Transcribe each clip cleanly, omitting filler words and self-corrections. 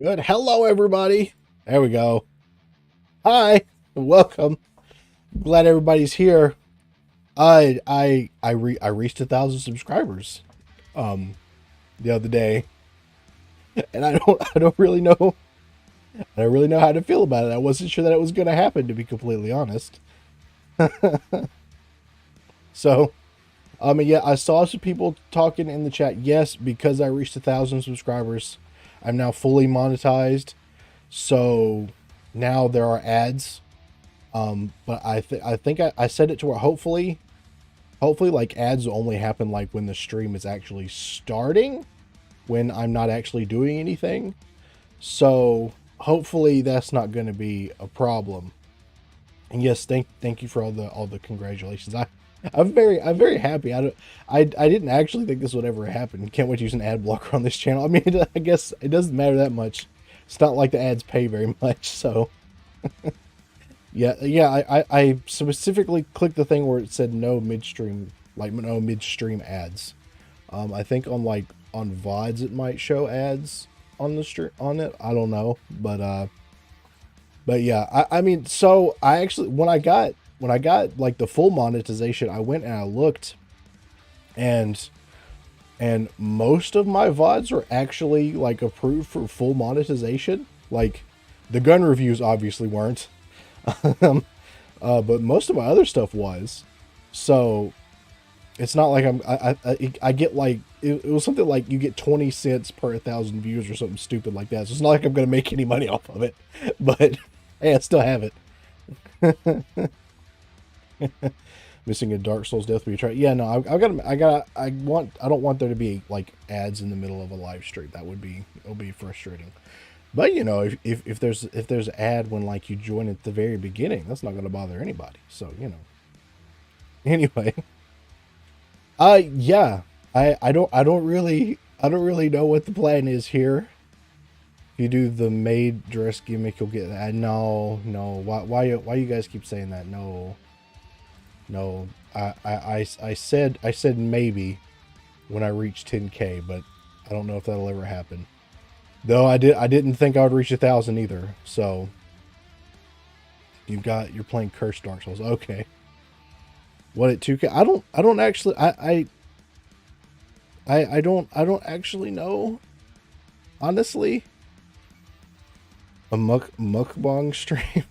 Good. Hello, everybody. There we go. Hi. Welcome. Glad everybody's here. I reached 1,000 subscribers the other day, and I don't really know how to feel about it. I wasn't sure that it was going to happen, to be completely honest. So, yeah, I saw some people talking in the chat. Yes, because I reached 1,000 subscribers, I'm now fully monetized. So now there are ads. But I think I set it to where hopefully like ads will only happen like when the stream is actually starting, when I'm not actually doing anything. So hopefully that's not going to be a problem. And yes, thank you for all the congratulations. I'm very happy. I didn't actually think this would ever happen. Can't wait to use an ad blocker on this channel. I mean, I guess it doesn't matter that much. It's not like the ads pay very much, so yeah. I specifically clicked the thing where it said no midstream, like no midstream ads. I think on VODs it might show ads on the stream on it. I don't know, but yeah. I mean, so I actually when I got like the full monetization, I went and I looked, and most of my VODs are actually like approved for full monetization. Like the gun reviews obviously weren't. But most of my other stuff was. So it's not like I get like it was something like you get 20 cents per 1,000 views or something stupid like that. So it's not like I'm gonna make any money off of it. But hey, I still have it. Missing a Dark Souls death retry. Yeah, no, I don't want there to be like ads in the middle of a live stream. It'll be frustrating. But you know, if there's an ad when like you join at the very beginning, that's not going to bother anybody. So you know. Anyway, yeah, I don't really know what the plan is here. If you do the maid dress gimmick, you'll get that. No, no. Why you guys keep saying that? No, no. I said maybe when I reach 10K, but I don't know if that'll ever happen. Though I didn't think I would reach 1,000 either. So you're playing Cursed Dark Souls. Okay. What at 2K? I don't actually I don't actually know. Honestly. A mukbang stream.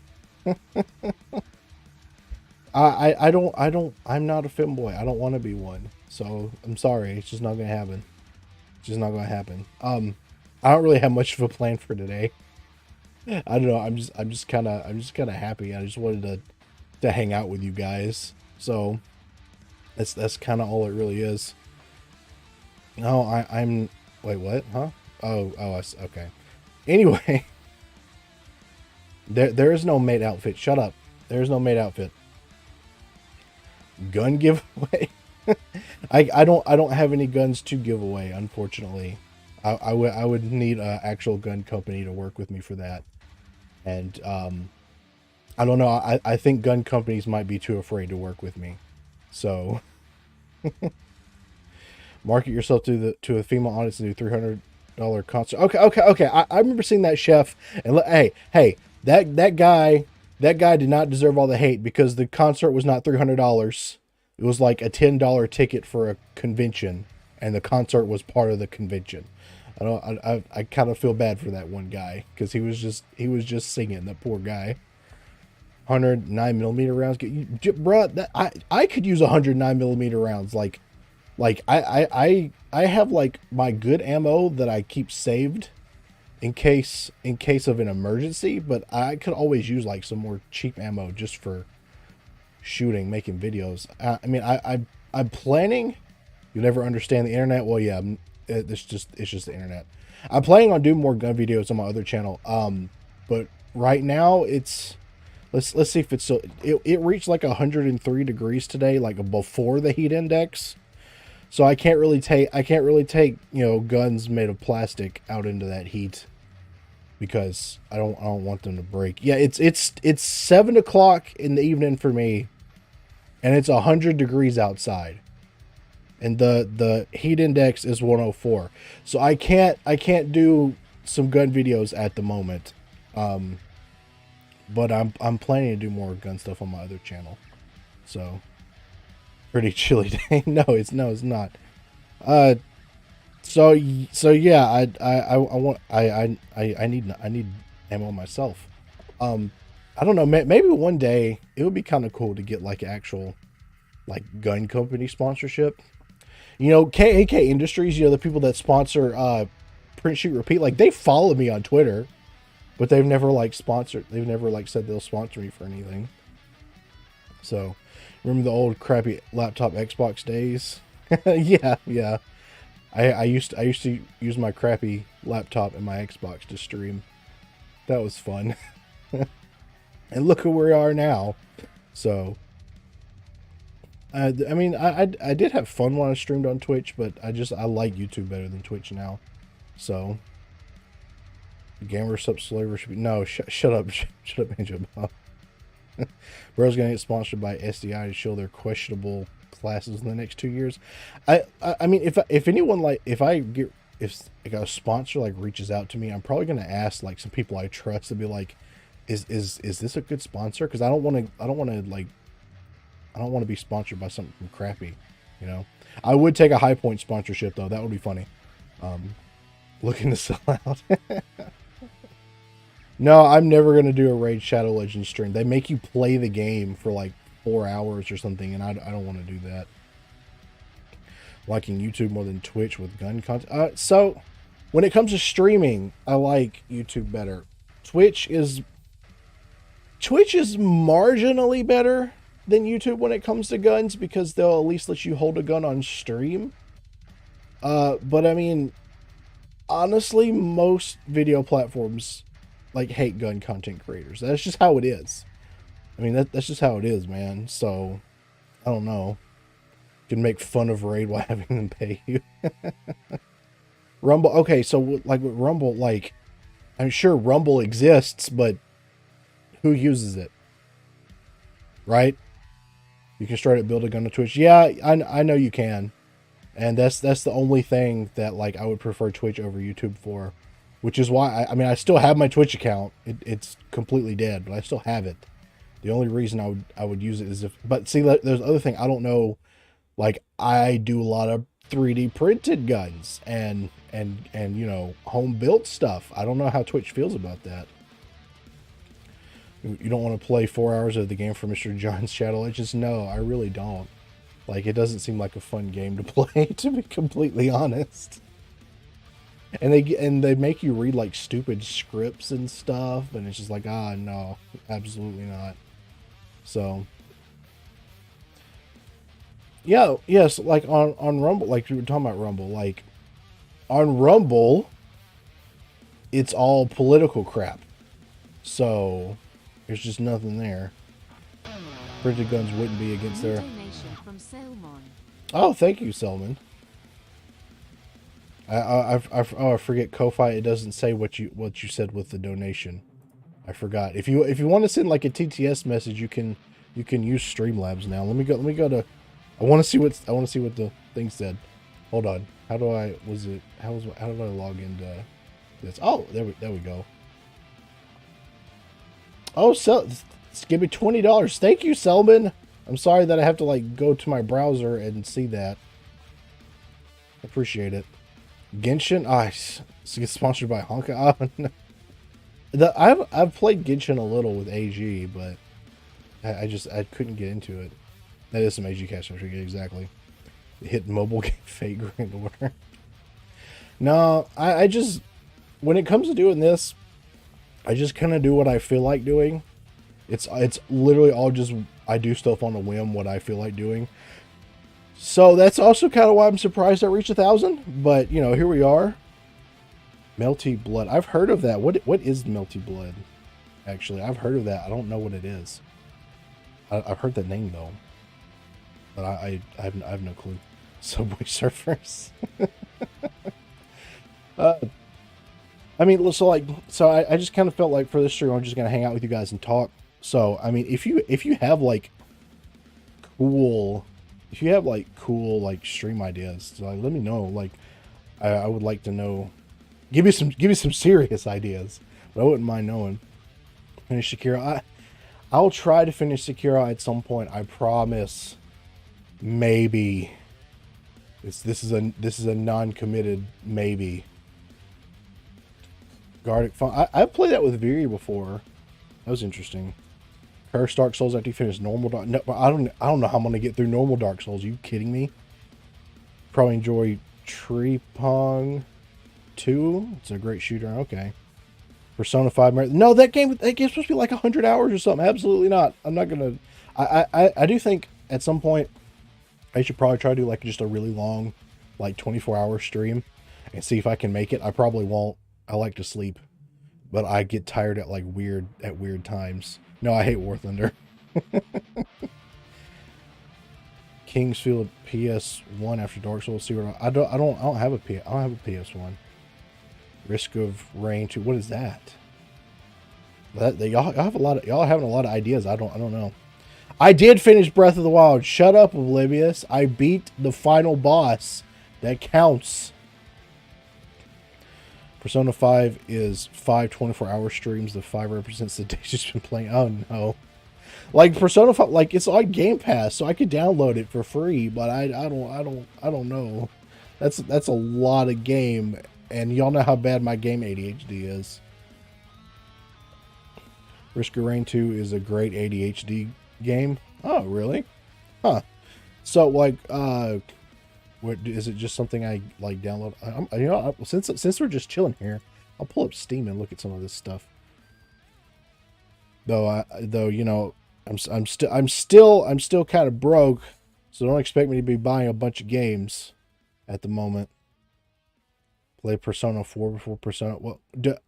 I'm not a femboy. I don't want to be one. So I'm sorry. It's just not gonna happen. It's just not gonna happen. I don't really have much of a plan for today. I don't know. I'm just kind of happy. I just wanted to hang out with you guys. So that's kind of all it really is. No, I'm wait, what? Huh? Okay. Anyway, there is no maid outfit. Shut up. There is no maid outfit. Gun giveaway. I don't have any guns to give away, unfortunately. I would need an actual gun company to work with me for that. And I don't know. I think gun companies might be too afraid to work with me. So market yourself to a female audience and do $300 concert. Okay. I remember seeing that, chef. And hey, that guy did not deserve all the hate because the concert was not $300. It was like a $10 ticket for a convention, and the concert was part of the convention. I kind of feel bad for that one guy because he was just singing. That poor guy. 109mm rounds, bro. I could use 109mm rounds. Like I have like my good ammo that I keep saved in case of an emergency, but I could always use like some more cheap ammo just for shooting, making videos. I mean, I'm planning. You'll never understand the internet. Well, yeah, it's just the internet. I'm planning on doing more gun videos on my other channel. But right now it's let's see if it's so. It reached like 103 degrees today, like before the heat index. So I can't really take guns made of plastic out into that heat because I don't want them to break. Yeah, it's 7 o'clock in the evening for me, and it's 100 degrees outside, and the heat index is 104. So I can't do some gun videos at the moment. But I'm planning to do more gun stuff on my other channel. So pretty chilly day. No, it's not. So yeah, I need ammo myself. I don't know, maybe one day it would be kind of cool to get like actual like gun company sponsorship. You know, KAK Industries, you know, the people that sponsor Print Shoot Repeat, like they follow me on Twitter, but they've never like sponsored, they've never like said they'll sponsor me for anything. So, remember the old crappy laptop Xbox days? yeah. I used to use my crappy laptop and my Xbox to stream. That was fun. And look at where we are now. So, I mean, I did have fun when I streamed on Twitch, but I like YouTube better than Twitch now. So, gamer sub slaver should be shut up, shut up, Angel Bob. Bro's gonna get sponsored by SDI to show their questionable classes in the next 2 years. I mean, if anyone like if like a sponsor like reaches out to me, I'm probably gonna ask like some people I trust to be like, is this a good sponsor? Because I don't want to be sponsored by something crappy, you know. I would take a High Point sponsorship though. That would be funny. Looking to sell out. No, I'm never going to do a Raid Shadow Legends stream. They make you play the game for like 4 hours or something, and I don't want to do that. Liking YouTube more than Twitch with gun content. So, when it comes to streaming, I like YouTube better. Twitch is marginally better than YouTube when it comes to guns, because they'll at least let you hold a gun on stream. But I mean, honestly, most video platforms like hate gun content creators. That's just how it is. I mean, that's just how it is, man. So, I don't know. You can make fun of Raid while having them pay you. Rumble. Okay, so like with Rumble, like, I'm sure Rumble exists, but who uses it? Right? You can straight up build a gun to Twitch. Yeah, I know you can. And that's the only thing that like I would prefer Twitch over YouTube for. Which is why, I mean, I still have my Twitch account. It's completely dead, but I still have it. The only reason I would use it is if... But see, there's other thing. I don't know. Like, I do a lot of 3D printed guns and you know, home-built stuff. I don't know how Twitch feels about that. You don't want to play 4 hours of the game for Mr. John's Shadow Legends? No, I really don't. Like, it doesn't seem like a fun game to play, to be completely honest. And they make you read like stupid scripts and stuff, and it's just like, no, absolutely not. So yes, like on Rumble, like you were talking about Rumble, like on Rumble, it's all political crap. So there's just nothing there. Printed guns wouldn't be against their... Oh, thank you, Selman. I forget Ko-Fi. It doesn't say what you said with the donation. I forgot. If you want to send like a TTS message, you can use Streamlabs now. Let me go to. I want to see what the thing said. Hold on. How did I log into this? Oh, there we go. Oh, give me $20. Thank you, Selman. I'm sorry that I have to like go to my browser and see that. Appreciate it. Genshin, it's sponsored by Honka. Oh, no. I've played Genshin a little with AG, but I couldn't get into it. That is some AG cash, I forget exactly. Hit mobile game fate grand order. No, I just, when it comes to doing this, I just kind of do what I feel like doing. It's literally all just, I do stuff on a whim, what I feel like doing. So that's also kind of why I'm surprised I reached 1,000. But, you know, here we are. Melty Blood. I've heard of that. What is Melty Blood? Actually, I've heard of that. I don't know what it is. I've heard the name, though. But I have no clue. Subway Surfers. I mean, so I just kind of felt like for this stream, I'm just going to hang out with you guys and talk. So, I mean, if you have, like, cool... If you have like cool like stream ideas, so like, let me know. Like, I would like to know Give me some serious ideas. But I wouldn't mind knowing. Finish Sekiro. I'll try to finish Sekiro at some point. I promise. Maybe. This is a non-committed maybe. Gardic Fun. I've played that with Viri before. That was interesting. Curse Dark Souls after you finish normal Dark. No, I don't know how I'm gonna get through normal Dark Souls. Are you kidding me? Probably enjoy Tree Pong 2. It's a great shooter. Okay. Persona 5. No, that game's supposed to be like 100 hours or something. Absolutely not. I'm not gonna. I do think at some point I should probably try to do like just a really long, like 24-hour stream, and see if I can make it. I probably won't. I like to sleep, but I get tired at weird times. No, I hate War Thunder. Kingsfield PS1 after Dark Souls. See what I don't have a PS1. Risk of Rain 2. What is that? Y'all having a lot of ideas. I don't know. I did finish Breath of the Wild. Shut up, Oblivious. I beat the final boss. That counts. Persona 5 is 5 24-hour streams. The 5 represents the days it's been playing. Oh no. Like Persona 5, like it's on Game Pass, so I could download it for free, but I don't know. That's a lot of game, and y'all know how bad my game ADHD is. Risk of Rain 2 is a great ADHD game. Oh, really? Huh. So like what is it, just something I like download? Since we're just chilling here, I'll pull up Steam and look at some of this stuff. Though I'm still kind of broke, so don't expect me to be buying a bunch of games at the moment. Play Persona 4 before Persona. Well,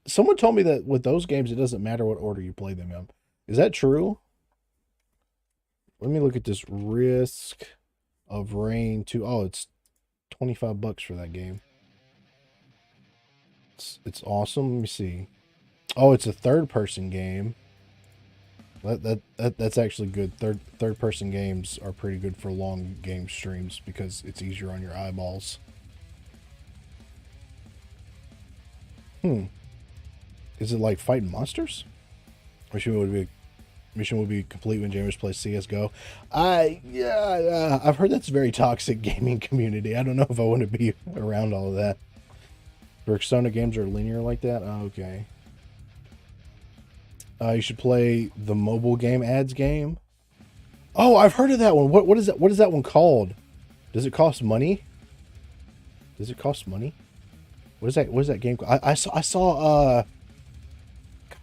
someone told me that with those games, it doesn't matter what order you play them in. Is that true? Let me look at this. Risk of Rain 2. Oh, it's $25 for that game. It's awesome. Let me see. Oh, it's a third-person game. That's actually good. Third person games are pretty good for long game streams because it's easier on your eyeballs. Is it like fighting monsters? Mission would be complete when JMeZZ plays CS:GO. I've heard that's a very toxic gaming community. I don't know if I want to be around all of that. Persona games are linear like that. Oh, okay. You should play the mobile game ads game. Oh, I've heard of that one. What is that? What is that one called? Does it cost money? Does it cost money? What is that? What is that game called? I saw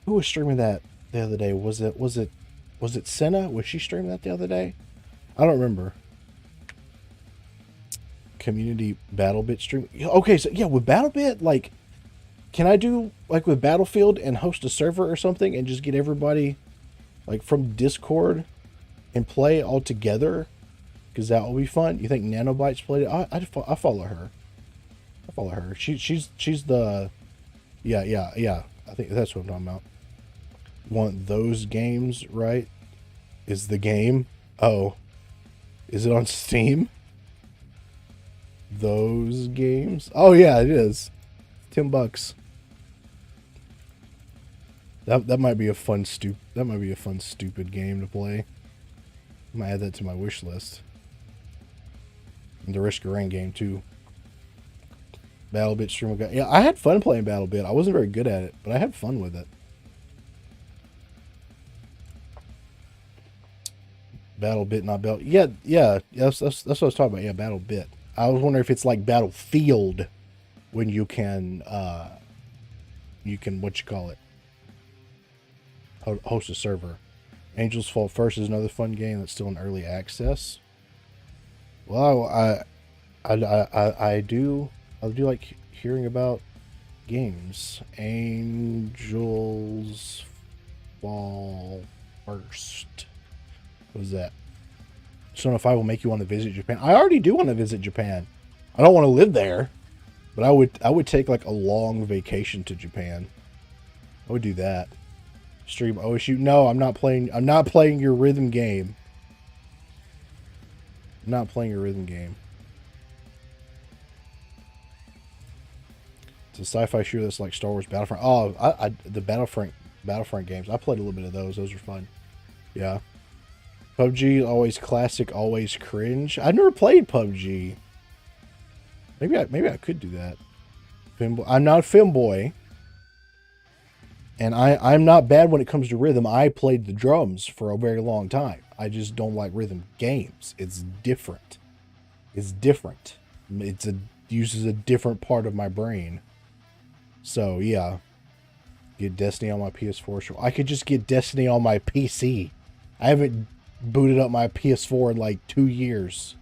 who was streaming that the other day? Was it Senna? Was she streaming that the other day? I don't remember. Community BattleBit stream. Okay, so yeah, with BattleBit, like, can I do like with Battlefield and host a server or something and just get everybody like from Discord and play all together? Because that will be fun. You think Nanobytes played it? I follow her. I follow her. She's the yeah. I think that's what I'm talking about. Want those games, right? Is the game? Oh, is it on Steam? Those games? Oh yeah, it is. $10. That might be a fun stupid game to play. I might add that to my wish list. And the Risk of Rain game too. BattleBit stream. Yeah, I had fun playing BattleBit. I wasn't very good at it, but I had fun with it. BattleBit, not Battle. Yeah. That's what I was talking about. Yeah, BattleBit. I was wondering if it's like Battlefield, when you can what you call it, host a server. Angels Fall First is another fun game that's still in early access. Well, I do like hearing about games. Angels Fall First. What is that? Persona 5 will make you want to visit Japan. I already do want to visit Japan. I don't want to live there, but I would take like a long vacation to Japan. I would do that. Stream OSU. No, I'm not playing your rhythm game. I'm not playing your rhythm game. It's a sci-fi shooter that's like Star Wars Battlefront. Oh, the Battlefront games. I played a little bit of those. Those are fun. Yeah. PUBG, always classic, always cringe. I've never played PUBG. Maybe I could do that. I'm not a femboy. And I'm not bad when it comes to rhythm. I played the drums for a very long time. I just don't like rhythm games. It's different. It's different. Uses a different part of my brain. So yeah. Get Destiny on my PS4. Sure. I could just get Destiny on my PC. I haven't booted up my PS4 in like 2 years.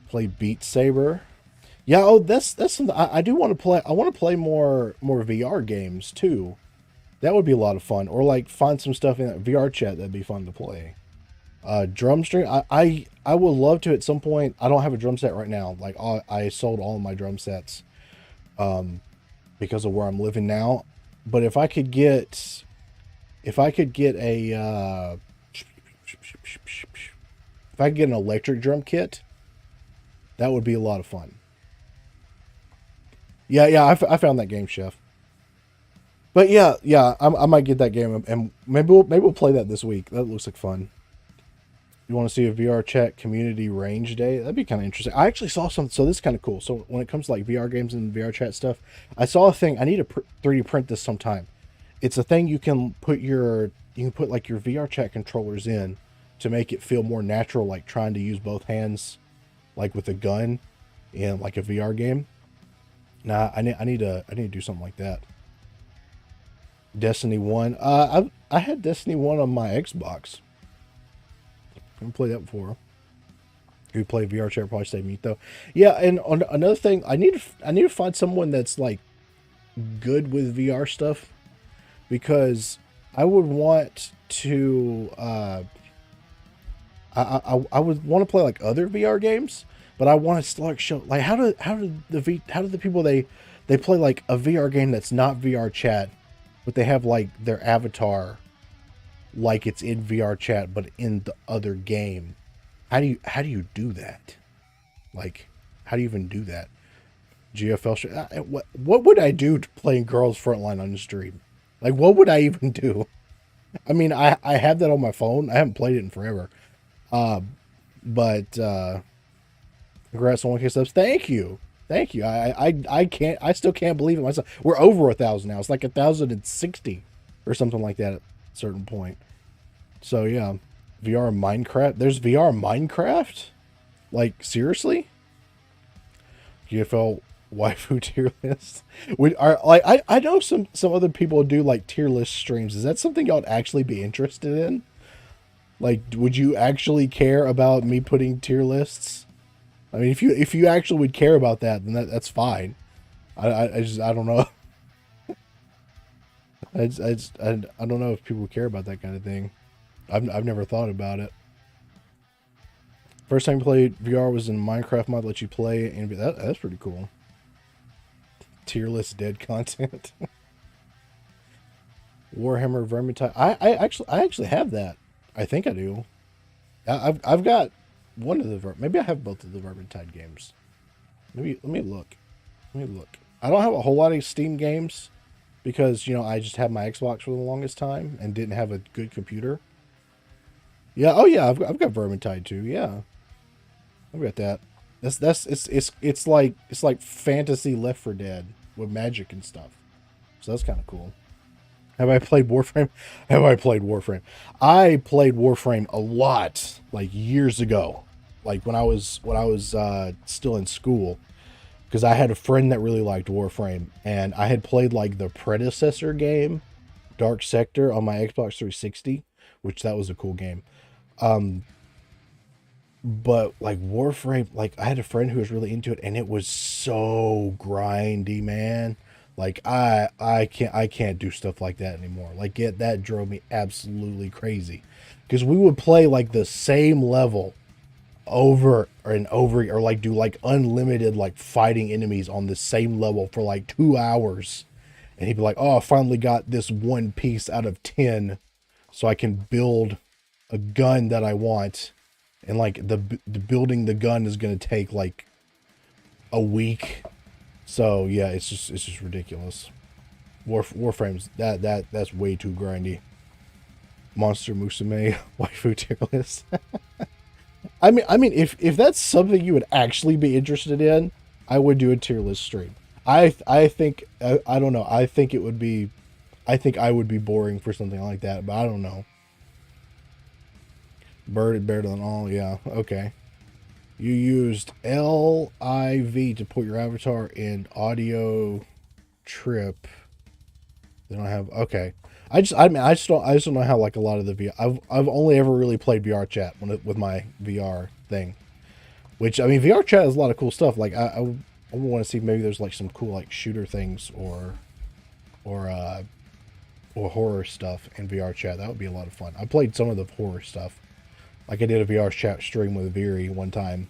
Play Beat Saber. Yeah, oh, that's something I do want to play. I want to play more VR games too. That would be a lot of fun. Or like find some stuff in that VR chat that'd be fun to play. Drum string. I would love to at some point. I don't have a drum set right now. Like I sold all of my drum sets, because of where I'm living now. But if I could get a if I could get an electric drum kit, that would be a lot of fun. Yeah, I found that game, Chef. But yeah, I might get that game, and maybe we'll play that this week. That looks like fun. You want to see a VR chat community range day? That'd be kind of interesting. I actually saw something, so this is kind of cool. So when it comes to like VR games and VR chat stuff, I saw a thing. I need to 3D print this sometime. It's a thing you can put like your VR chat controllers in to make it feel more natural, like trying to use both hands, like with a gun, in like a VR game. Nah, I need to do something like that. Destiny 1. I had Destiny 1 on my Xbox. I haven't played that before. If you play VR chat, probably stay mute though. Yeah, and on another thing, I need to find someone that's like good with VR stuff, because I would want to I would want to play like other VR games, but I want to start show like how do the people they play like a VR game that's not VR chat, but they have like their avatar like it's in VR chat but in the other game. How do you do that? Like, how do you even do that? GFL what would I do to playing Girls Frontline on the stream? Like, what would I even do? I mean, I have that on my phone. I haven't played it in forever. But congrats on 1K subs. Thank you. I still can't believe it myself. We're over 1,000 now. It's like 1,060 or something like that at a certain point. So yeah, VR Minecraft. There's VR Minecraft? Like, seriously? GFL waifu tier list. I know some other people do like tier list streams. Is that something y'all would actually be interested in? Like, would you actually care about me putting tier lists? I mean, if you actually would care about that, then that's fine. I don't know. I don't know if people care about that kind of thing. I've never thought about it. First time I played VR was in Minecraft mod, let you play, and that's pretty cool. Tier list dead content. Warhammer Vermintide. I actually have that. I think I do. I've got one of the maybe I have both of the Vermintide games. Maybe let me look. I don't have a whole lot of Steam games because, you know, I just had my Xbox for the longest time and didn't have a good computer. Yeah, oh yeah, I've got Vermintide too. Yeah, I've got that. It's like fantasy Left 4 Dead with magic and stuff. So that's kind of cool. Have I played Warframe? I played Warframe a lot, like years ago, like when I was still in school, because I had a friend that really liked Warframe, and I had played like the predecessor game, Dark Sector, on my Xbox 360, which that was a cool game. But like Warframe, like I had a friend who was really into it, and it was so grindy, man. Like I can't do stuff like that anymore. Like that drove me absolutely crazy, because we would play like the same level over and over, or like do like unlimited like fighting enemies on the same level for like 2 hours, and he'd be like, "Oh, I finally got this one piece out of 10, so I can build a gun that I want." And like the building the gun is going to take like a week. So yeah, it's just ridiculous. Warframe's that's way too grindy. Monster Musume waifu tier list. I mean, if that's something you would actually be interested in, I would do a tier list stream. I think I don't know. I think it would be. I think I would be boring for something like that, but I don't know. Bird better than all. Yeah. Okay. You used LIV to put your avatar in audio trip. They don't have okay. I just don't know how like a lot of the VR. I've only ever really played VR chat with my VR thing, which I mean VR chat has a lot of cool stuff. Like I want to see maybe there's like some cool like shooter things or uh or horror stuff in VR chat. That would be a lot of fun. I played some of the horror stuff. Like I did a VR chat stream with Viri one time,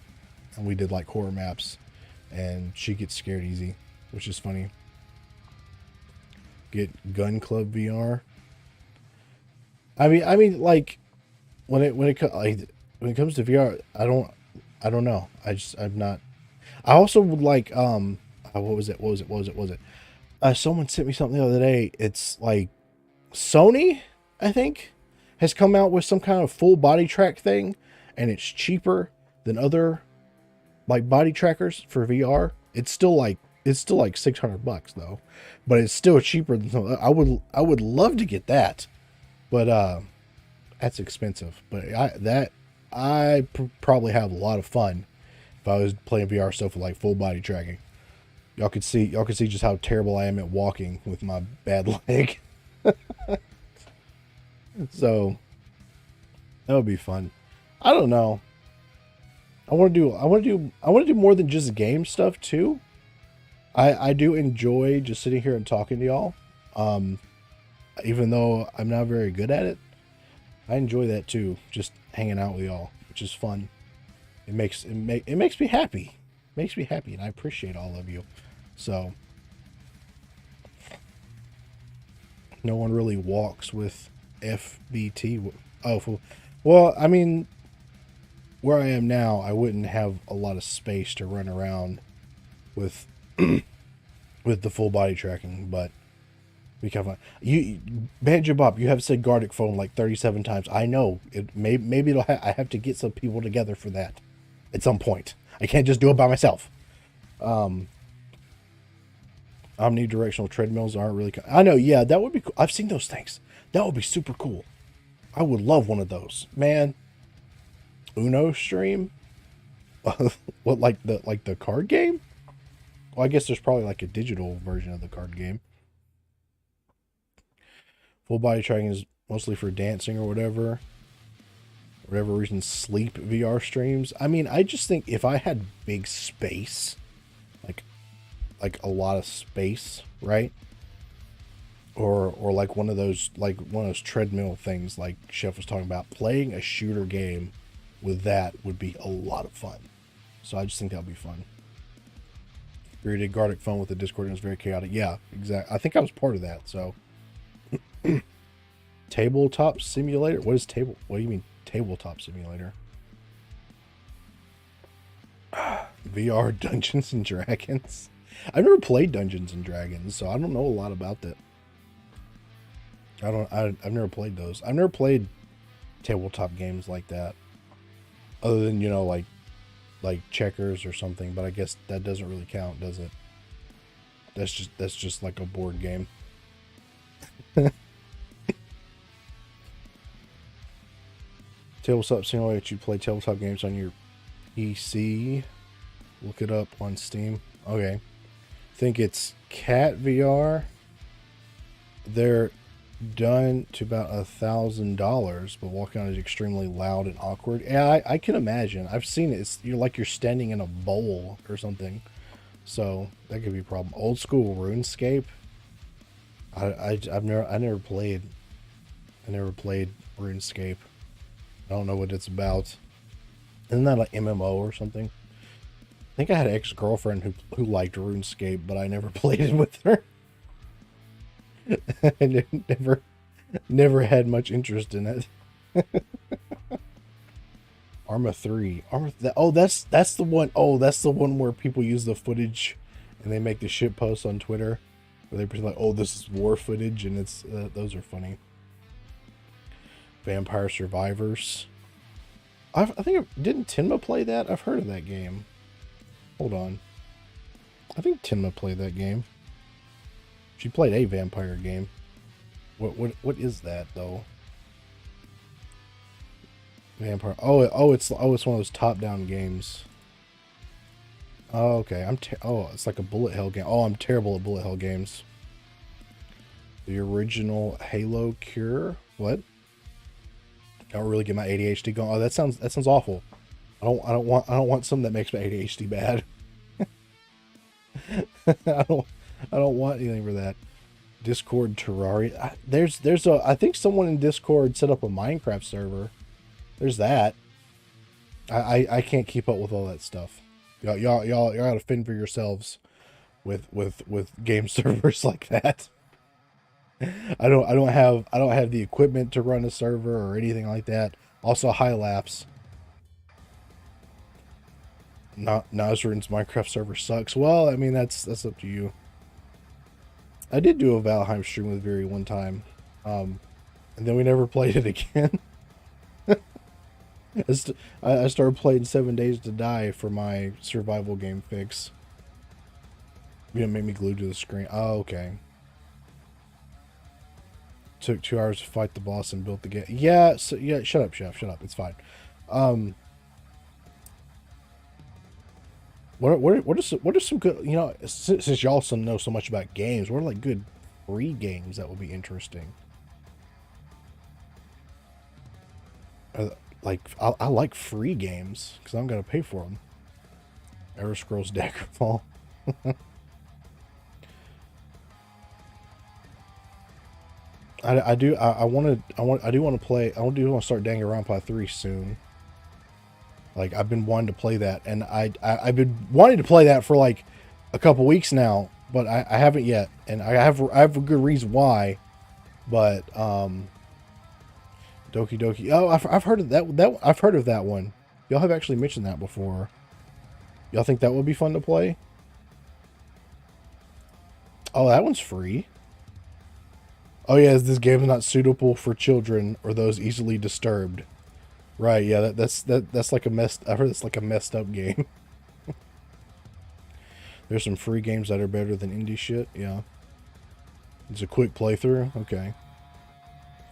and we did like horror maps, and she gets scared easy, which is funny. Get Gun Club VR. I mean, like when it comes to VR, I don't know. I'm not. I also would like what was it? Someone sent me something the other day. It's like Sony, I think, has come out with some kind of full body track thing, and it's cheaper than other like body trackers for VR. It's still like $600 though, but it's still cheaper than some. I would love to get that, but that's expensive. But probably have a lot of fun if I was playing VR stuff with like full body tracking. Y'all could see just how terrible I am at walking with my bad leg. So that would be fun. I don't know. I want to do more than just game stuff too. I do enjoy just sitting here and talking to y'all. Even though I'm not very good at it, I enjoy that too. Just hanging out with y'all, which is fun. It makes me happy. Makes me happy, and I appreciate all of you. So no one really walks with FBT. Oh, well, I mean, where I am now, I wouldn't have a lot of space to run around with with the full body tracking, but we kind of you Banjo Bob, you have said Gardic phone like 37 times. I know it maybe I have to get some people together for that at some point. I can't just do it by myself. Omnidirectional treadmills aren't really I know, yeah, that would be cool. I've seen those things. That would be super cool. I would love one of those. Man, Uno stream? What, like the card game? Well, I guess there's probably like a digital version of the card game. Full body tracking is mostly for dancing or whatever. Whatever reason, sleep VR streams. I mean, I just think if I had big space, like a lot of space, right? Or like one of those treadmill things like Chef was talking about, playing a shooter game with that would be a lot of fun. So I just think that would be fun. We did Gardic phone with the Discord and it was very chaotic. Yeah, exactly. I think I was part of that. So tabletop simulator? What do you mean tabletop simulator? VR Dungeons and Dragons. I've never played Dungeons and Dragons, so I don't know a lot about that. I've never played those. I've never played tabletop games like that. Other than, like checkers or something, but I guess that doesn't really count, does it? That's just like a board game. Tabletop simulator, you play tabletop games on your PC. Look it up on Steam. Okay. I think it's Cat VR. They're done to about $1,000, but walking on is extremely loud and awkward. Yeah, I can imagine. I've seen it. You're standing in a bowl or something, so that could be a problem. Old school RuneScape. I've never played RuneScape. I don't know what it's about. Isn't that like MMO or something? I think I had an ex-girlfriend who liked RuneScape, but I never played it with her. I never had much interest in it. Arma 3. That's the one. Oh, that's the one where people use the footage and they make the shit posts on Twitter where they pretend like, oh, this is war footage, and it's those are funny. Vampire Survivors. I think didn't Tenma play that? I've heard of that game. Hold on. I think Tenma played that game. She played a vampire game. What is that though? Vampire. Oh, it's one of those top-down games. Oh, okay. it's like a bullet hell game. Oh, I'm terrible at bullet hell games. The original Halo Cure. What? I don't really get my ADHD going. Oh, that sounds awful. I don't want something that makes my ADHD bad. I don't want anything for that. Discord Terraria. I think someone in Discord set up a Minecraft server. There's that. I can't keep up with all that stuff. Y'all gotta fend for yourselves with game servers like that. I don't have the equipment to run a server or anything like that. Also, Highlapse. Nazrin's Minecraft server sucks. Well, I mean that's up to you. I did do a Valheim stream with Viri one time, and then we never played it again. I started playing 7 Days to Die for my survival game fix. You know, made me glued to the screen. Oh, okay. Took 2 hours to fight the boss and built the game. Yeah, so, yeah. Shut up, Chef. Shut up. It's fine. What are some good? You know, since y'all know so much about games, what are like good free games that would be interesting? I like free games because I'm gonna pay for them. Elder Scrolls Daggerfall. I do want to play. I do want to start Danganronpa 3 soon. Like I've been wanting to play that, and I've been wanting to play that for like a couple weeks now, but I haven't yet, and I have a good reason why. But Doki Doki. Oh, I've heard of that. I've heard of that one. Y'all have actually mentioned that before. Y'all think that would be fun to play? Oh, that one's free. Oh yeah, this game is not suitable for children or those easily disturbed. Right, yeah, that's like a messed. I've heard it's like a messed up game. There's some free games that are better than indie shit. Yeah, it's a quick playthrough. Okay.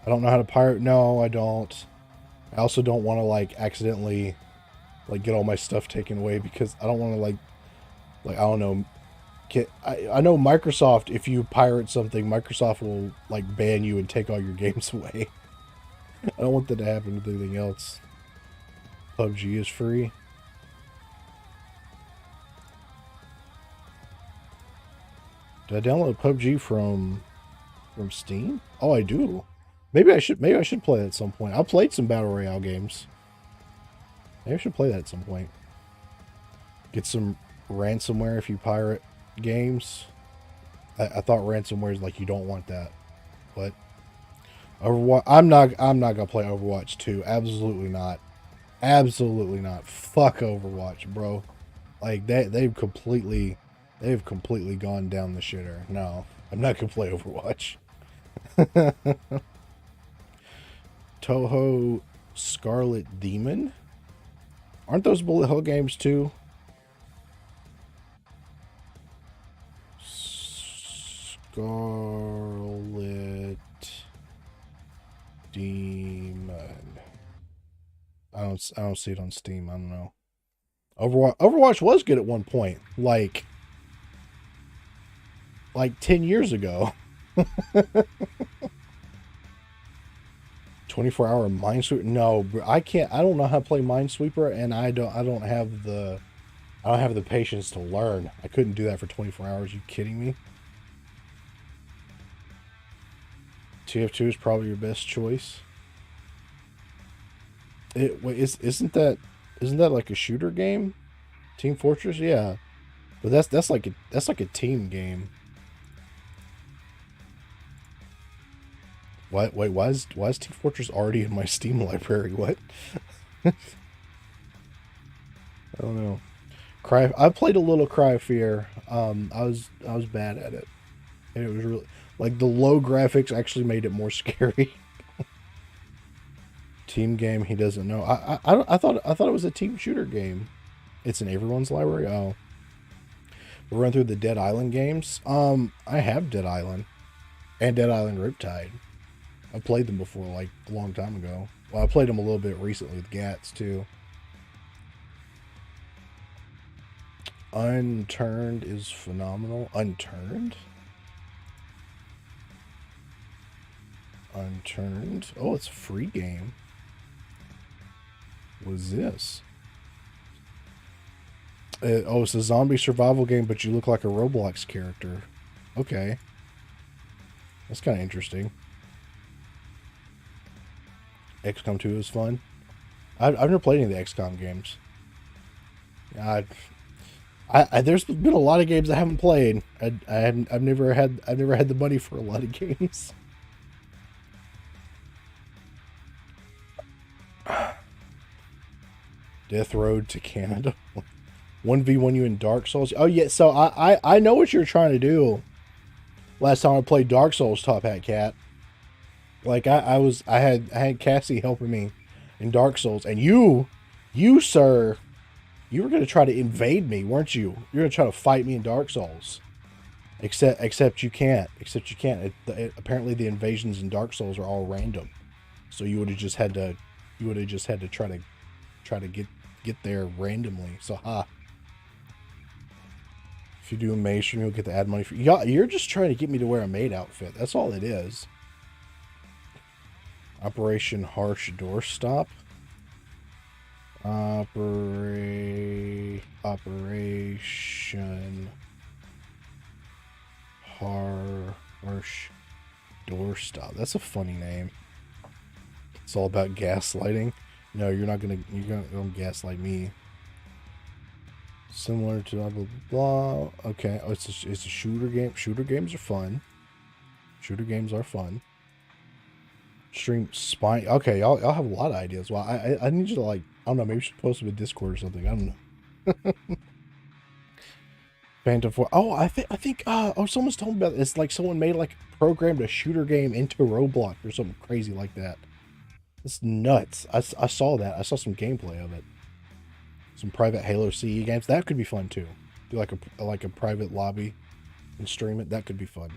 I don't know how to pirate. No, I don't. I also don't want to like accidentally like get all my stuff taken away because I don't want to like I don't know. I know Microsoft, if you pirate something, Microsoft will like ban you and take all your games away. I don't want that to happen with anything else. PUBG is free. Did I download PUBG from Steam? Oh, I do. Maybe I should play that at some point. I played some Battle Royale games. Maybe I should play that at some point. Get some ransomware if you pirate games. I thought ransomware is like you don't want that. But Overwatch, I'm not gonna play Overwatch 2. Absolutely not. Absolutely not. Fuck Overwatch, bro. Like they've completely gone down the shitter. No, I'm not gonna play Overwatch. Toho Scarlet Demon? Aren't those bullet hell games too? Scarlet Demon. I don't see it on Steam. I don't know. Overwatch was good at one point, like 10 years ago. 24-hour Minesweeper? No, I can't. I don't know how to play Minesweeper, and I don't have the patience to learn. I couldn't do that for 24 hours. You kidding me? TF2 is probably your best choice. Isn't that like a shooter game? Team Fortress, yeah, but that's like a team game. What? Wait, why is Team Fortress already in my Steam library? What? I don't know. I played a little Cry of Fear. I was bad at it, and it was really like the low graphics actually made it more scary. Team game, he doesn't know. I thought it was a team shooter game. It's in everyone's library. Oh, we'll run through the Dead Island games. I have Dead Island and Dead Island Riptide. I played them before, like a long time ago. Well, I played them a little bit recently with Gats too. Unturned is phenomenal. Unturned? Unturned. Oh, it's a free game. What is this? Oh, it's a zombie survival game, but you look like a Roblox character. Okay. That's kind of interesting. XCOM 2 is fun. I've never played any of the XCOM games. There's been a lot of games I haven't played. I've never had the money for a lot of games. Death Road to Canada. 1v1 you in Dark Souls. Oh yeah, so I know what you're trying to do. Last time I played Dark Souls, Top Hat Cat. Like I had Cassie helping me in Dark Souls, and you sir, you were gonna try to invade me, weren't you? You're gonna try to fight me in Dark Souls. Except you can't. Apparently the invasions in Dark Souls are all random. So you would have just had to try to get there randomly. So if you do a maid stream, you'll get to add money for you're just trying to get me to wear a maid outfit. That's all it is. Operation Harsh Doorstop. Operation Harsh Doorstop. That's a funny name. It's all about gaslighting. No, you're gonna gaslight me. Similar to blah blah blah. Okay, oh, it's a shooter game. Shooter games are fun. Shooter games are fun. Stream spy. Okay, y'all have a lot of ideas. Well, I need you to, like, I don't know, maybe you should post them in Discord or something. I don't know. Phantom 4. Oh, I think someone's told me about it. It's like someone made, like, programmed a shooter game into Roblox or something crazy like that. It's nuts. I saw that. I saw some gameplay of it. Some private Halo CE games. That could be fun too. Do like a private lobby and stream it. That could be fun.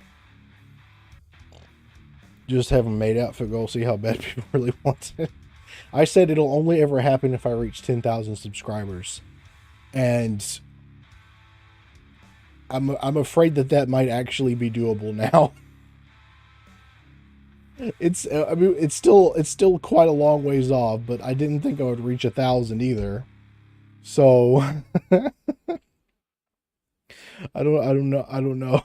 Just have a maid outfit goal. See how bad people really want it. I said it'll only ever happen if I reach 10,000 subscribers, and I'm afraid that might actually be doable now. It's it's still quite a long ways off, but I didn't think I would reach 1,000 either. So I don't know.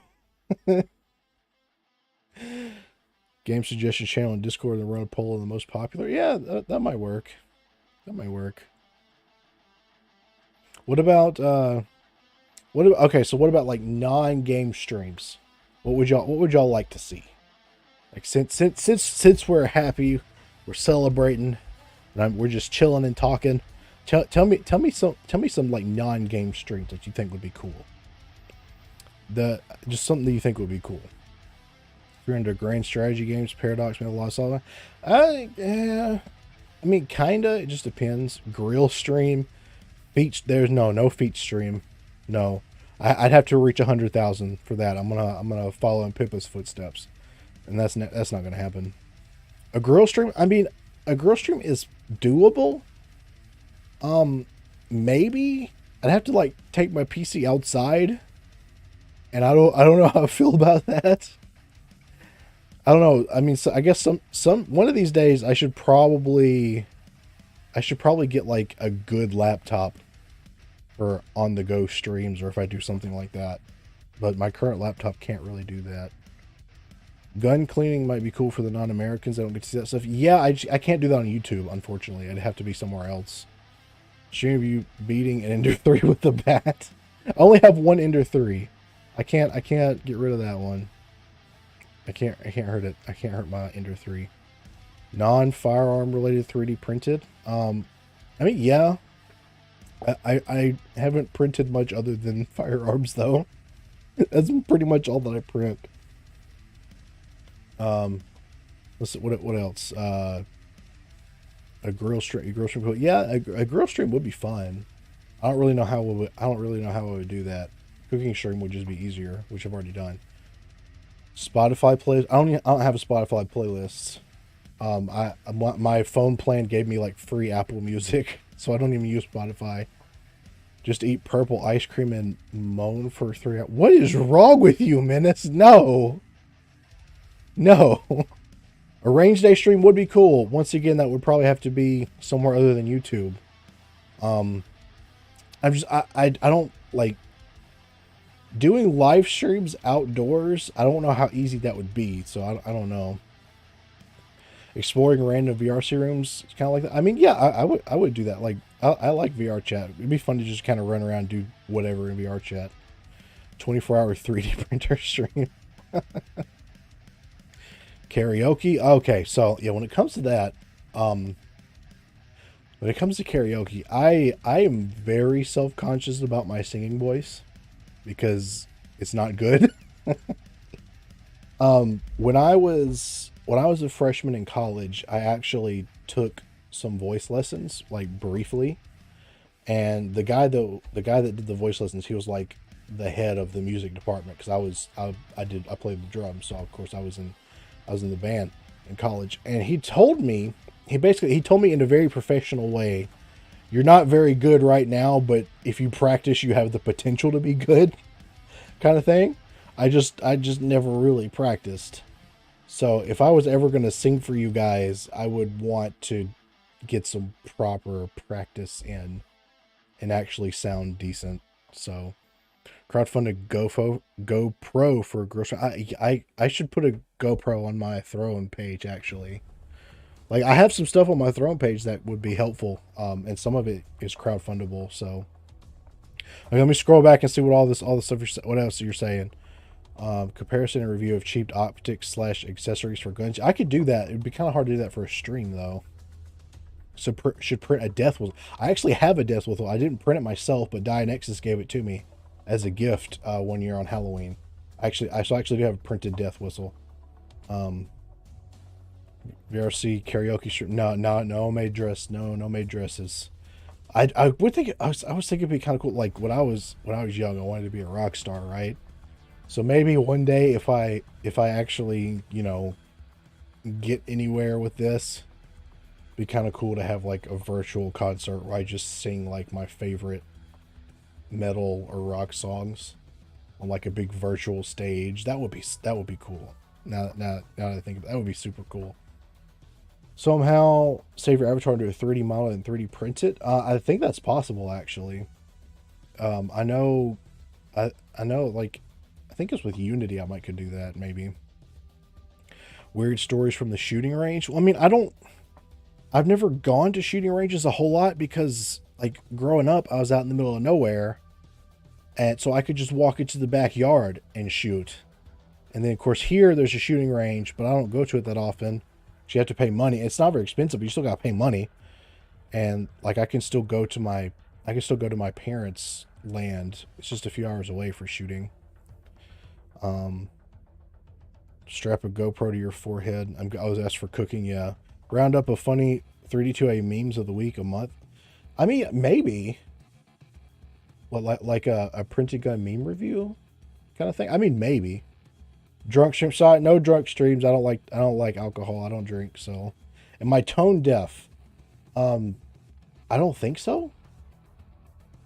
Game suggestion channel in Discord and run a poll of the most popular. Yeah, that might work. That might work. What about okay, so what about like non-game streams? What would y'all like to see? Like since we're happy, we're celebrating, and we're just chilling and talking. Tell me some like non-game streams that you think would be cool. Just something that you think would be cool. If you're into grand strategy games, Paradox, Metal Law Solver. Yeah, I mean, kinda. It just depends. Grill stream, there's no feat stream. No, I'd have to reach 100,000 for that. I'm gonna follow in Pippa's footsteps, and that's not gonna happen. A grill stream. I mean, a grill stream is doable. Maybe I'd have to like take my PC outside, and I don't know how I feel about that. I don't know. I mean, so I guess one of these days I should probably get like a good laptop for on the go streams, or if I do something like that. But my current laptop can't really do that. Gun cleaning might be cool for the non-Americans. I don't get to see that stuff. Yeah, I can't do that on YouTube, unfortunately. I'd have to be somewhere else. Stream of you beating an Ender 3 with the bat. I only have one Ender 3. I can't get rid of that one. I can't hurt it. I can't hurt my Ender 3. Non-firearm related 3D printed. I mean, yeah. I haven't printed much other than firearms though. That's pretty much all that I print. Um, let's see, what else? A grill stream. A grill stream. Yeah, a grill stream would be fun. I don't really know how I don't really know how I would do that. Cooking stream would just be easier, which I've already done. Spotify plays. I don't have a Spotify playlist. My phone plan gave me like free Apple Music, so I don't even use Spotify. Just eat purple ice cream and moan for 3 hours. What is wrong with you, Menace? No. No. A range day stream would be cool. Once again, that would probably have to be somewhere other than YouTube. I don't like doing live streams outdoors. I don't know how easy that would be, so I don't know. Exploring random VRC rooms, kind of like that. I mean, yeah, I would do that. Like, I like VR chat. It'd be fun to just kind of run around, do whatever in VR chat. 24-hour 3D printer stream. Karaoke. Okay, so yeah, when it comes to that, when it comes to karaoke, I am very self-conscious about my singing voice because it's not good. When I was a freshman in college, I actually took some voice lessons, like briefly. And the guy that did the voice lessons, he was like the head of the music department because I played the drums, so of course I was in the band in college. And he told me in a very professional way, you're not very good right now, but if you practice, you have the potential to be good, kind of thing. I just never really practiced. So if I was ever going to sing for you guys, I would want to get some proper practice in and actually sound decent. So crowdfunded GoPro for grocery. I should put a GoPro on my Throne page actually. Like I have some stuff on my Throne page that would be helpful, and some of it is crowdfundable. So let me scroll back and see what all the stuff what else you're saying. Comparison and review of cheap optics / accessories for guns. I could do that. It'd be kind of hard to do that for a stream though. So should print a death whistle. I actually have a death whistle. I didn't print it myself, but Dianexus gave it to me as a gift one year on Halloween. I actually do have a printed death whistle. VRC karaoke stream. No made dress. No made dresses. I would think I was thinking it'd be kind of cool. Like when I was young, I wanted to be a rock star, right? So maybe one day if I actually, get anywhere with this, it'd be kind of cool to have like a virtual concert where I just sing like my favorite metal or rock songs on like a big virtual stage. That would be cool. Now that I think of it, that would be super cool. Somehow save your avatar into a 3D model and 3D print it. I think that's possible actually. I know like I think it's with Unity I could do that maybe. Weird stories from the shooting range. Well, I mean, I've never gone to shooting ranges a whole lot because like growing up I was out in the middle of nowhere, and so I could just walk into the backyard and shoot. And then of course here there's a shooting range, but I don't go to it that often. So you have to pay money. It's not very expensive, but you still gotta pay money. And like I can still go to my parents' land. It's just a few hours away for shooting. Strap a GoPro to your forehead. I was asked for cooking. Yeah, round up a funny 3D2A memes of the week a month. I mean, maybe. What like a printed gun meme review kind of thing. I mean, maybe. Drunk stream. Sorry, no drunk streams. I don't like alcohol. I don't drink. So, am I tone deaf? I don't think so.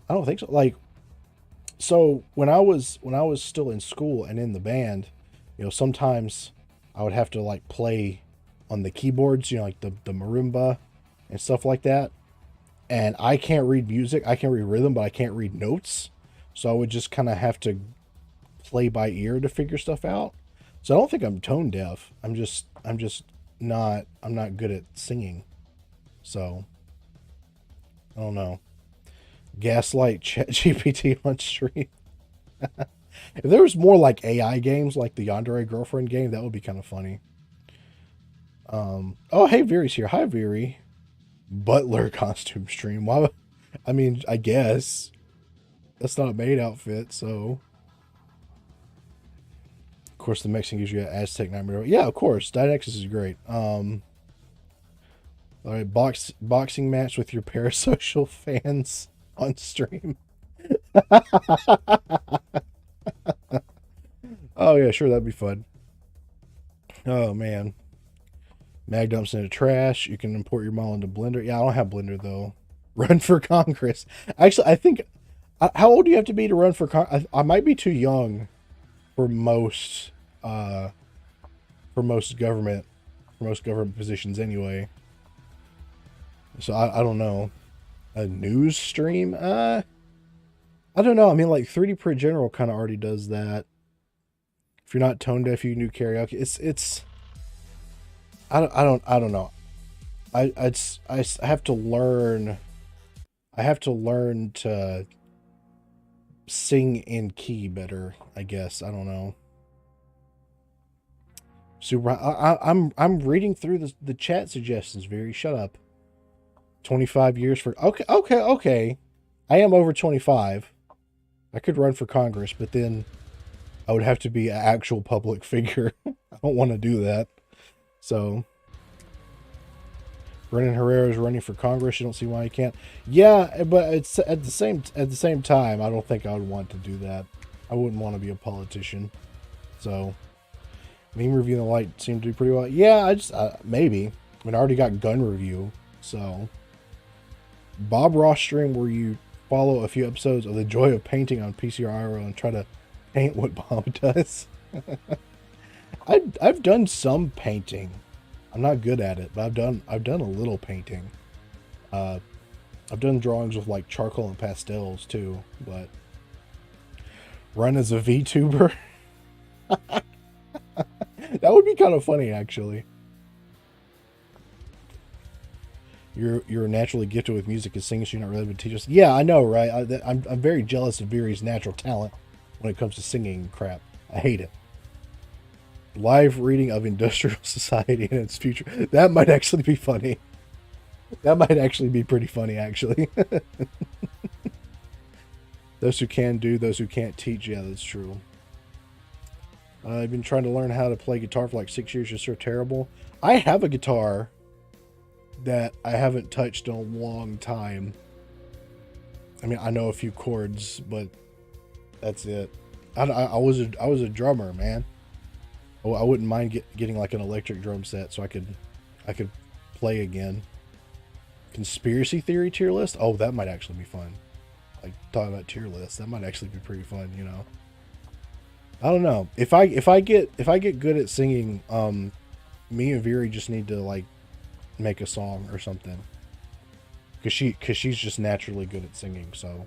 I don't think so. Like, so when I was still in school and in the band, sometimes I would have to like play on the keyboards, like the marimba and stuff like that. And I can't read music. I can read rhythm, but I can't read notes. So I would just kind of have to play by ear to figure stuff out. So I don't think I'm tone deaf. I'm not good at singing. So I don't know. Gaslight ChatGPT on stream. If there was more like AI games like the Yandere Girlfriend game, that would be kind of funny. Oh, hey, Viri's here. Hi, Viri. Butler costume stream. Why? I mean, I guess that's not a maid outfit, so course, the Mexican gives you an Aztec nightmare. Yeah, of course, Dynexus is great. All right, boxing match with your parasocial fans on stream. Oh yeah, sure, that'd be fun. Oh man, mag dumps into trash. You can import your model into Blender. Yeah, I don't have Blender though. Run for Congress. Actually, I think. How old do you have to be to run for Congress? I might be too young for most government positions anyway. So I don't know. A news stream? I don't know. I mean, like 3D Print General kind of already does that. If you're not tone deaf, you can do karaoke. It's. I don't know. I have to learn. I have to learn to sing in key better, I guess. I don't know. Super. I'm reading through the chat suggestions. Very shut up. 25 years for okay. I am over 25. I could run for Congress, but then I would have to be an actual public figure. I don't want to do that. So Brennan Herrera is running for Congress. You don't see why he can't. Yeah, but it's at the same time, I don't think I would want to do that. I wouldn't want to be a politician. So meme review and the light seemed to do pretty well. Yeah, I just maybe. I mean, I already got gun review, so Bob Ross stream where you follow a few episodes of the joy of painting on PCR IRL and try to paint what Bob does. I've done some painting. I'm not good at it, but I've done a little painting. I've done drawings with like charcoal and pastels too, but run as a VTuber. That would be kind of funny, actually. You're naturally gifted with music and singing, so you're not really able to teach us. Yeah, I know, right? I'm very jealous of Viri's natural talent when it comes to singing crap. I hate it. Live reading of Industrial Society and its future. That might actually be funny. That might actually be pretty funny, actually. Those who can do, those who can't teach. Yeah, that's true. I've been trying to learn how to play guitar for like 6 years. Just so terrible. I have a guitar that I haven't touched in a long time. I mean, I know a few chords, but that's it. I was a drummer, man. Oh, I wouldn't mind getting like an electric drum set so I could play again. Conspiracy theory tier list? Oh, that might actually be fun. Like talking about tier lists, that might actually be pretty fun, you know. I don't know. If I get good at singing, me and Viri just need to like make a song or something. Cause she's just naturally good at singing, so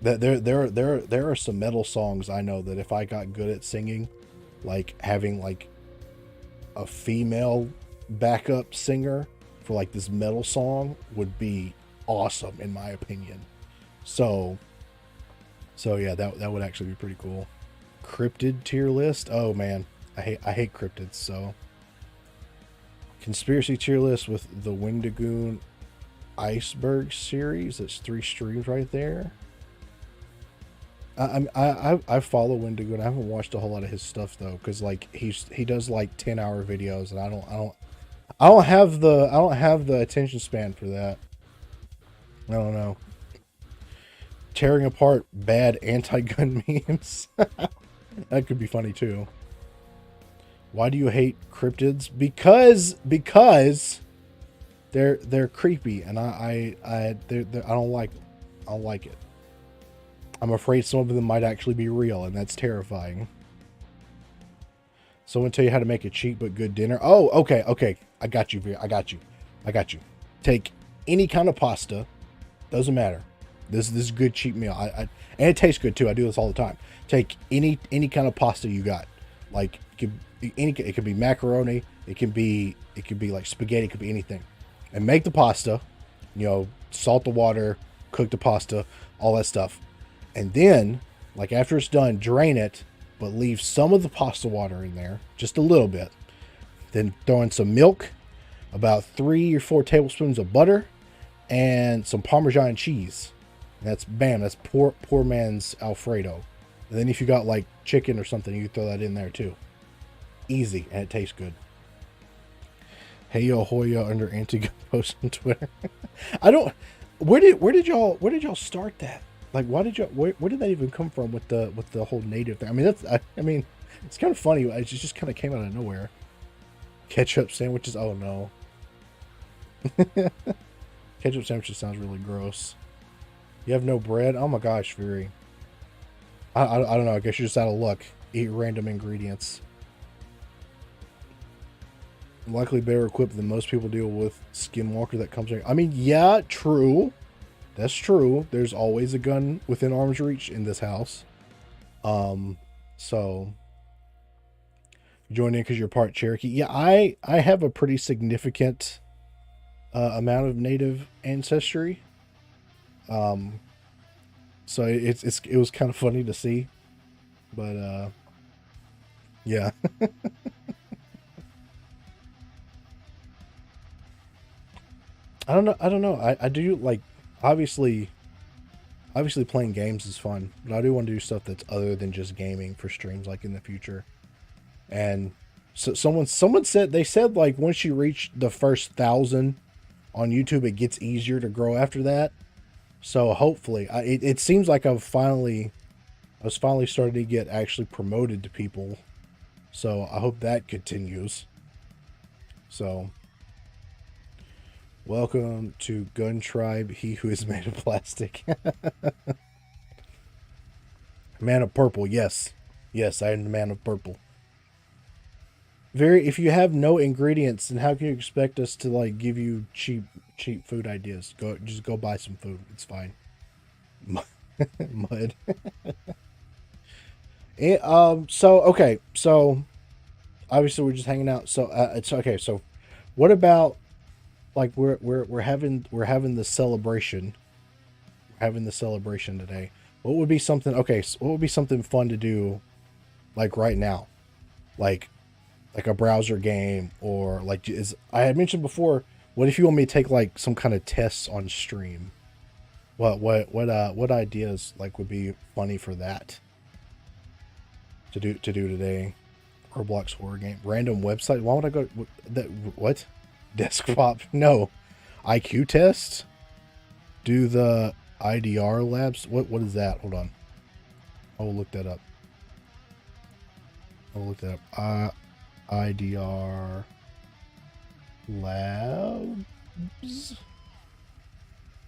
that there are some metal songs I know that if I got good at singing, like having like a female backup singer for like this metal song would be awesome in my opinion. So yeah, that would actually be pretty cool. Cryptid tier list. Oh man, I hate cryptids. So conspiracy tier list with the Wendigoon Iceberg series. That's 3 streams right there. I follow Wendigo and I haven't watched a whole lot of his stuff though, because like he does like 10-hour videos and I don't have the attention span for that. I don't know. Tearing apart bad anti-gun memes. That could be funny too. Why do you hate cryptids? Because they're creepy and I don't like it. I'm afraid some of them might actually be real, and that's terrifying. Someone tell you how to make a cheap but good dinner. Oh, okay. I got you. I got you. Take any kind of pasta. Doesn't matter. This is a good cheap meal. And it tastes good too. I do this all the time. Take any kind of pasta you got. Like it could be macaroni. It can be like spaghetti. It could be anything. And make the pasta. You know, salt the water, cook the pasta, all that stuff. And then, like after it's done, drain it, but leave some of the pasta water in there, just a little bit. Then throw in some milk, about 3 or 4 tablespoons of butter, and some Parmesan cheese. And that's bam, that's poor man's Alfredo. And then if you got like chicken or something, you throw that in there too. Easy, and it tastes good. Hey yo Hoya under anti post on Twitter. I don't. Where did y'all start that? Like, why did y'all? Where did that even come from with the whole native thing? I mean, I mean, it's kind of funny. It just kind of came out of nowhere. Ketchup sandwiches. Oh no. Ketchup sandwiches sounds really gross. You have no bread? Oh my gosh, Fury. I don't know. I guess you're just out of luck. Eat random ingredients. Likely better equipped than most people deal with Skinwalker that comes in. I mean, yeah, true. That's true. There's always a gun within arm's reach in this house. So you joined in because you're part Cherokee. Yeah, I have a pretty significant amount of native ancestry. So it was kind of funny to see, but yeah. I don't know. I do like, obviously playing games is fun, but I do want to do stuff that's other than just gaming for streams, like in the future. And so someone said, they said like once you reach the first 1,000 on YouTube, it gets easier to grow after that. So hopefully, it seems like I was finally starting to get actually promoted to people. So I hope that continues. So, welcome to Gun Tribe, he who is made of plastic. Man of purple, yes. Yes, I am the man of purple. If you have no ingredients, then how can you expect us to like give you cheap food ideas? Just go buy some food. It's fine. Mud. So okay. So obviously we're just hanging out. So it's okay. So what about like we're having the celebration. We're having the celebration today. What would be something? Okay. So what would be something fun to do, like right now, like a browser game, or like, is I had mentioned before, what if you want me to take like some kind of tests on stream? What ideas like would be funny for that to do today? Roblox horror game, random website. Why would I go that? What? Desktop? No. IQ test? Do the IDR labs? What is that? Hold on. I will look that up. IDR labs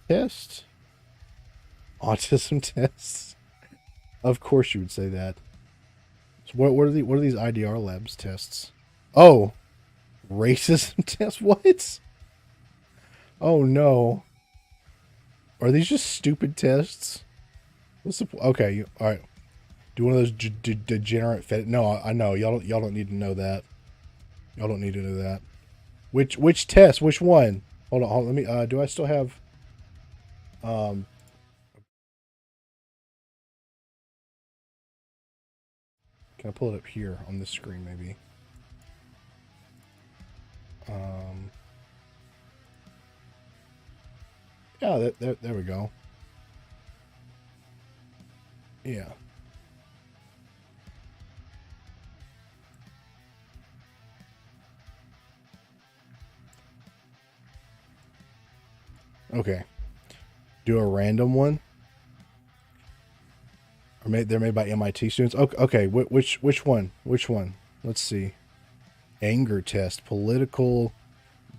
test, autism tests. Of course you would say that. So what are these IDR labs tests? Oh, racism tests. What? Oh no. Are these just stupid tests? What's the okay? All right. Do one of those degenerate. No, I know y'all don't need to know that. Y'all don't need to know that. Which test? Which one? Hold on. Let me. Do I still have? Can I pull it up here on this screen? Maybe. Yeah. There we go. Yeah. Okay. Do a random one. Or they're made by MIT students. Okay. Which one? Which one? Let's see. Anger test. Political.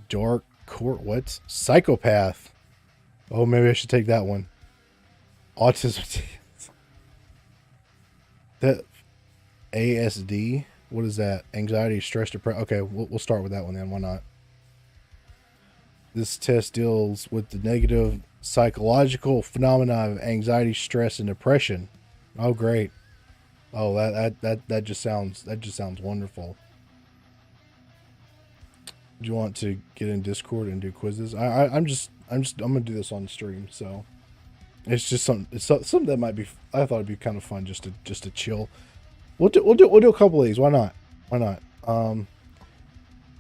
Dark court. What? Psychopath. Oh, maybe I should take that one. Autism. That ASD. What is that? Anxiety, stress, depression. Okay, we'll start with that one then. Why not? This test deals with the negative psychological phenomena of anxiety, stress, and depression. Oh, great. Oh, that just sounds wonderful. Do you want to get in Discord and do quizzes? I'm gonna do this on stream, so it's just something that might be. I thought it'd be kind of fun just to chill. We'll do a couple of these. Why not?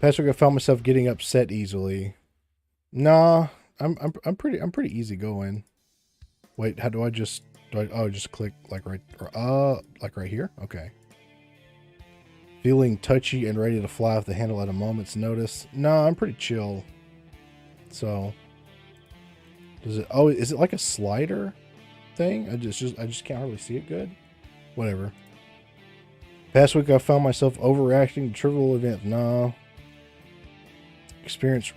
Patrick, I found myself getting upset easily. Nah, I'm pretty easy going. Wait, do I just Do I, oh, just click like right here? Okay. Feeling touchy and ready to fly off the handle at a moment's notice. No, I'm pretty chill. So, does it? Oh, is it like a slider thing? I just can't hardly see it good. Whatever. Past week I found myself overreacting to trivial events. No. Experience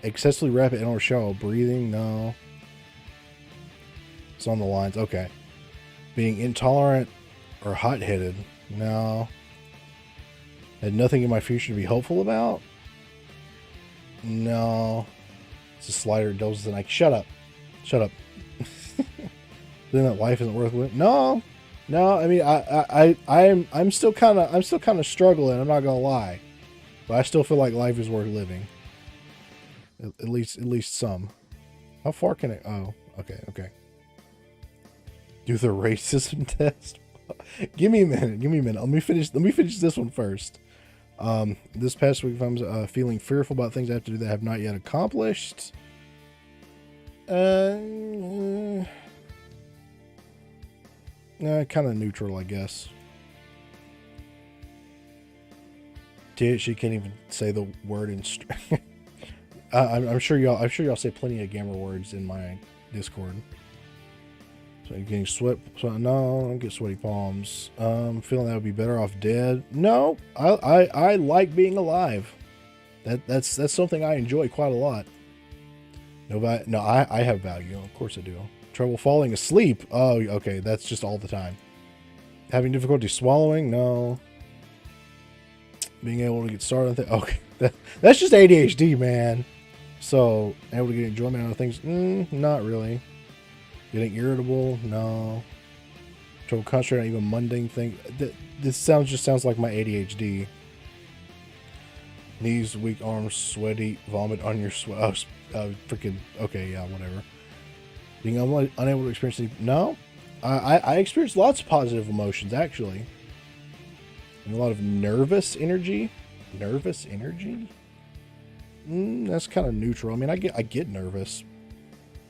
excessively rapid and or shallow breathing. No. It's on the lines. Okay. Being intolerant or hot-headed. No. Had nothing in my future to be hopeful about. No. It's a slider. Doses and I. Shut up. Shut up. Then that life isn't worth living. No. No. I mean, I'm still kind of struggling. I'm not gonna lie, but I still feel like life is worth living. At least some. How far can it? Oh, okay, okay. Do the racism test. Give me a minute. Give me a minute. Let me finish this one first. This past week, I'm feeling fearful about things I have to do that I have not yet accomplished. Kind of neutral, I guess. She can't even say the word in. I'm sure y'all say plenty of gamer words in my Discord. So you're getting sweat. So no, I don't get sweaty palms. Feeling that would be better off dead. No, I like being alive. That's something I enjoy quite a lot. No, I have value. Of course I do. Trouble falling asleep. Oh, okay. That's just all the time. Having difficulty swallowing. No. Being able to get started on things. Okay, that's just ADHD, man. So able to get enjoyment out of things. Not really. Getting irritable? No. Trouble concentrating on even mundane things. This sounds like my ADHD. Knees, weak arms, sweaty, vomit on your sweat. Freaking. Okay, yeah, whatever. Being unable to experience sleep. No. I experience lots of positive emotions, actually. And a lot of nervous energy. Nervous energy? That's kind of neutral. I mean, I get nervous.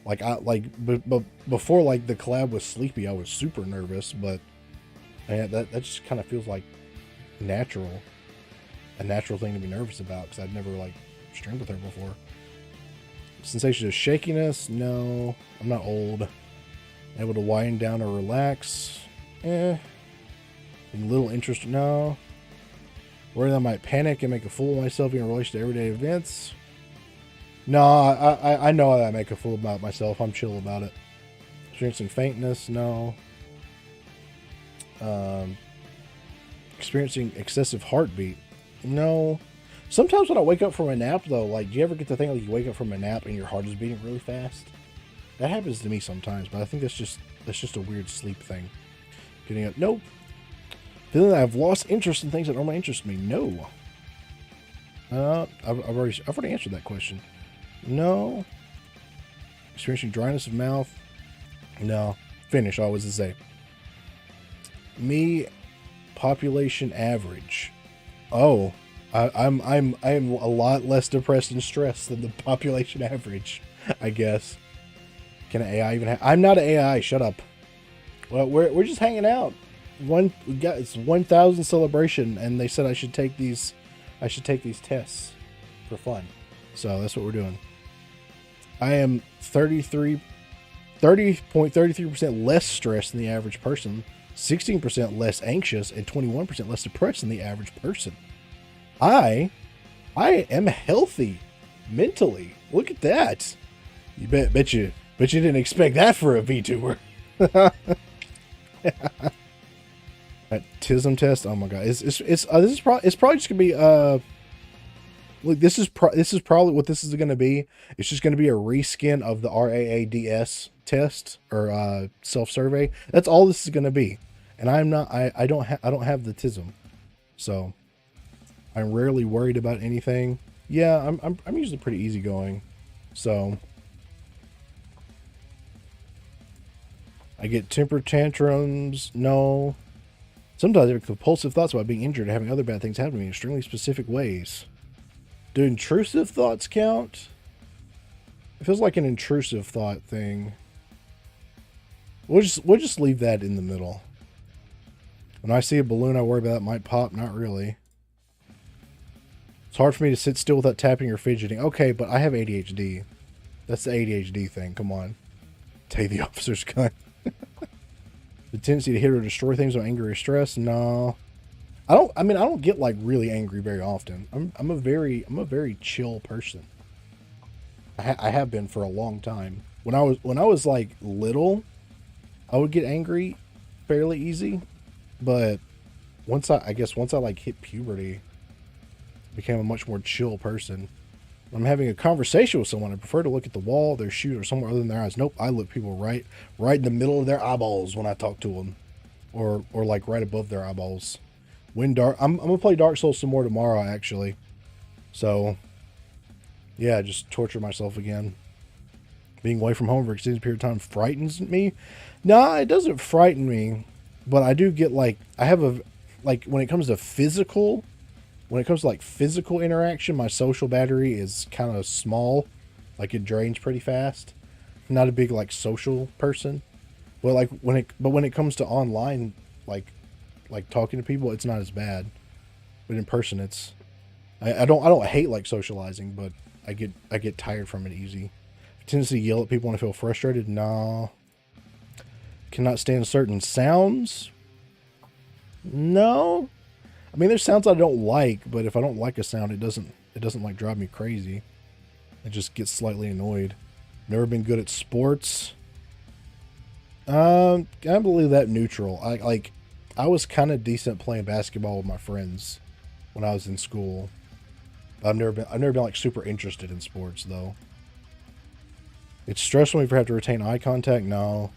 Before like the collab with Sleepy, I was super nervous, but that just kind of feels like a natural thing to be nervous about because I'd never like streamed with her before. Sensation of shakiness? No, I'm not old. Able to wind down or relax? Little interest? No. Worried I might panic and make a fool of myself in relation to everyday events? No, I know I make a fool about myself. I'm chill about it. Experiencing faintness? No. Experiencing excessive heartbeat? No. Sometimes when I wake up from a nap, though, like, do you ever get the thing like you wake up from a nap and your heart is beating really fast? That happens to me sometimes, but I think that's just a weird sleep thing. Getting up? Nope. Feeling that I've lost interest in things that normally interest me? No. I've already answered that question. No. Experiencing dryness of mouth? No. Finish. I was to say. Me, population average. Oh, I'm a lot less depressed and stressed than the population average, I guess. Can an AI even have? I'm not an AI. Shut up. Well, we're just hanging out. It's 1,000 celebration, and they said I should take these tests for fun. So that's what we're doing. I am 30.33% less stressed than the average person, 16% less anxious, and 21% less depressed than the average person. I am healthy mentally. Look at that. You bet you didn't expect that for a VTuber. That TISM test. Oh my god. It's probably just gonna be look, this is probably what this is gonna be. It's just gonna be a reskin of the RAADS test or self survey. That's all this is gonna be. And I don't have the TISM, so I'm rarely worried about anything. Yeah, I'm usually pretty easygoing, so I get temper tantrums. No. Sometimes I have compulsive thoughts about being injured and having other bad things happen to me in extremely specific ways. Do intrusive thoughts count? It feels like an intrusive thought thing. We'll just leave that in the middle. When I see a balloon, I worry about it might pop. Not really. It's hard for me to sit still without tapping or fidgeting. Okay, but I have ADHD. That's the ADHD thing. Come on. Take the officer's gun. The tendency to hit or destroy things when angry or stressed? No. I don't get like really angry very often. I'm a very chill person. I have been for a long time. When I was like little, I would get angry fairly easy, but once I like hit puberty, I became a much more chill person. When I'm having a conversation with someone, I prefer to look at the wall, their shoes, or somewhere other than their eyes. Nope, I look people right in the middle of their eyeballs when I talk to them, or like right above their eyeballs. I'm gonna play Dark Souls some more tomorrow, actually. So, yeah, just torture myself again. Being away from home for an extended period of time frightens me. Nah, it doesn't frighten me, but I do get like when it comes to physical interaction, my social battery is kind of small. Like it drains pretty fast. I'm not a big like social person. But when it comes to online, like talking to people, it's not as bad. But in person, I don't hate like socializing, but I get tired from it easy. Tendency to yell at people when I feel frustrated. No. Cannot stand certain sounds. No. I mean, there's sounds I don't like, but if I don't like a sound, it doesn't like drive me crazy. I just get slightly annoyed. Never been good at sports. I believe that neutral. I was kind of decent playing basketball with my friends when I was in school. I've never been like super interested in sports though. It's stressful if I have to retain eye contact. No.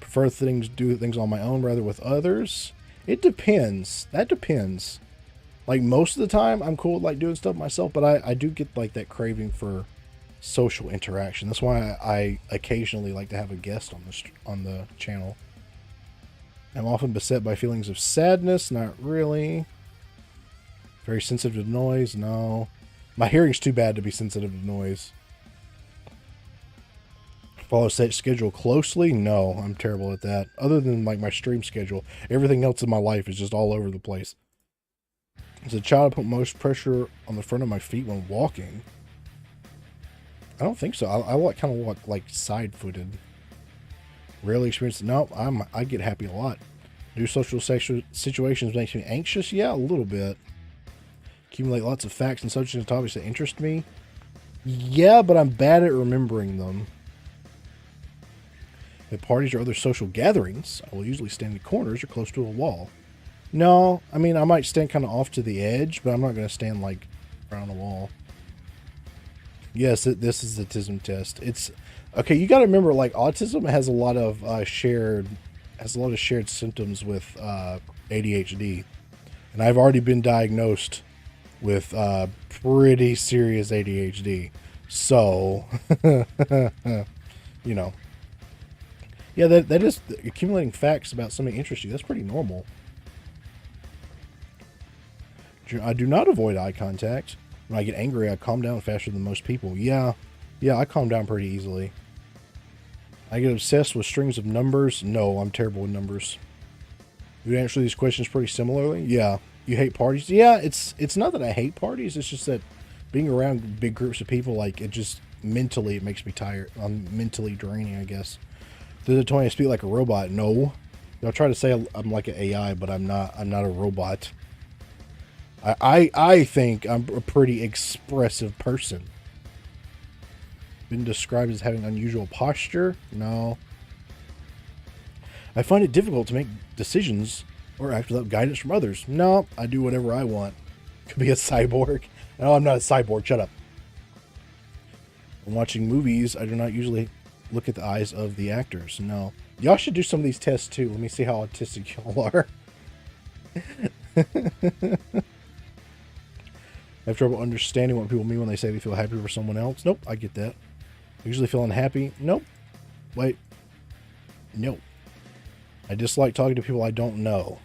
Prefer do things on my own rather with others. It depends. That depends. Like most of the time, I'm cool with like doing stuff myself, but I do get like that craving for social interaction. That's why I occasionally like to have a guest on the channel. I'm often beset by feelings of sadness. Not really. Very sensitive to noise. No. My hearing's too bad to be sensitive to noise. Follow set schedule closely? No, I'm terrible at that. Other than like my stream schedule, everything else in my life is just all over the place. As a child, I put most pressure on the front of my feet when walking. I don't think so. I kind of walk like side-footed. Rarely experienced. No, I get happy a lot. New social situations makes me anxious. Yeah, a little bit. Accumulate lots of facts and subject topics that interest me. Yeah, but I'm bad at remembering them. At parties or other social gatherings, I will usually stand in corners or close to a wall. No, I mean, I might stand kind of off to the edge, but I'm not going to stand like around a wall. Yes, this is the autism test. It's okay. You got to remember, like autism has a lot of shared symptoms with ADHD, and I've already been diagnosed with pretty serious ADHD. So, you know. Yeah, that is accumulating facts about something interests you. That's pretty normal. I do not avoid eye contact. When I get angry, I calm down faster than most people. Yeah, I calm down pretty easily. I get obsessed with strings of numbers. No, I'm terrible with numbers. You answer these questions pretty similarly. Yeah. You hate parties? Yeah, it's not that I hate parties. It's just that being around big groups of people, like it just mentally, it makes me tired. I'm mentally draining, I guess. Does it tell me I speak like a robot? No. I'll try to say I'm like an AI, but I'm not a robot. I think I'm a pretty expressive person. Been described as having unusual posture? No. I find it difficult to make decisions or act without guidance from others. No, I do whatever I want. Could be a cyborg. No, I'm not a cyborg. Shut up. When watching movies, I do not usually look at the eyes of the actors. No. Y'all should do some of these tests too. Let me see how autistic y'all are. I have trouble understanding what people mean when they say they feel happy for someone else. Nope, I get that. I usually feel unhappy. Nope. Wait. Nope. I dislike talking to people I don't know.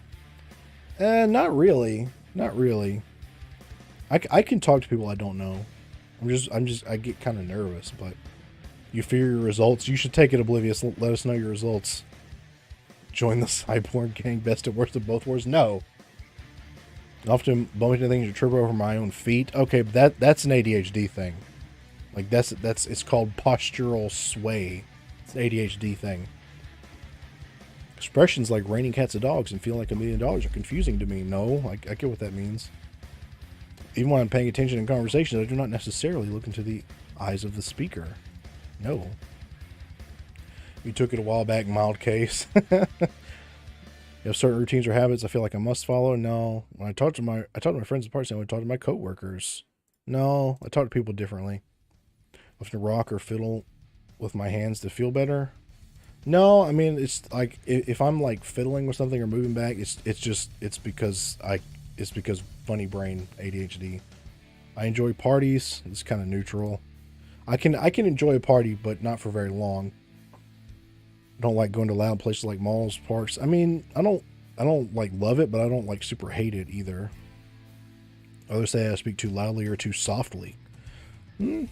Not really. Not really. I can talk to people I don't know. I get kind of nervous, but You fear your results. You should take it, Oblivious. Let us know your results. Join the cyborg gang. Best and worst of both worlds. No. Often bump into things to trip over my own feet. Okay, but that's an ADHD thing. Like it's called postural sway. It's an ADHD thing. Expressions like raining cats and dogs and feeling like $1,000,000 are confusing to me. No, I get what that means. Even when I'm paying attention in conversations, I do not necessarily look into the eyes of the speaker. No. You took it a while back, mild case. You have certain routines or habits I feel like I must follow. No. When I talk to my friends in person, I would talk to my coworkers. No, I talk to people differently. Often rock or fiddle with my hands to feel better. No, I mean it's like if I'm like fiddling with something or moving back, it's because funny brain ADHD. I enjoy parties. It's kind of neutral. I can enjoy a party, but not for very long. I don't like going to loud places like malls, parks. I mean, I don't like love it, but I don't like super hate it either. Others say I speak too loudly or too softly. I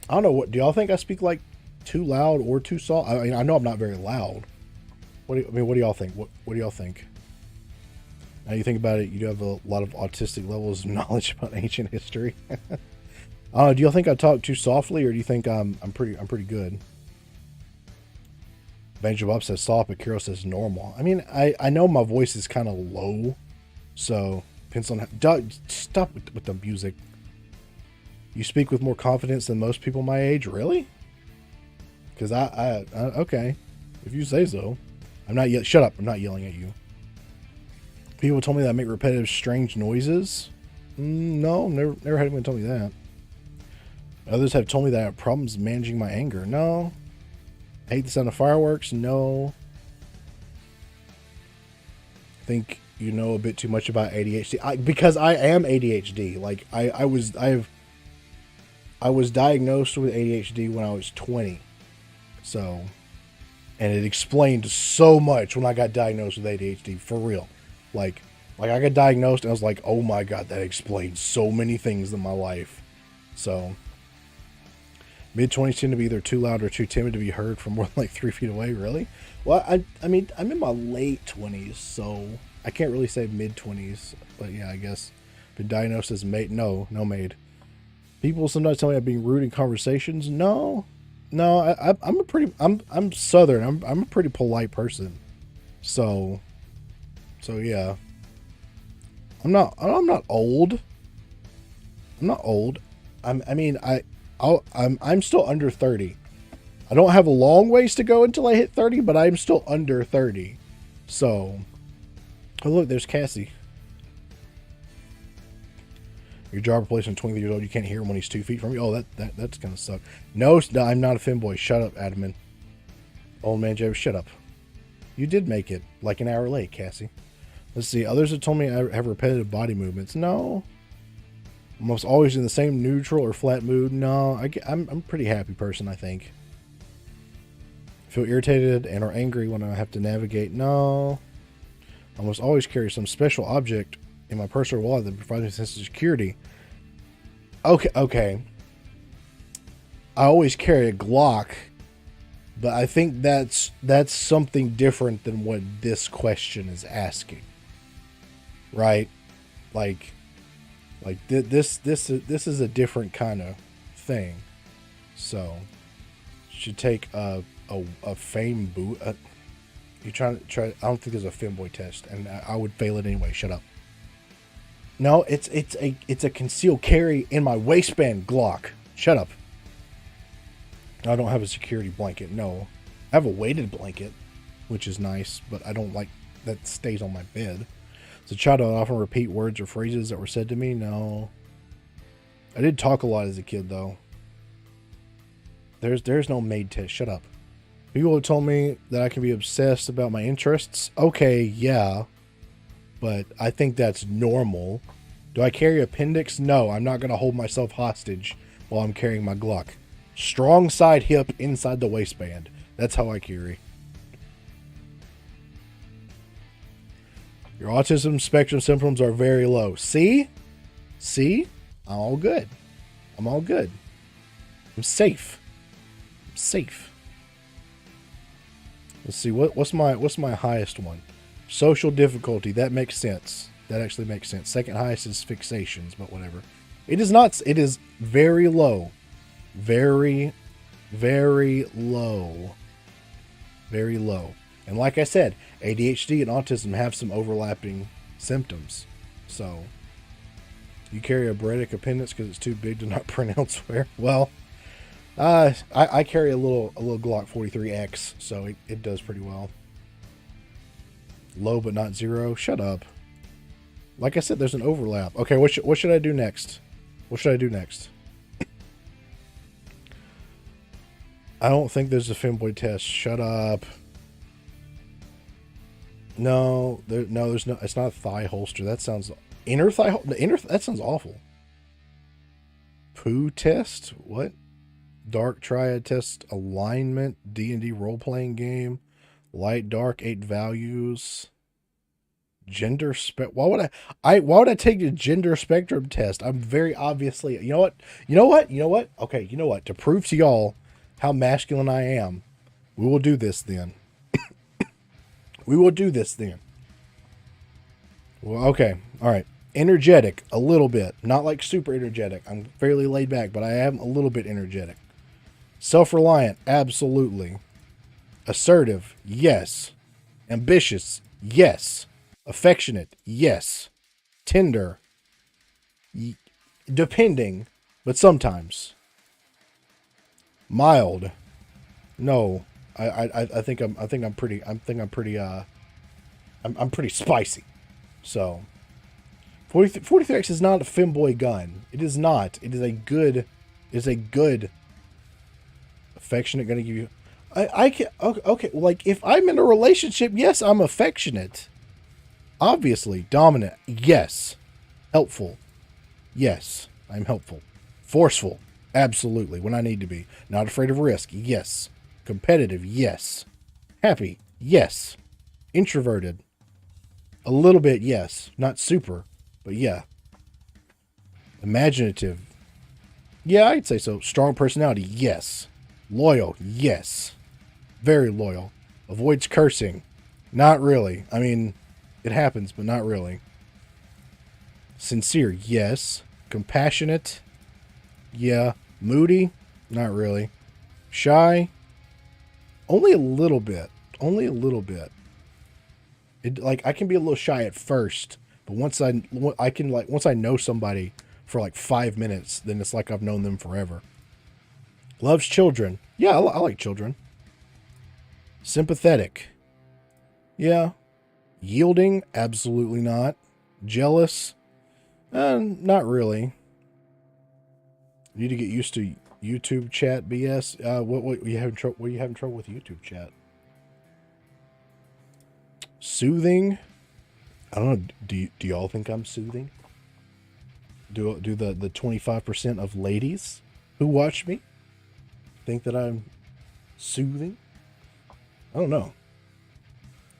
don't know. What do y'all think? I speak like too loud or too soft? I mean, I know I'm not very loud. What do y'all think? What do y'all think? Now you think about it, you do have a lot of autistic levels of knowledge about ancient history. Do y'all think I talk too softly, or do you think I'm pretty good? Angel Bob says soft, but Kiro says normal. I mean, I know my voice is kind of low, so depends on how. Stop with the music. You speak with more confidence than most people my age, really? Because I okay, if you say so. I'm not yet. Shut up! I'm not yelling at you. People told me that I make repetitive, strange noises. No, never had anyone tell me that. Others have told me that I have problems managing my anger. No. I hate the sound of fireworks. No. I think you know a bit too much about ADHD. Because I am ADHD. Like I was diagnosed with ADHD when I was 20. So, and it explained so much when I got diagnosed with ADHD, for real. Like I got diagnosed and I was like, oh my God, that explains so many things in my life. So, mid-20s tend to be either too loud or too timid to be heard from more than like 3 feet away, really? Well, I mean, I'm in my late 20s, so I can't really say mid-20s. But yeah, I guess. Been diagnosed as no maid. People sometimes tell me I'm being rude in conversations. No, I'm Southern. I'm a pretty polite person. So yeah. I'm not old. I'm not old. I'm still under 30. I don't have a long ways to go until I hit 30, but I'm still under 30. So, oh look, there's Cassie. Your job replacement 20 years old, you can't hear him when he's 2 feet from you. Oh, that's gonna suck. No, I'm not a femboy. Shut up, Admin. Old man Joe, shut up. You did make it like an hour late, Cassie. Let's see. Others have told me I have repetitive body movements. No. I'm almost always in the same neutral or flat mood. No, I'm a pretty happy person, I think. Feel irritated and or angry when I have to navigate. No. Almost always carry some special object in my personal wallet that provides me a sense of security. Okay. I always carry a Glock, but I think that's something different than what this question is asking. Right? Like this is a different kind of thing. So should take a fame boot. You try. I don't think there's a femboy test, and I would fail it anyway. Shut up. No, it's a concealed carry in my waistband Glock. Shut up. I don't have a security blanket. No, I have a weighted blanket, which is nice, but I don't like that stays on my bed. As a child, I often repeat words or phrases that were said to me. No, I did talk a lot as a kid, though. There's no maid test. Shut up. People have told me that I can be obsessed about my interests. Okay, yeah, but I think that's normal. Do I carry appendix? No, I'm not going to hold myself hostage while I'm carrying my Glock. Strong side hip inside the waistband. That's how I carry. Your autism spectrum symptoms are very low. See? I'm all good. I'm safe. safe. Let's see, what's my highest one? Social difficulty. That makes sense. That actually makes sense. Second highest is fixations, but whatever. It is not. It is very low. Very, very low. Very low. And like I said, ADHD and autism have some overlapping symptoms. So, you carry a Beretta appendix because it's too big to not print elsewhere. Well, I carry a little Glock 43X, so it does pretty well. Low but not zero. Shut up. Like I said, there's an overlap. Okay, what should I do next? What should I do next? I don't think there's a femboy test. Shut up. No, there's no. It's not a thigh holster. That sounds inner thigh. That sounds awful. Poo test. What? Dark triad test alignment. D&D role playing game. Light dark 8 values. Gender spec. Why would I take the gender spectrum test? I'm very obviously. You know what? Okay. You know what? To prove to y'all how masculine I am, we will do this then. We will do this then. Well, okay. All right. Energetic, a little bit. Not like super energetic. I'm fairly laid back, but I am a little bit energetic. Self-reliant, absolutely. Assertive, yes. Ambitious, yes. Affectionate, yes. Tender, depending, but sometimes. Mild, no. I'm pretty spicy. So 43X is not a femboy gun. It is not. It is a good affectionate gonna give you I can okay, like if I'm in a relationship, yes, I'm affectionate. Obviously, dominant, yes. Helpful. Yes, I'm helpful. Forceful, absolutely, when I need to be. Not afraid of risk, yes. Competitive, yes. Happy, yes. Introverted, a little bit, yes. Not super, but yeah. Imaginative, yeah, I'd say so. Strong personality, yes. Loyal, yes. Very loyal. Avoids cursing, not really. I mean, it happens, but not really. Sincere, yes. Compassionate, yeah. Moody, not really. Shy, only a little bit. Only a little bit. Like I can be a little shy at first, but once I know somebody for like 5 minutes, then it's like I've known them forever. Loves children. Yeah, I like children. Sympathetic. Yeah. Yielding, absolutely not. Jealous, not really. Need to get used to YouTube chat BS. What you having trouble? What are you having trouble with YouTube chat? Soothing. I don't know. Do y'all think I'm soothing? Do the 25% of ladies who watch me think that I'm soothing? I don't know.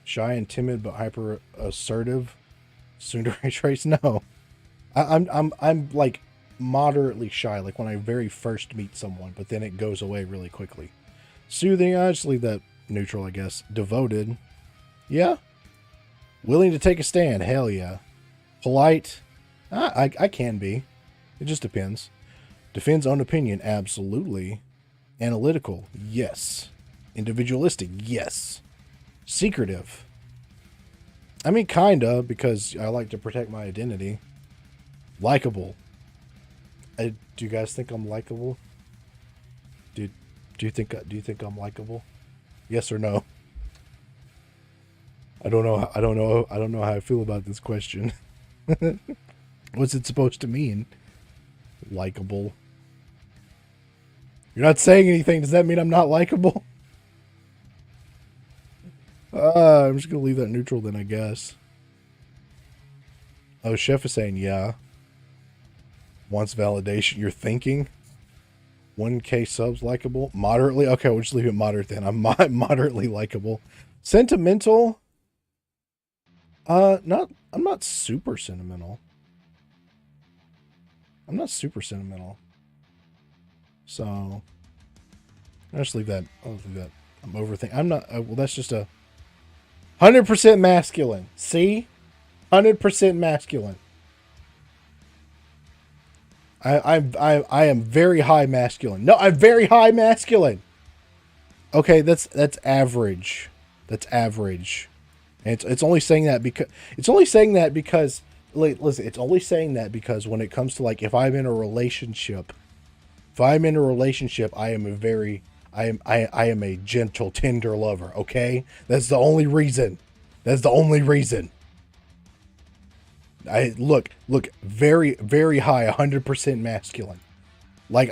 Shy and timid, but hyper assertive. Soon to trace. No, I'm like moderately shy, like when I very first meet someone, but then it goes away really quickly. Soothing, I just leave that neutral, I guess. Devoted, yeah. Willing to take a stand, hell yeah. Polite, I can be. It just depends. Defends own opinion, absolutely. Analytical, yes. Individualistic, yes. Secretive, I mean, kinda, because I like to protect my identity. Likable. Do you guys think I'm likable? Do you think I'm likable? Yes or no? I don't know how I feel about this question. What's it supposed to mean? Likable. You're not saying anything. Does that mean I'm not likable? I'm just gonna leave that neutral then, I guess. Oh, Chef is saying yeah. Wants validation. You're thinking. 1K subs likable. Moderately. Okay, we'll just leave it moderate then. I'm moderately likable. Sentimental. I'm not super sentimental. I'm not super sentimental. So I'll just leave that. I'll leave that. I'm overthinking. I'm not. Well, that's just a 100% masculine. See, 100% masculine. I am very high masculine. No, I'm very high masculine. Okay, that's average. That's average. And it's only saying that because listen, it's only saying that because when it comes to like if I'm in a relationship, I am a gentle, tender lover, okay? That's the only reason. That's the only reason. I look very, very high, 100% masculine. Like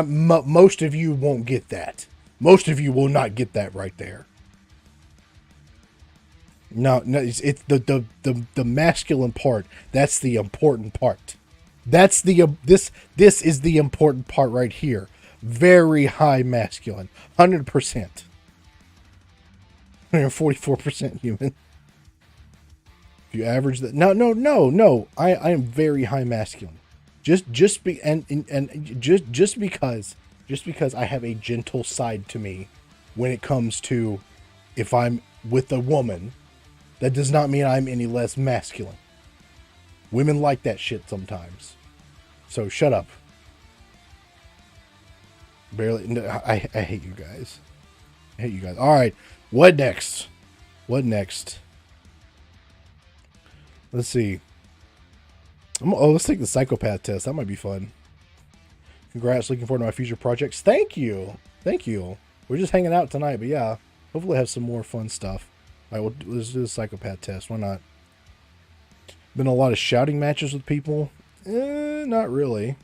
most of you won't get that. Most of you will not get that right there. No, it's the masculine part. That's the important part. That's this is the important part right here. Very high masculine, 100%. 144% human. If you average that, no. I am very high masculine. Just because I have a gentle side to me when it comes to if I'm with a woman, that does not mean I'm any less masculine. Women like that shit sometimes. So shut up. Barely. No, I hate you guys. I hate you guys. All right. What next? What next? Let's see. Let's take the psychopath test. That might be fun. Congrats. Looking forward to my future projects. Thank you. Thank you. We're just hanging out tonight, but yeah. Hopefully I have some more fun stuff. All right, let's do the psychopath test. Why not? Been a lot of shouting matches with people? Not really.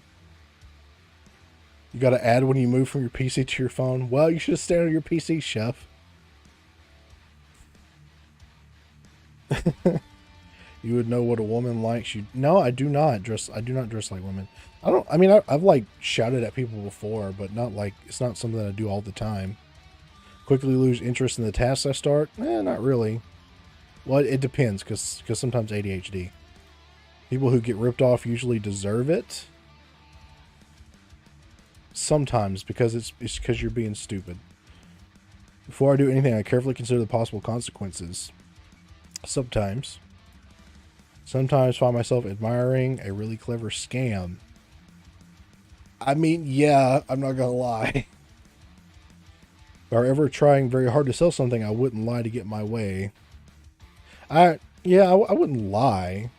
You got to add when you move from your PC to your phone. Well, you should have stayed on your PC, chef. You would know what a woman likes. No, I do not dress. I do not dress like women. I mean, I've like shouted at people before, but not like it's not something that I do all the time. Quickly lose interest in the tasks I start? Not really. Well, it depends because sometimes ADHD. People who get ripped off usually deserve it. Sometimes because it's because you're being stupid. Before I do anything, I carefully consider the possible consequences. Sometimes find myself admiring a really clever scam. I mean, yeah, I'm not gonna lie. If I were ever trying very hard to sell something, I wouldn't lie to get my way. I wouldn't lie,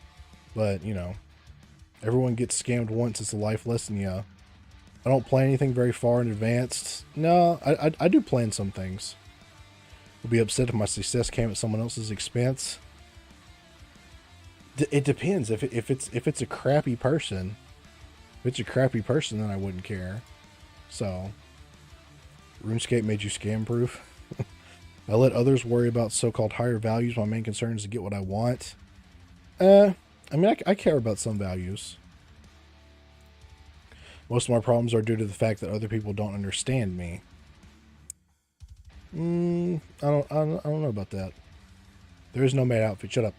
but you know, everyone gets scammed once. It's a life lesson. Yeah, I don't plan anything very far in advance. No, I do plan some things. I'll be upset if my success came at someone else's expense. It depends. If it's a crappy person, then I wouldn't care. So. RuneScape made you scam proof. I let others worry about so-called higher values. My main concern is to get what I want. I mean, I care about some values. Most of my problems are due to the fact that other people don't understand me. I don't know about that. There is no maid outfit. Shut up.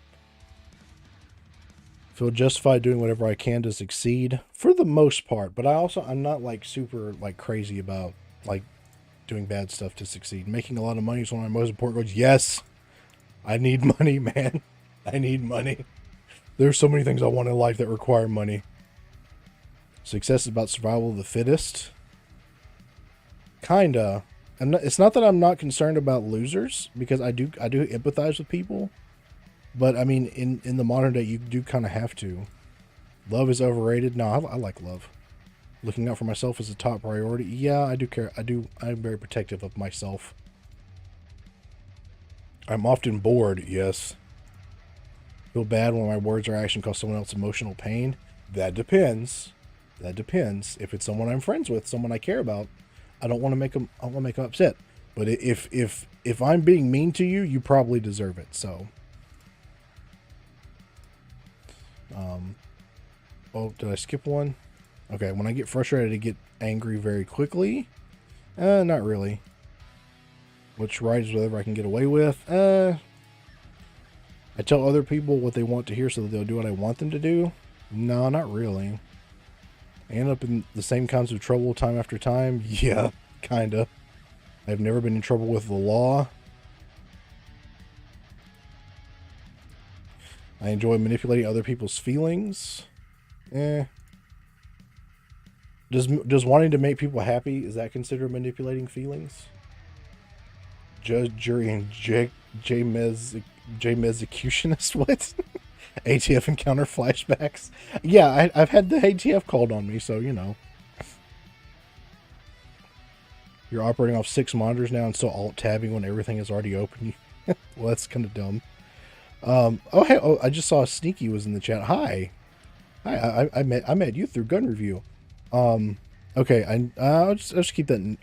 Feel justified doing whatever I can to succeed for the most part, but I'm not like super like crazy about like doing bad stuff to succeed. Making a lot of money is one of my most important goals. Yes, I need money, man. I need money. There's so many things I want in life that require money. Success is about survival of the fittest. Kinda. It's not that I'm not concerned about losers, because I do empathize with people. But I mean, in the modern day, you do kind of have to. Love is overrated. No, I like love. Looking out for myself is a top priority. Yeah, I do care. I'm very protective of myself. I'm often bored. Yes. Feel bad when my words or action cause someone else emotional pain. That depends. That depends. If it's someone I'm friends with, someone I care about, I don't want to make them. I don't want to make them upset. But if I'm being mean to you, you probably deserve it. So. Oh, did I skip one? Okay, when I get frustrated, I get angry very quickly. Not really. Which right is whatever I can get away with. I tell other people what they want to hear so that they'll do what I want them to do. No, not really. I end up in the same kinds of trouble time after time. Yeah, kinda. I've never been in trouble with the law. I enjoy manipulating other people's feelings. Eh. Does wanting to make people happy, is that considered manipulating feelings? Judge, jury, and JMeZZ executionist? What? ATF encounter flashbacks? Yeah, I've had the ATF called on me, so you know. You're operating off 6 monitors now and still alt-tabbing when everything is already open. Well, that's kind of dumb. Oh, hey, I just saw Sneaky was in the chat. Hi. I met you through Gun Review. Okay, I'll just keep that.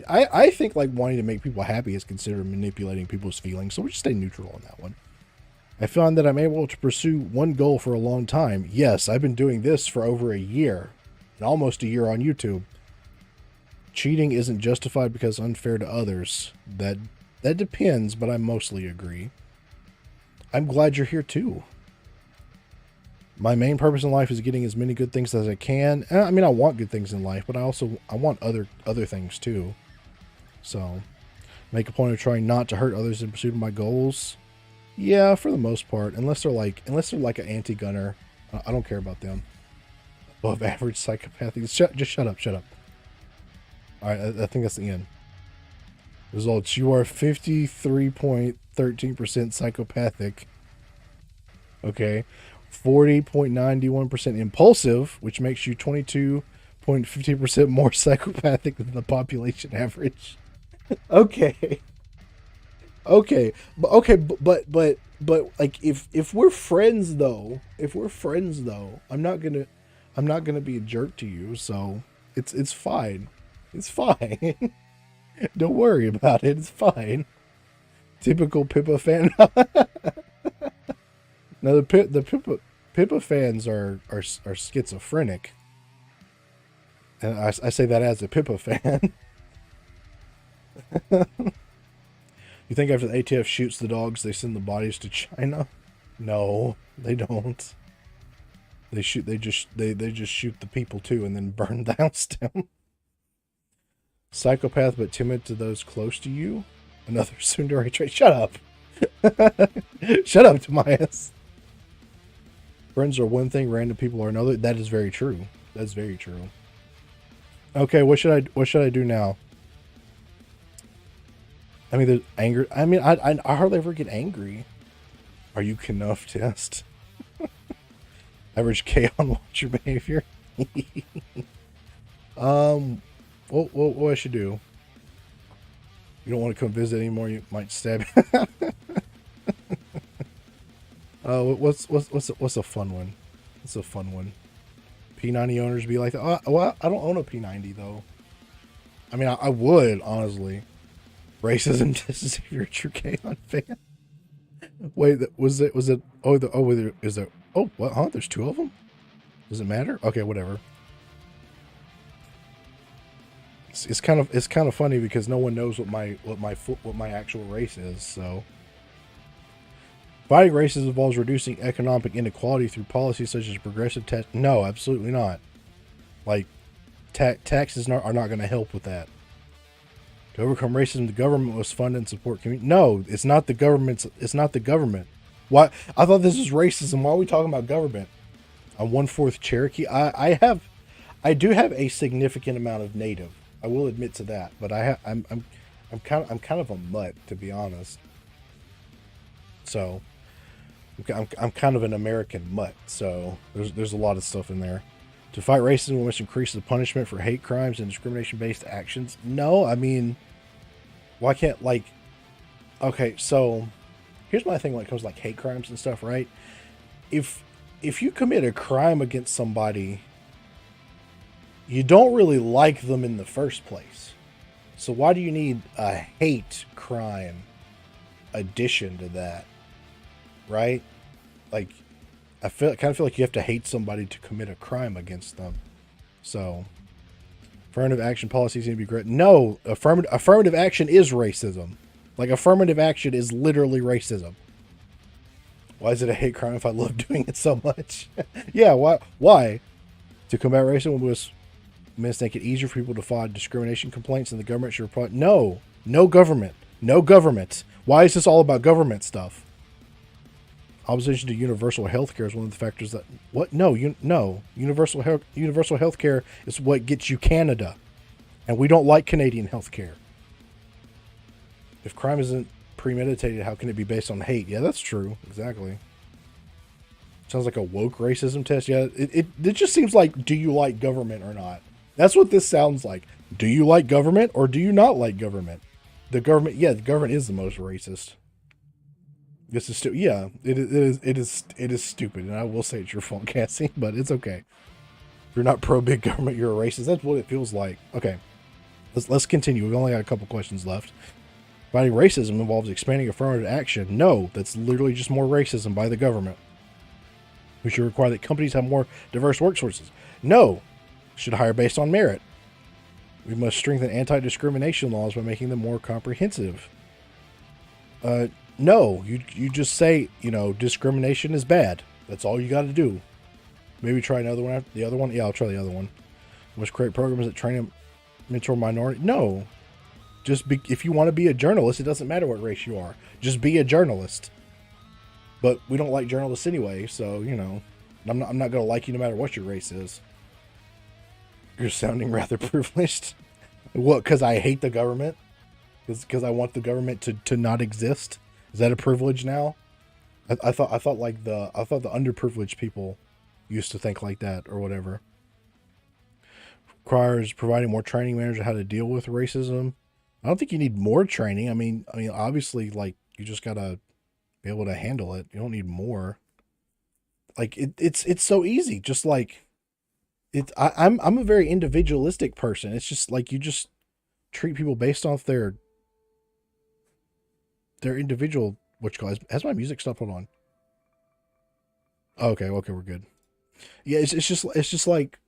I think like wanting to make people happy is considered manipulating people's feelings, so we'll just stay neutral on that one. I found that I'm able to pursue one goal for a long time. Yes, I've been doing this for over a year, and almost a year on YouTube. Cheating isn't justified because unfair to others. That depends, but I mostly agree. I'm glad you're here too. My main purpose in life is getting as many good things as I can. I mean, I want good things in life, but I want other things too. So, make a point of trying not to hurt others in pursuit of my goals. Yeah, for the most part, unless they're like an anti-gunner, I don't care about them. Above average psychopathy. Just shut up. All right, I think that's the end. Results: you are 53.13% psychopathic. Okay. 40.91% impulsive, which makes you 22.50% more psychopathic than the population average. Okay. But like if we're friends though, I'm not gonna be a jerk to you, so it's fine. It's fine. Don't worry about it. It's fine. Typical Pippa fan. Now the Pippa fans are schizophrenic, and I say that as a Pippa fan. You think after the ATF shoots the dogs, they send the bodies to China? No, they don't. They just shoot the people too, and then burn the house down. Psychopath, but timid to those close to you. Another tsundere trait. Shut up. Shut up, Tomias. Friends are one thing, random people are another. That is very true. That's very true. Okay, what should I do now? I mean, there's anger. I mean, I hardly ever get angry. Are you Knuff test? Average K on watch your behavior. What I should do? You don't want to come visit anymore. You might stab. What's a fun one? What's a fun one? P90 owners be like, oh, well, I don't own a P90 though. I mean, I would honestly. Racism tests if you're a true K-On fan. Wait, was it? Is there? Oh, what? Huh? There's 2 of them. Does it matter? Okay, whatever. It's kind of funny because no one knows what my actual race is. So, fighting racism involves reducing economic inequality through policies such as progressive tax. No, absolutely not. Like, taxes are not going to help with that. To overcome racism, the government must fund and support community. No, it's not the government. It's not the government. Why? I thought this was racism. Why are we talking about government? I'm 1/4 Cherokee. I do have a significant amount of Native. I will admit to that, but I'm kind of a mutt, to be honest. So I'm kind of an American mutt. So there's a lot of stuff in there. To fight racism, we must increase the punishment for hate crimes and discrimination-based actions. No, I mean, why can't, like, okay, so here's my thing when it comes to like hate crimes and stuff, right? If you commit a crime against somebody, you don't really like them in the first place. So why do you need a hate crime addition to that? Right? Like, I kind of feel like you have to hate somebody to commit a crime against them. So, affirmative action policies need to be great. No, affirmative action is racism. Like, affirmative action is literally racism. Why is it a hate crime if I love doing it so much? Yeah, why? To combat racism, we must make it easier for people to file discrimination complaints, and the government should reply. No, no government, no government. Why is this all about government stuff? Opposition to universal health care is one of the factors that what? No, universal health care is what gets you Canada, and we don't like Canadian health care. If crime isn't premeditated, how can it be based on hate? Yeah, that's true. Exactly. Sounds like a woke racism test. Yeah, it just seems like, do you like government or not? That's what this sounds like. Do you like government or do you not like government? The government is the most racist. This is stupid. Yeah, it is stupid, and I will say it's your fault, Cassie, but it's okay. If you're not pro big government, you're a racist. That's what it feels like. Okay, let's continue. We've only got a couple questions left. Fighting racism involves expanding affirmative action. No, that's literally just more racism by the government. We should require that companies have more diverse workforces. No, should hire based on merit. We must strengthen anti-discrimination laws by making them more comprehensive. No, you just say, discrimination is bad. That's all you got to do. Maybe try another one. The other one? Yeah, I'll try the other one. We must create programs that train and mentor minority. No. If you want to be a journalist, it doesn't matter what race you are. Just be a journalist. But we don't like journalists anyway, so, I'm not going to like you no matter what your race is. You're sounding rather privileged. What, because I hate the government? Because I want the government to not exist? Is that a privilege now? I thought the underprivileged people used to think like that or whatever. Requires providing more training managers how to deal with racism. I don't think you need more training. I mean, obviously, like, you just gotta be able to handle it. You don't need more. Like, it's so easy. Just like I'm a very individualistic person. It's just like you just treat people based off their individual. Has my music stopped? Hold on. Okay, we're good. Yeah, it's just like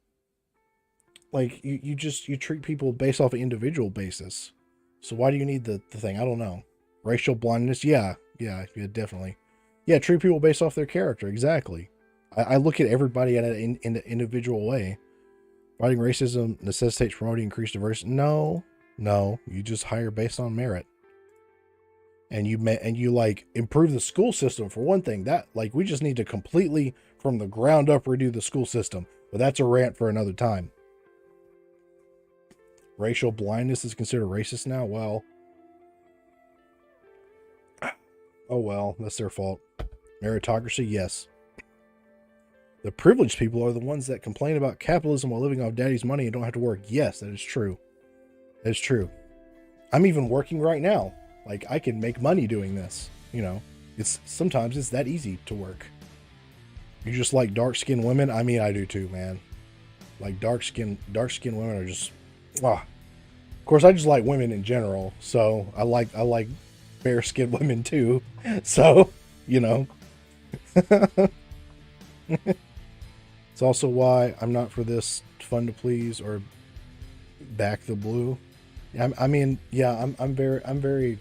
you treat people based off an individual basis. So why do you need the thing? I don't know. Racial blindness? Yeah, definitely. Yeah, treat people based off their character. Exactly. I look at everybody in an individual way. Fighting racism necessitates promoting increased diversity. No, you just hire based on merit. And you like improve the school system for one thing. That, like, we just need to completely from the ground up redo the school system. But that's a rant for another time. Racial blindness is considered racist now? Well. Oh well, that's their fault. Meritocracy, yes. The privileged people are the ones that complain about capitalism while living off daddy's money and don't have to work. Yes, that is true. That is true. I'm even working right now. Like, I can make money doing this. Sometimes it's that easy to work. You just like dark-skinned women? I mean, I do too, man. Like, dark-skinned women are just... Of course, I just like women in general, so I like bare-skinned women too. So, It's also why I'm not for this fun to please or back the blue. I'm very.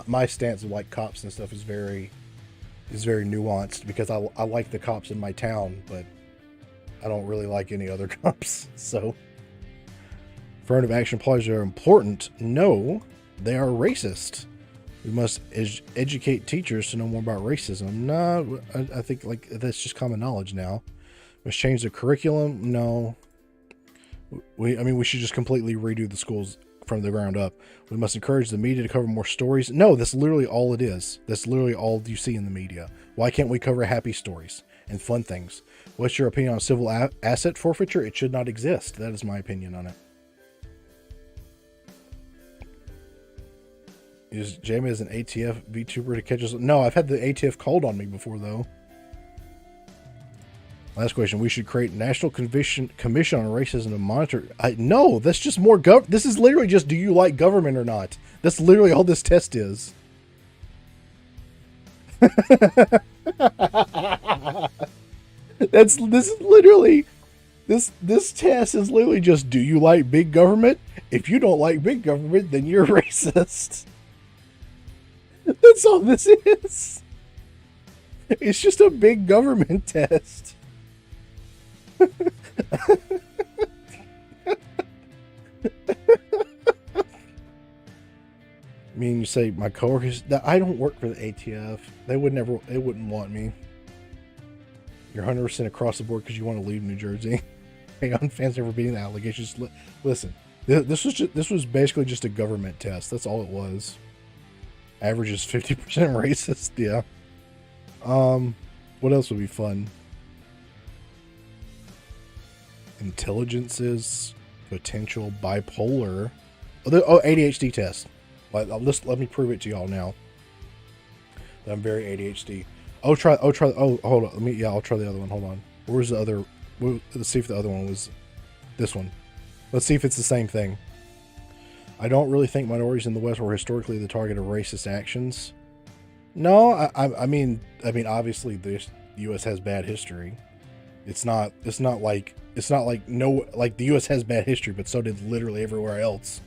My stance of like cops and stuff is very nuanced because I like the cops in my town, but I don't really like any other cops. So. Affirmative action policies are important. No, they are racist. We must educate teachers to know more about racism. No, I think like that's just common knowledge now. Must change the curriculum. No, we should just completely redo the schools from the ground up. We must encourage the media to cover more stories. No, that's literally all it is. That's literally all you see in the media. Why can't we cover happy stories and fun things? What's your opinion on civil asset forfeiture? It should not exist. That is my opinion on it. Is JMeZZ an ATF VTuber to catch us? No, I've had the ATF called on me before, though. Last question. We should create a national commission on racism to monitor. No, that's just more this is literally just, do you like government or not? That's literally all this test is. This test is literally just, do you like big government? If you don't like big government, then you're racist. That's all this is. It's just a big government test. mean, you say my coworkers that I don't work for the ATF. They wouldn't want me. You're 100% across the board because you want to leave New Jersey. Hey, on fans never beating the allegations. Listen, this was basically just a government test. That's all it was. Average is 50% racist. Yeah. What else would be fun? Intelligences, potential bipolar. ADHD test. Let me prove it to y'all now. I'm very ADHD. Oh, hold on. I'll try the other one. Hold on. Where's the other? Let's see if the other one was this one. Let's see if it's the same thing. I don't really think minorities in the West were historically the target of racist actions. No, I mean, obviously the U.S. has bad history. It's not like the U.S. has bad history, but so did literally everywhere else.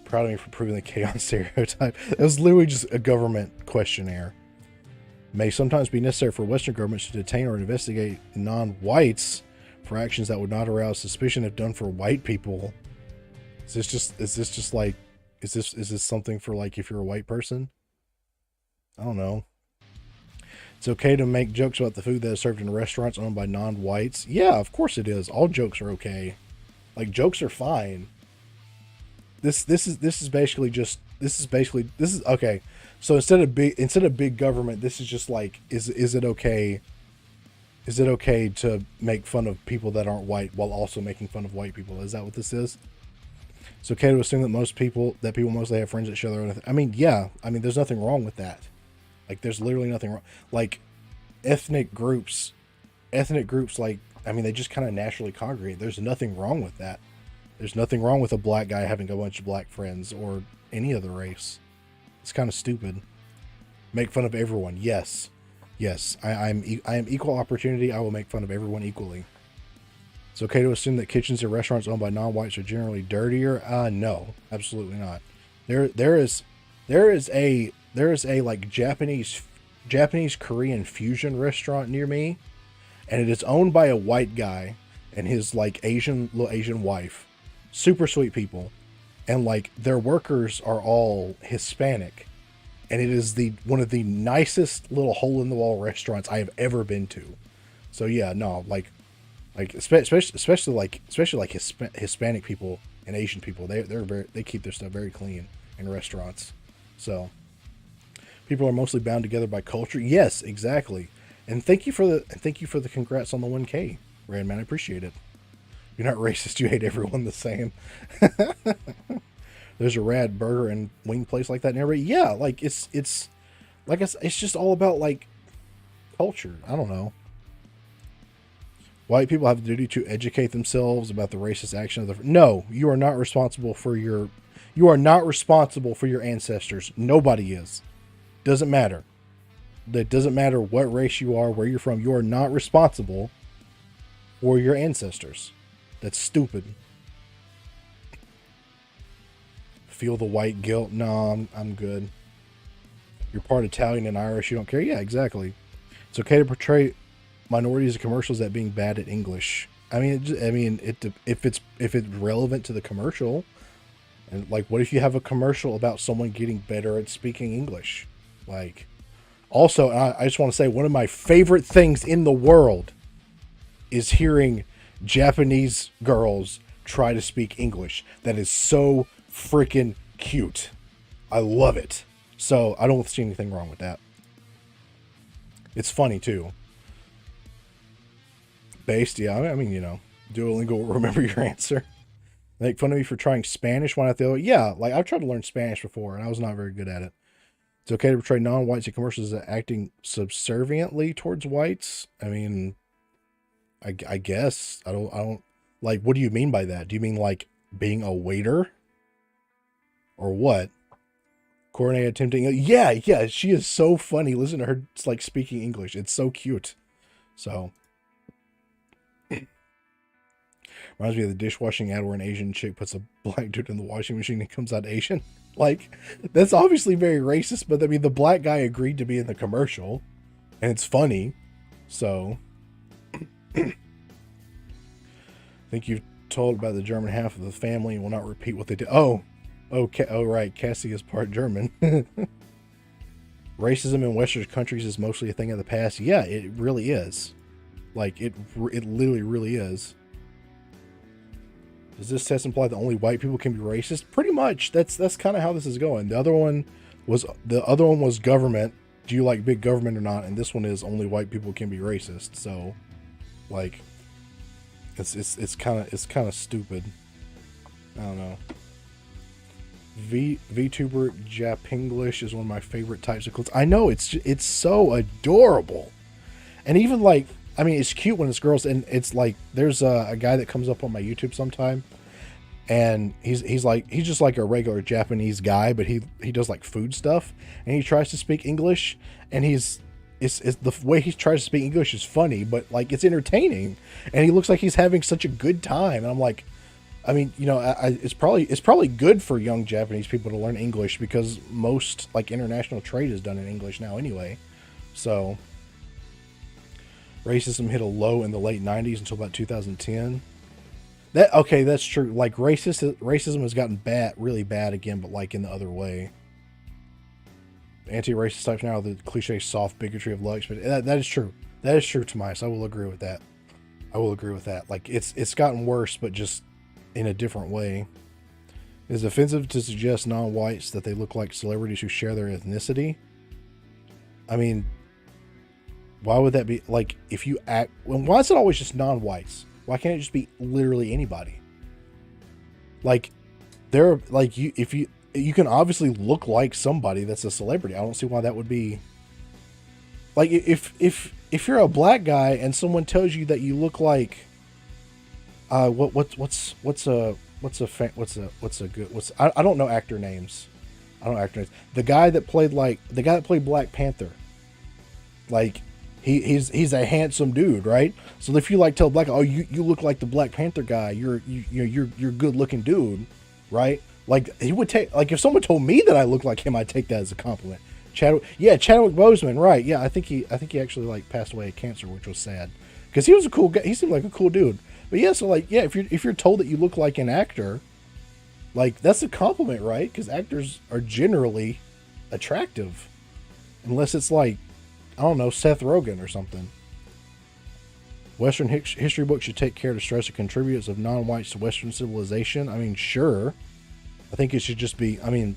Proud of me for proving the chaos stereotype. It was literally just a government questionnaire. May sometimes be necessary for Western governments to detain or investigate non-whites for actions that would not arouse suspicion if done for white people. Is this something for like if you're a white person? I don't know. It's okay to make jokes about the food that is served in restaurants owned by non-whites. Yeah, of course it is. All jokes are okay. Like, jokes are fine. This is okay. So instead of big government, this is just like, is it okay? Is it okay to make fun of people that aren't white while also making fun of white people? Is that what this is? It's okay to assume that people mostly have friends that share their own. I mean, yeah. I mean, there's nothing wrong with that. Like, there's literally nothing wrong. Like, ethnic groups, like, I mean, they just kind of naturally congregate. There's nothing wrong with that. There's nothing wrong with a black guy having a bunch of black friends or any other race. It's kind of stupid. Make fun of everyone. Yes. I am equal opportunity. I will make fun of everyone equally. It's okay to assume that kitchens at restaurants owned by non-whites are generally dirtier. No, absolutely not. There is a like Japanese Korean fusion restaurant near me, and it is owned by a white guy and his like little Asian wife. Super sweet people, and like their workers are all Hispanic, and it is one of the nicest little hole in the wall restaurants I have ever been to. So yeah, no, especially like Hispanic people and Asian people, they keep their stuff very clean in restaurants. So people are mostly bound together by culture. Yes, exactly. And thank you for the congrats on the 1K, Randman. I appreciate it. You're not racist. You hate everyone the same. There's a rad burger and wing place like that nearby. Yeah, like it's like it's just all about like culture. I don't know. White people have a duty to educate themselves about the racist action of the. No, you are not responsible for your ancestors. Nobody is. Doesn't matter. It doesn't matter what race you are, where you're from. You are not responsible for your ancestors. That's stupid. Feel the white guilt? No, I'm good. You're part Italian and Irish. You don't care? Yeah, exactly. It's okay to portray minorities in commercials at being bad at English. If it's relevant to the commercial, and like, what if you have a commercial about someone getting better at speaking English? Like, also, I just want to say one of my favorite things in the world is hearing Japanese girls try to speak English. That is so freaking cute. I love it. So I don't see anything wrong with that. It's funny too. Based, yeah. I mean, you know, Duolingo will remember your answer. Make fun of me for trying Spanish. Why not the other? Yeah, like I've tried to learn Spanish before, and I was not very good at it. It's okay to portray non-whites in commercials as acting subserviently towards whites. I mean, I guess I don't like. What do you mean by that? Do you mean like being a waiter, or what? Coordinated attempting. Yeah. She is so funny. Listen to her like speaking English. It's so cute. So reminds me of the dishwashing ad where an Asian chick puts a black dude in the washing machine and comes out Asian. Like, that's obviously very racist, but I mean, the black guy agreed to be in the commercial, and it's funny. So, I think you've told about the German half of the family and will not repeat what they did. Oh, Okay. Oh, right. Cassie is part German. Racism in Western countries is mostly a thing of the past. Yeah, it really is. Like it literally really is. Does this test imply that only white people can be racist? Pretty much. That's kind of how this is going. The other one was government. Do you like big government or not? And this one is only white people can be racist. So, like, it's kind of stupid. I don't know. VTuber Japanglish is one of my favorite types of clothes. I know it's so adorable, and even like I mean it's cute when it's girls, and it's like there's a guy that comes up on my YouTube sometime, and he's just like a regular Japanese guy, but he does like food stuff, and he tries to speak English, and it's the way he tries to speak English is funny, but like it's entertaining, and he looks like he's having such a good time, and I'm like. I mean, you know, it's probably good for young Japanese people to learn English because most like international trade is done in English now anyway. So racism hit a low in the late 90s until about 2010. That's true. Like racism has gotten really bad again, but like in the other way. Anti-racist types now the cliche soft bigotry of Lux, but that is true. That is true, Tomias. I will agree with that. I will agree with that. Like it's gotten worse, but just in a different way. It is offensive to suggest non-whites that they look like celebrities who share their ethnicity. I mean, why would that be? Like, if you act... Well, why is it always just non-whites? Why can't it just be literally anybody? Like, you can obviously look like somebody that's a celebrity. I don't see why that would be... Like, if you're a black guy and someone tells you that you look like... I don't know actor names. The guy that played Black Panther. Like he's a handsome dude, right? So if you like tell black, oh you look like the Black Panther guy, you're a good looking dude, right? Like he would take like if someone told me that I look like him, I'd take that as a compliment. Chadwick Boseman, right? Yeah, I think he actually like passed away of cancer, which was sad because he was a cool guy. He seemed like a cool dude. But yeah, so like, yeah, if you're told that you look like an actor, like that's a compliment, right? Because actors are generally attractive, unless it's like, I don't know, Seth Rogen or something. Western history books should take care to stress the contributors of non-whites to Western civilization. I mean, sure. I think it should just be. I mean,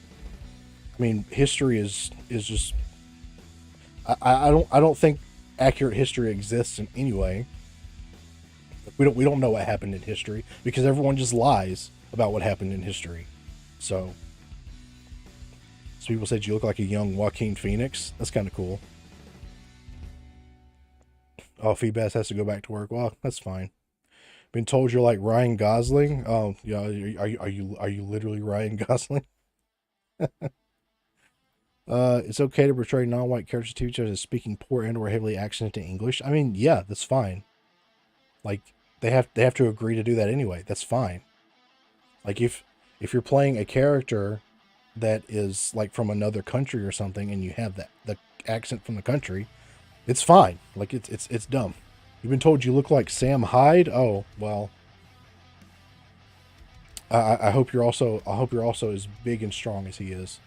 history is just. I don't think accurate history exists in any way. We don't know what happened in history because everyone just lies about what happened in history. So people said you look like a young Joaquin Phoenix. That's kind of cool. Oh, Feebass has to go back to work. Well, that's fine. Been told you're like Ryan Gosling. Oh, yeah. Are you literally Ryan Gosling? It's okay to portray non-white characters to each other as speaking poor and or heavily accented English. I mean, yeah, that's fine. Like they have to agree to do that anyway. That's fine. Like if you're playing a character that is like from another country or something and you have the accent from the country, it's fine. Like it's dumb. You've been told you look like Sam Hyde? Oh, well. I hope you're also as big and strong as he is.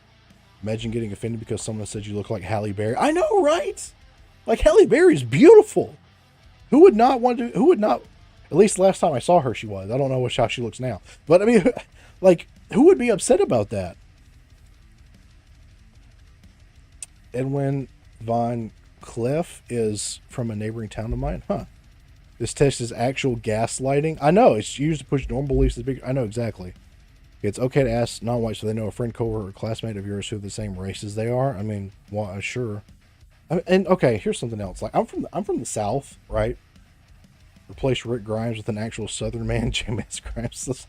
Imagine getting offended because someone said you look like Halle Berry. I know, right? Like Halle Berry's beautiful. Who would not? At least last time I saw her, she was. I don't know how she looks now. But I mean, like, who would be upset about that? Edwin Von Clef is from a neighboring town of mine. Huh. This test is actual gaslighting. I know. It's used to push normal beliefs as big. I know exactly. It's okay to ask non-whites so they know a friend, coworker, or classmate of yours who are the same race as they are. I mean, well, sure. And okay, here's something else. Like I'm from the South, right? Replace Rick Grimes with an actual Southern man, JMeZZ Grimes.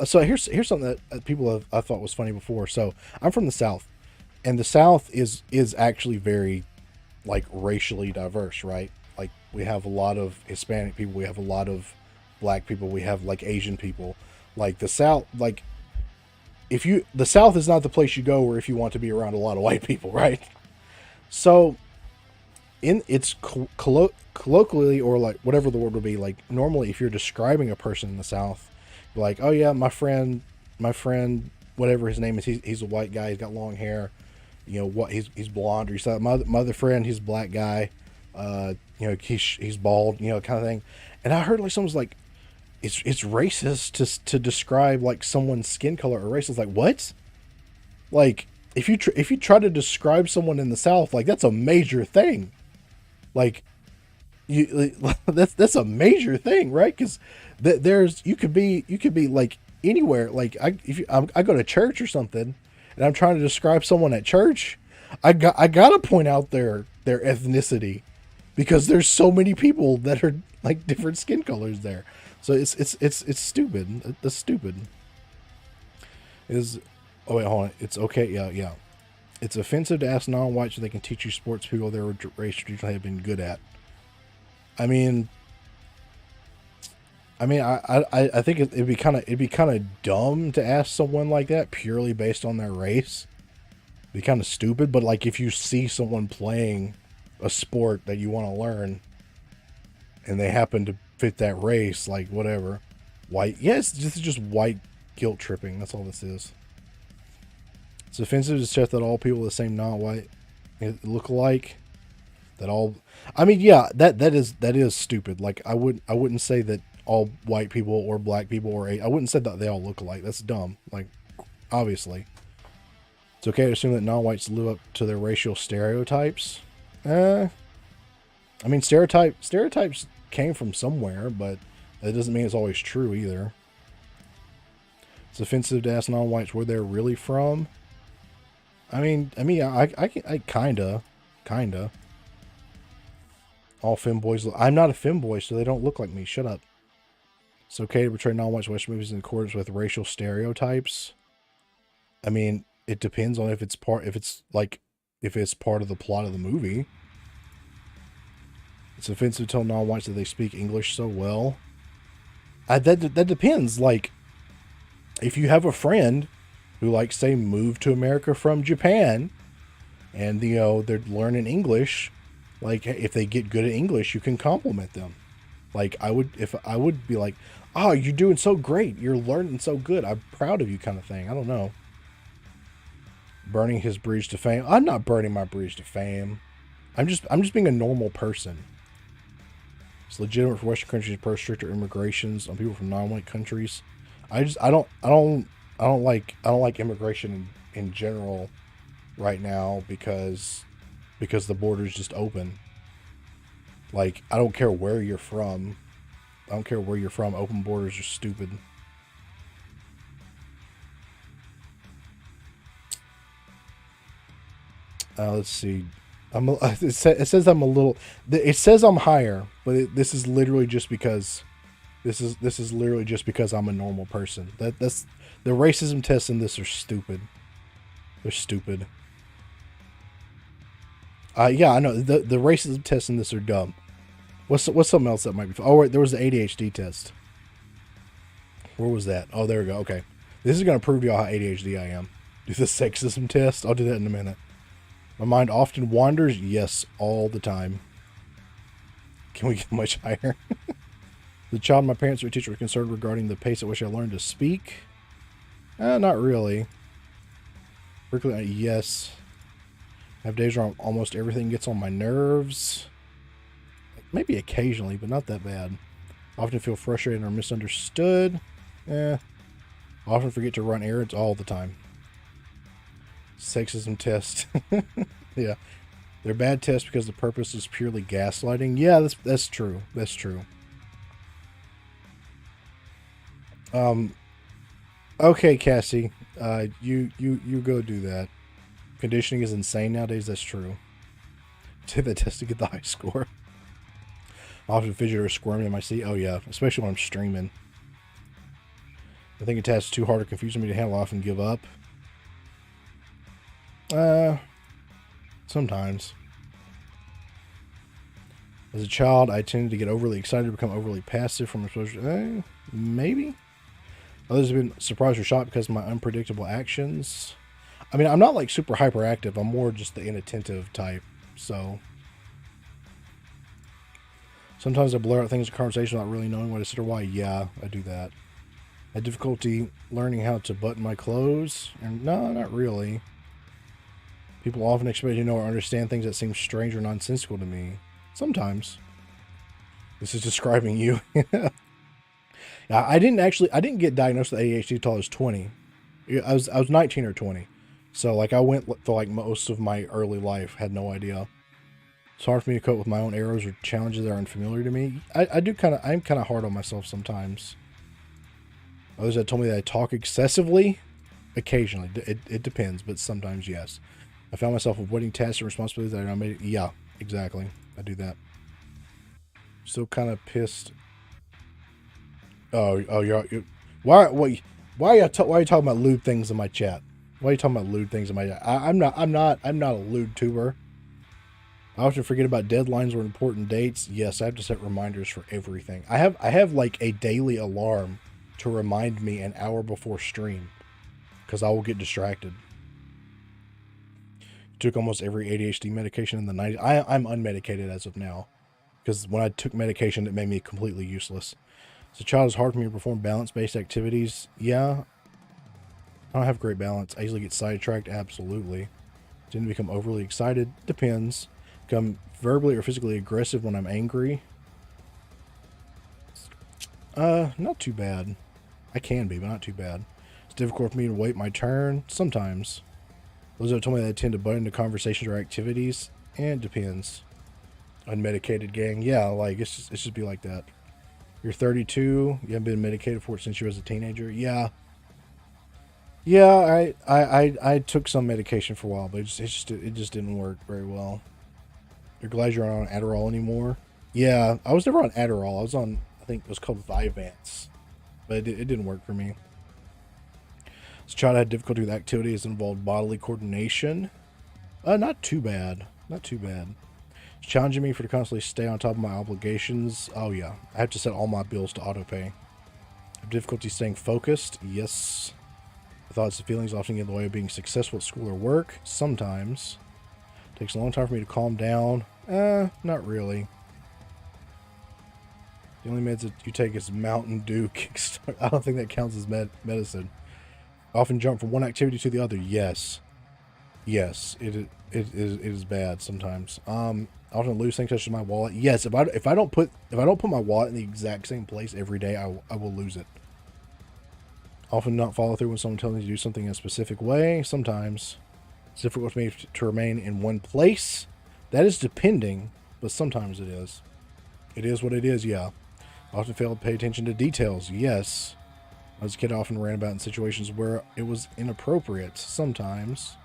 So here's something that people I thought was funny before. So I'm from the South, and the South is actually very like racially diverse, right? Like we have a lot of Hispanic people, we have a lot of black people, we have like Asian people. Like the South, like the South is not the place you go where if you want to be around a lot of white people, right? So it's colloquially, or like whatever the word would be, like normally if you're describing a person in the South, you're like, oh yeah, my friend whatever his name is, he's a white guy. He's got long hair. You know what? He's blonde. Or you saw my other friend. He's a black guy. You know, he's bald. You know, kind of thing. And I heard like someone's like, it's racist to describe like someone's skin color or race. It's like what? Like if you try to describe someone in the South, like that's a major thing. Like that's a major thing, right? Because there's you could be like anywhere. Like I go to church or something, and I'm trying to describe someone at church. I gotta point out their ethnicity because there's so many people that are like different skin colors there. So it's stupid. That's stupid. Oh wait, hold on. It's okay. Yeah. It's offensive to ask non-whites so they can teach you sports people their race traditionally have been good at. I mean, I think it'd be kind of dumb to ask someone like that purely based on their race. It'd be kind of stupid, but like if you see someone playing a sport that you want to learn, and they happen to fit that race, like whatever, white. Yes, this is just white guilt tripping. That's all this is. It's offensive to suggest that all people with the same non-white look alike. That all, I mean, yeah, that is stupid. Like I wouldn't say that all white people or black people or I wouldn't say that they all look alike. That's dumb. Like, obviously, it's okay to assume that non-whites live up to their racial stereotypes. I mean, stereotypes came from somewhere, but that doesn't mean it's always true either. It's offensive to ask non-whites where they're really from. I kinda. All femboys. I'm not a femboy, so they don't look like me. Shut up. It's okay to portray non-white Western movies in accordance with racial stereotypes. I mean, it depends on if it's part of the plot of the movie. It's offensive to tell non-whites that they speak English so well. That depends. Like, if you have a friend who, like, say, moved to America from Japan, and you know they're learning English. Like, if they get good at English, you can compliment them. Like, I would be like, oh, you're doing so great. You're learning so good. I'm proud of you, kind of thing. I don't know. Burning his bridge to fame. I'm not burning my bridge to fame. I'm just being a normal person. It's legitimate for Western countries to impose stricter immigrations on people from non-white countries. I don't like immigration in general right now because the border's just open. Like, I don't care where you're from. Open borders are stupid. Let's see. It says I'm a little. It says I'm higher, but this is literally just because. This is literally just because I'm a normal person. That's the racism tests in this are stupid. They're stupid. Yeah, I know the racism tests in this are dumb. What's something else that might be? Oh, wait, there was the ADHD test. Where was that? Oh, there we go. Okay, this is gonna prove to y'all how ADHD I am. Do the sexism test. I'll do that in a minute. My mind often wanders. Yes, all the time. Can we get much higher? The child my parents or teacher were concerned regarding the pace at which I learned to speak. Not really. Frequently, yes. I have days where almost everything gets on my nerves. Maybe occasionally, but not that bad. I often feel frustrated or misunderstood. I often forget to run errands all the time. Sexism test. Yeah. They're bad tests because the purpose is purely gaslighting. Yeah, that's true. That's true. Okay, Cassie. You go do that. Conditioning is insane nowadays. That's true. Take that test to get the high score. I often fidget or squirm in my seat. Oh yeah, especially when I'm streaming. I think a task is too hard or confusing me to handle. I often give up. Sometimes. As a child, I tended to get overly excited to become overly passive from exposure. Maybe. Others have been surprised or shocked because of my unpredictable actions. I mean, I'm not like super hyperactive. I'm more just the inattentive type. So sometimes I blur out things in conversation without really knowing what to say or why. Yeah, I do that. Had difficulty learning how to button my clothes. And no, not really. People often expect you to know or understand things that seem strange or nonsensical to me. Sometimes. This is describing you. I didn't get diagnosed with ADHD until I was 20. I was 19 or 20. So like I went for like most of my early life, had no idea. It's hard for me to cope with my own errors or challenges that are unfamiliar to me. I'm kind of hard on myself sometimes. Others have told me that I talk excessively. Occasionally. It depends, but sometimes yes. I found myself avoiding tasks and responsibilities that I made. Yeah, exactly. I do that. Still kind of pissed. Oh, why are you talking about lewd things in my chat? Why are you talking about lewd things in my chat? I'm not a lewd tuber. I often forget about deadlines or important dates. Yes, I have to set reminders for everything. I have like a daily alarm to remind me an hour before stream because I will get distracted. Took almost every ADHD medication in the 90s. I'm unmedicated as of now because when I took medication, it made me completely useless. As a child, it's hard for me to perform balance-based activities. Yeah, I don't have great balance. I easily get sidetracked. Absolutely. Tend to become overly excited. Depends. Become verbally or physically aggressive when I'm angry. Not too bad. I can be, but not too bad. It's difficult for me to wait my turn. Sometimes. Those have told me that I tend to butt into conversations or activities. And it depends. Unmedicated gang. Yeah, like it's just be like that. You're 32. You haven't been medicated for it since you was a teenager. Yeah. Yeah, I took some medication for a while, but it just didn't work very well. You're glad you're not on Adderall anymore? Yeah, I was never on Adderall. I was on, I think it was called Vyvanse, but it didn't work for me. As a child, I had difficulty with activities that involved bodily coordination. Not too bad. Not too bad. It's challenging me to constantly stay on top of my obligations. Oh yeah, I have to set all my bills to autopay. I have difficulty staying focused. Yes. The thoughts and feelings often get in the way of being successful at school or work. Sometimes. It takes a long time for me to calm down. Not really. The only meds that you take is Mountain Dew Kickstart. I don't think that counts as medicine. I often jump from one activity to the other. Yes. Yes, it is bad sometimes. I often lose things such as my wallet. Yes, if I don't put my wallet in the exact same place every day, I will lose it. Often not follow through when someone tells me to do something in a specific way. Sometimes it's difficult for me to remain in one place. That is depending, but sometimes it is. It is what it is, yeah. I often fail to pay attention to details. Yes. As a kid, I often ran about in situations where it was inappropriate. Sometimes.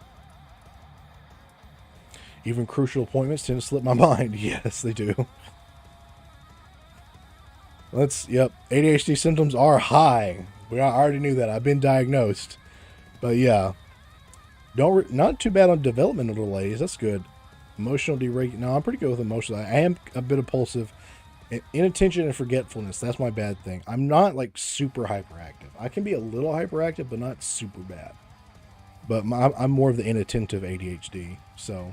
Even crucial appointments tend to slip my mind. Yes, they do. Yep. ADHD symptoms are high. I already knew that. I've been diagnosed. But yeah. Not too bad on developmental delays. That's good. Emotional deregulation. No, I'm pretty good with emotional. I am a bit impulsive. Inattention and forgetfulness. That's my bad thing. I'm not like super hyperactive. I can be a little hyperactive, but not super bad. But I'm more of the inattentive ADHD. So.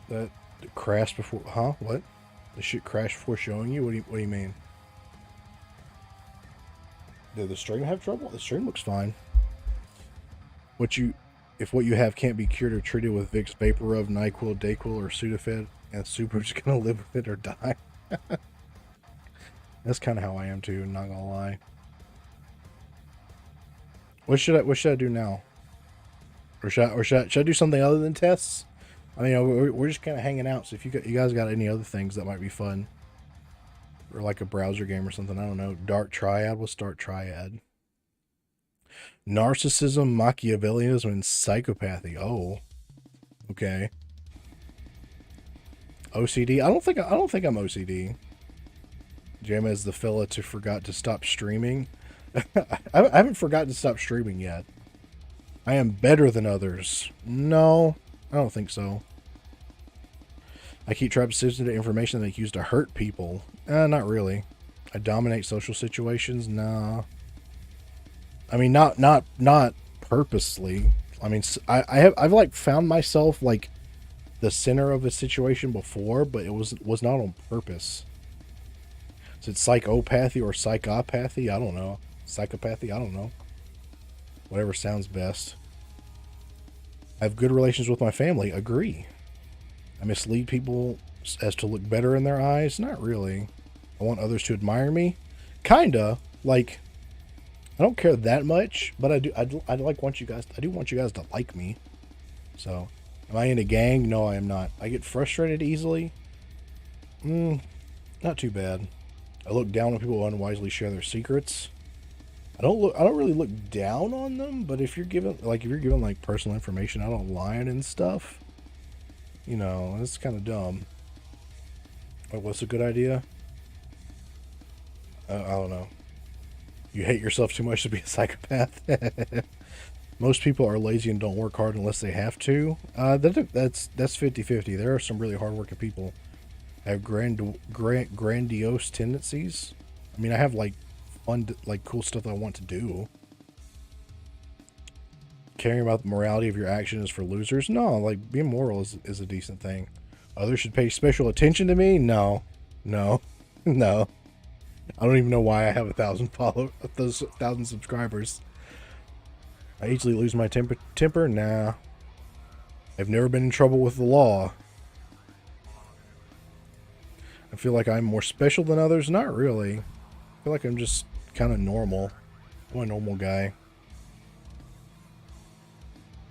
That crashed before. Huh? What? The shit crashed before showing you? What do you mean? Did the stream have trouble? The stream looks fine. If what you have can't be cured or treated with Vicks Vaporub, NyQuil, Dayquil, or Sudafed, and Super just gonna live with it or die. That's kind of how I am too. Not gonna lie. What should I do now? Or should I do something other than tests? I mean, we're just kind of hanging out. So if you guys got any other things that might be fun, or like a browser game or something, I don't know. Dark Triad. We'll start Triad. Narcissism, Machiavellianism, and psychopathy. Oh, okay. OCD. I don't think I'm OCD. JMeZZ the fella to forgot to stop streaming. I haven't forgotten to stop streaming yet. I am better than others. No, I don't think so. I keep track of sensitive information that I use to hurt people. Not really. I dominate social situations. Nah. I mean, not purposely. I mean, I've like found myself like the center of a situation before, but it was not on purpose. Is it psychopathy or psychopathy? I don't know. Psychopathy? I don't know. Whatever sounds best. I have good relations with my family. Agree. I mislead people as to look better in their eyes. Not really. I want others to admire me. Kinda. Like, I don't care that much, but I do. I like want you guys. I do want you guys to like me. So, am I in a gang? No, I am not. I get frustrated easily. Not too bad. I look down on people who unwisely share their secrets. I don't really look down on them, but if you're given like personal information out online and stuff, you know, it's kind of dumb. Like, what's a good idea? I don't know. You hate yourself too much to be a psychopath. Most people are lazy and don't work hard unless they have to. That's 50-50. There are some really hardworking people have grandiose tendencies. I mean, I have like fun, like cool stuff that I want to do. Caring about the morality of your action is for losers. No, like being moral is a decent thing. Others should pay special attention to me. No. I don't even know why I have 1,000 subscribers. I easily lose my temper. Nah. I've never been in trouble with the law. I feel like I'm more special than others. Not really. I feel like I'm just kind of normal. I'm a normal guy.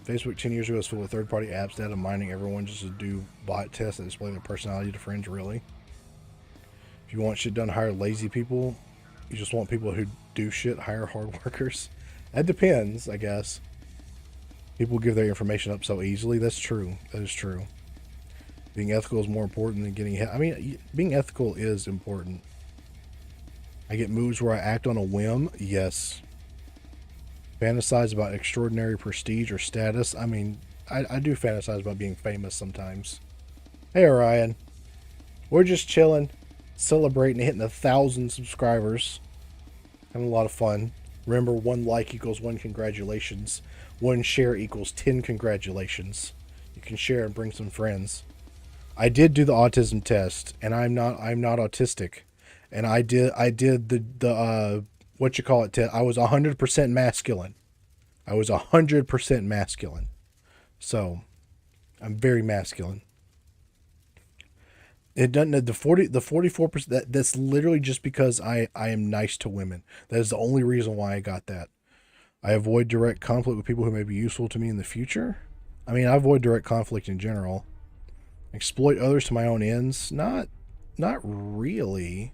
Facebook 10 years ago was full of third-party apps data mining everyone just to do bot tests that display their personality to friends. Really? If you want shit done, hire lazy people. You just want people who do shit, hire hard workers. That depends, I guess. People give their information up so easily. That's true. That is true. Being ethical is more important than getting ahead. I mean, being ethical is important. I get moods where I act on a whim. Yes. Fantasize about extraordinary prestige or status. I mean, I do fantasize about being famous sometimes. Hey, Orion. We're just chilling, celebrating hitting 1,000 subscribers. Having a lot of fun. Remember, 1 like equals 1 congratulations. 1 share equals 10 congratulations. You can share and bring some friends. I did do the autism test, and I'm not autistic. And I did the what you call it test. I was 100% masculine. I was 100% masculine. So, I'm very masculine. It doesn't the 44%. That's literally just because I am nice to women. That is the only reason why I got that. I avoid direct conflict with people who may be useful to me in the future. I mean, I avoid direct conflict in general. Exploit others to my own ends. Not really.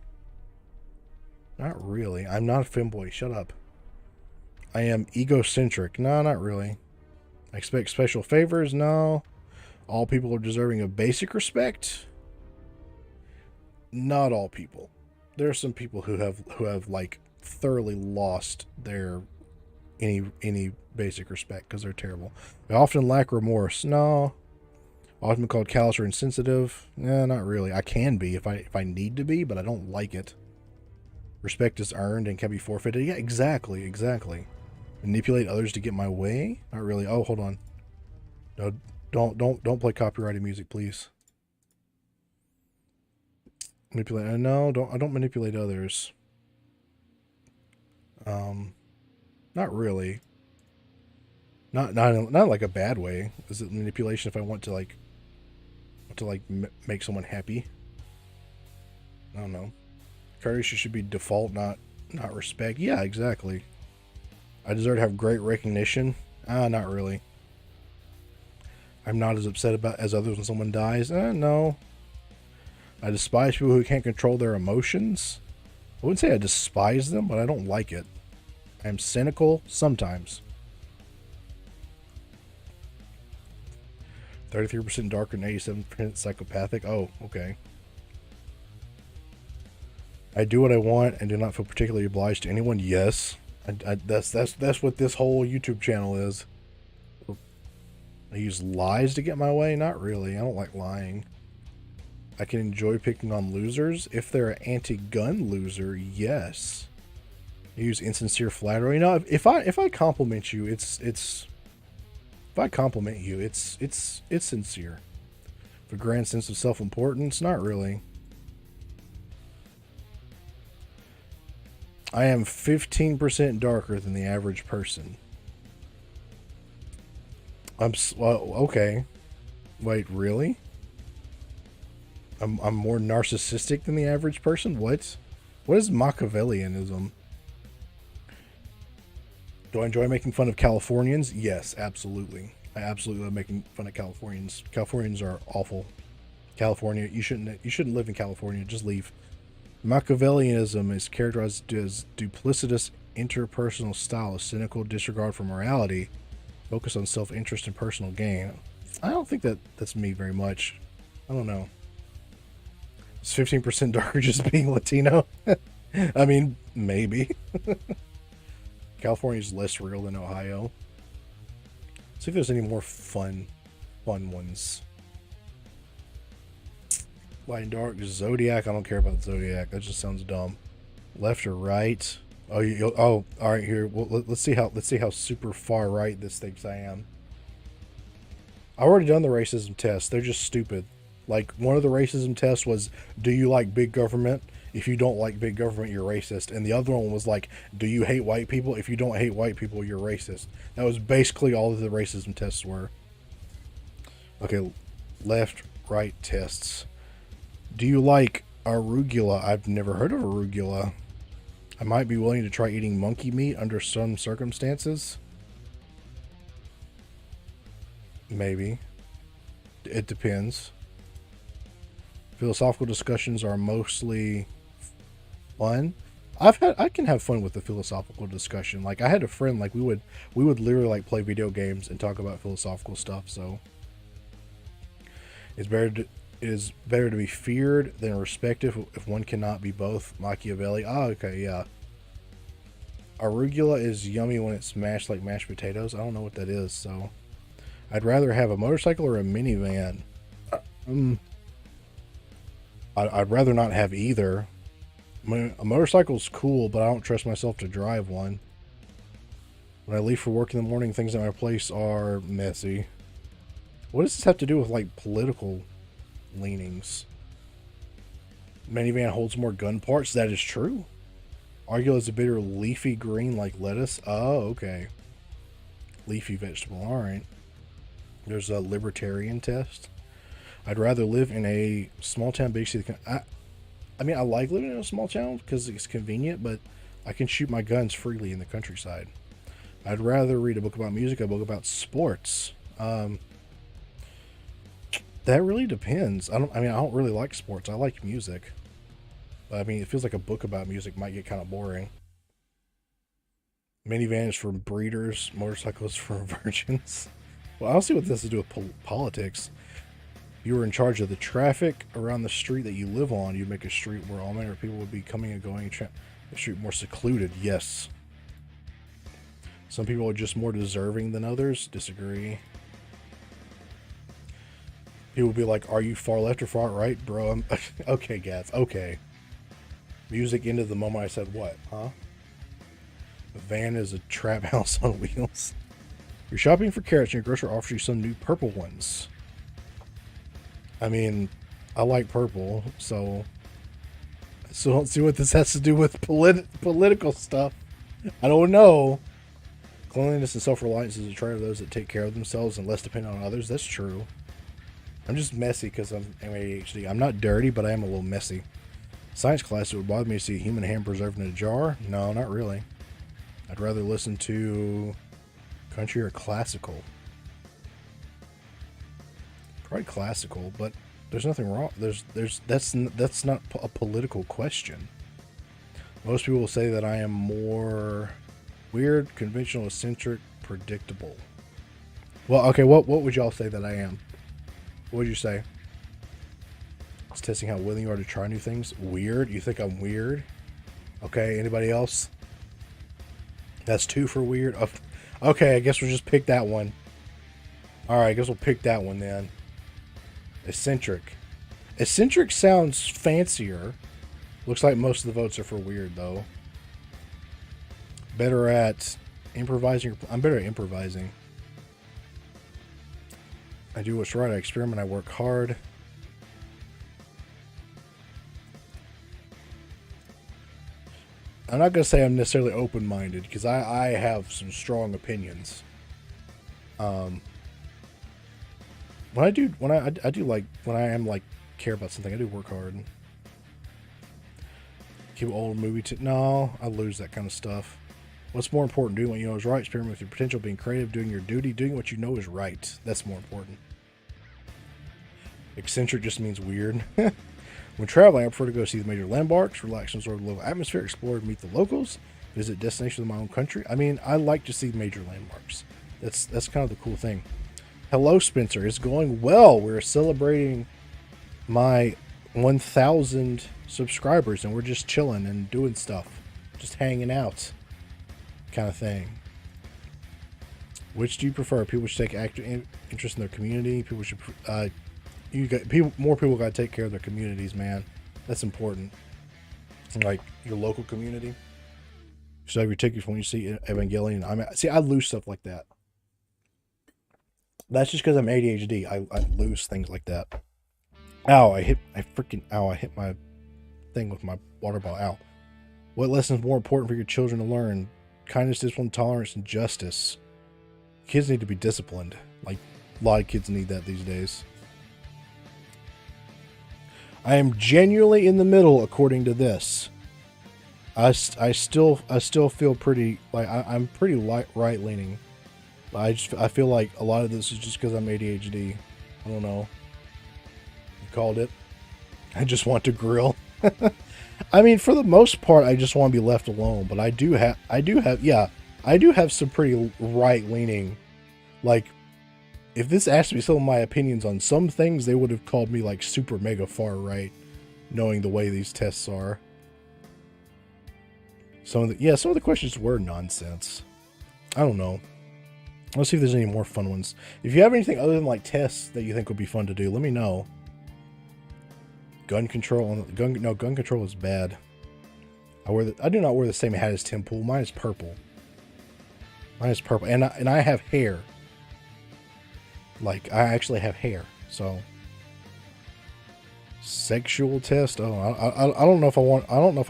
Not really. I'm not a femboy. Shut up. I am egocentric. No, not really. I expect special favors. No. All people are deserving of basic respect. Not all people. There are some people who have like thoroughly lost their any basic respect because they're terrible. They often lack remorse. No. Often called callous or insensitive. No, not really. I can be if I need to be, but I don't like it. Respect is earned and can be forfeited. Yeah, exactly. Manipulate others to get my way? Not really. Oh, hold on. No, don't play copyrighted music, please. Manipulate. No, I don't manipulate others. Not really. Not like a bad way. Is it manipulation if I want to make someone happy? I don't know. Courtesy should be default, not respect. Yeah, exactly. I deserve to have great recognition. Not really. I'm not as upset as others when someone dies. No. I despise people who can't control their emotions. I wouldn't say I despise them, but I don't like it. I am cynical sometimes. 33% darker and 87% psychopathic. Oh, okay. I do what I want and do not feel particularly obliged to anyone. Yes. That's what this whole YouTube channel is. I use lies to get my way? Not really. I don't like lying. I can enjoy picking on losers. If they're an anti-gun loser, yes. I use insincere flattery. You know, if I compliment you, it's if I compliment you, it's sincere. For a grand sense of self-importance, not really. I am 15% darker than the average person. Well, okay. Wait, really? I'm more narcissistic than the average person? What? What is Machiavellianism? Do I enjoy making fun of Californians? Yes, absolutely. I absolutely love making fun of Californians. Californians are awful. California, you shouldn't live in California. Just leave. Machiavellianism is characterized as duplicitous interpersonal style, a cynical disregard for morality, focus on self-interest and personal gain. I don't think that's me very much. I don't know. Is 15% darker just being Latino? I mean, maybe. California's less real than Ohio. See if there's any more fun ones. Light and dark, Zodiac. I don't care about the Zodiac. That just sounds dumb. Left or right? Oh, all right. Here, well, let's see how super far right this thinks I am. I've already done the racism test. They're just stupid. Like, one of the racism tests was, do you like big government? If you don't like big government, you're racist. And the other one was like, do you hate white people? If you don't hate white people, you're racist. That was basically all of the racism tests were. Okay, left, right tests. Do you like arugula? I've never heard of arugula. I might be willing to try eating monkey meat under some circumstances. Maybe. It depends. Philosophical discussions are mostly fun. I can have fun with the philosophical discussion. Like, I had a friend, like, we would literally like play video games and talk about philosophical stuff. So it is better to be feared than respected if one cannot be both. Machiavelli. Oh, okay, yeah. Arugula is yummy when it's mashed like mashed potatoes. I don't know what that is, so I'd rather have a motorcycle or a minivan. I'd rather not have either. I mean, a motorcycle's cool, but I don't trust myself to drive one. When I leave for work in the morning, things at my place are messy. What does this have to do with, like, political leanings? Minivan holds more gun parts. That is true. Arugula is a bitter leafy green like lettuce. Oh, okay. Leafy vegetable. All right. There's a libertarian test. I'd rather live in a small town, big city. I mean, I like living in a small town because it's convenient, but I can shoot my guns freely in the countryside. I'd rather read a book about music, a book about sports. That really depends. I don't really like sports. I like music. But I mean, it feels like a book about music might get kind of boring. Minivan is for breeders, motorcycles for virgins. Well, I don't see what this has to do with politics. If you were in charge of the traffic around the street that you live on, you'd make a street where all manner of people would be coming and going, the street more secluded. Yes. Some people are just more deserving than others. Disagree. People would be like, are you far left or far right? Bro, okay, Gav. Okay. Music ended the moment I said what? Huh? A van is a trap house on wheels. You're shopping for carrots and your grocer offers you some new purple ones. I mean, I like purple, so I still don't see what this has to do with political stuff. I don't know. Cleanliness and self-reliance is a trait of those that take care of themselves and less dependent on others. That's true. I'm just messy because I'm ADHD. I'm not dirty, but I am a little messy. Science class, it would bother me to see a human hand preserved in a jar. No, not really. I'd rather listen to country or classical. Probably classical, but there's nothing wrong. That's not a political question. Most people will say that I am more weird, conventional, eccentric, predictable. Well, okay, what would y'all say that I am? What would you say? It's testing how willing you are to try new things. Weird? You think I'm weird? Okay, anybody else? That's 2 for weird. Okay, I guess we'll just pick that one. Alright, I guess we'll pick that one then. Eccentric. Eccentric sounds fancier. Looks like most of the votes are for weird, though. Better at improvising. I'm better at improvising. I do what's right. I experiment. I work hard. I'm not gonna say I'm necessarily open-minded because I have some strong opinions. When I do like when I am like care about something, I do work hard. Keep old movie. No, I lose that kind of stuff. What's more important? Doing what you know is right. Experiment with your potential. Being creative. Doing your duty. Doing what you know is right. That's more important. Eccentric just means weird. When traveling, I prefer to go see the major landmarks, relax and absorb the local atmosphere, explore and meet the locals, visit destinations in my own country. I mean, I like to see major landmarks. That's kind of the cool thing. Hello, Spencer. It's going well. We're celebrating my 1,000 subscribers, and we're just chilling and doing stuff, just hanging out, kind of thing. Which do you prefer? People should take active interest in their community. People should. More people got to take care of their communities, man. That's important. Like your local community. You should have your tickets when you see Evangelion. I lose stuff like that. That's just because I'm ADHD. I lose things like that. Ow! I hit my thing with my water bottle. Ow! What lesson is more important for your children to learn? Kindness, discipline, tolerance, and justice. Kids need to be disciplined. Like a lot of kids need that these days. I am genuinely in the middle, according to this. I still feel pretty like I'm pretty right leaning. I feel like a lot of this is just because I'm ADHD. I don't know. You called it. I just want to grill. I mean, for the most part, I just want to be left alone. But I do have some pretty right leaning. Like, if this asked me some of my opinions on some things, they would have called me like super mega far right, knowing the way these tests are. Some of the questions were nonsense. I don't know. Let's see if there's any more fun ones. If you have anything other than like tests that you think would be fun to do, let me know. Gun control gun control is bad. I do not wear the same hat as Tim Pool. Mine is purple. And I have hair. Like, I actually have hair, so sexual test. Oh, I don't know if I want. I don't know if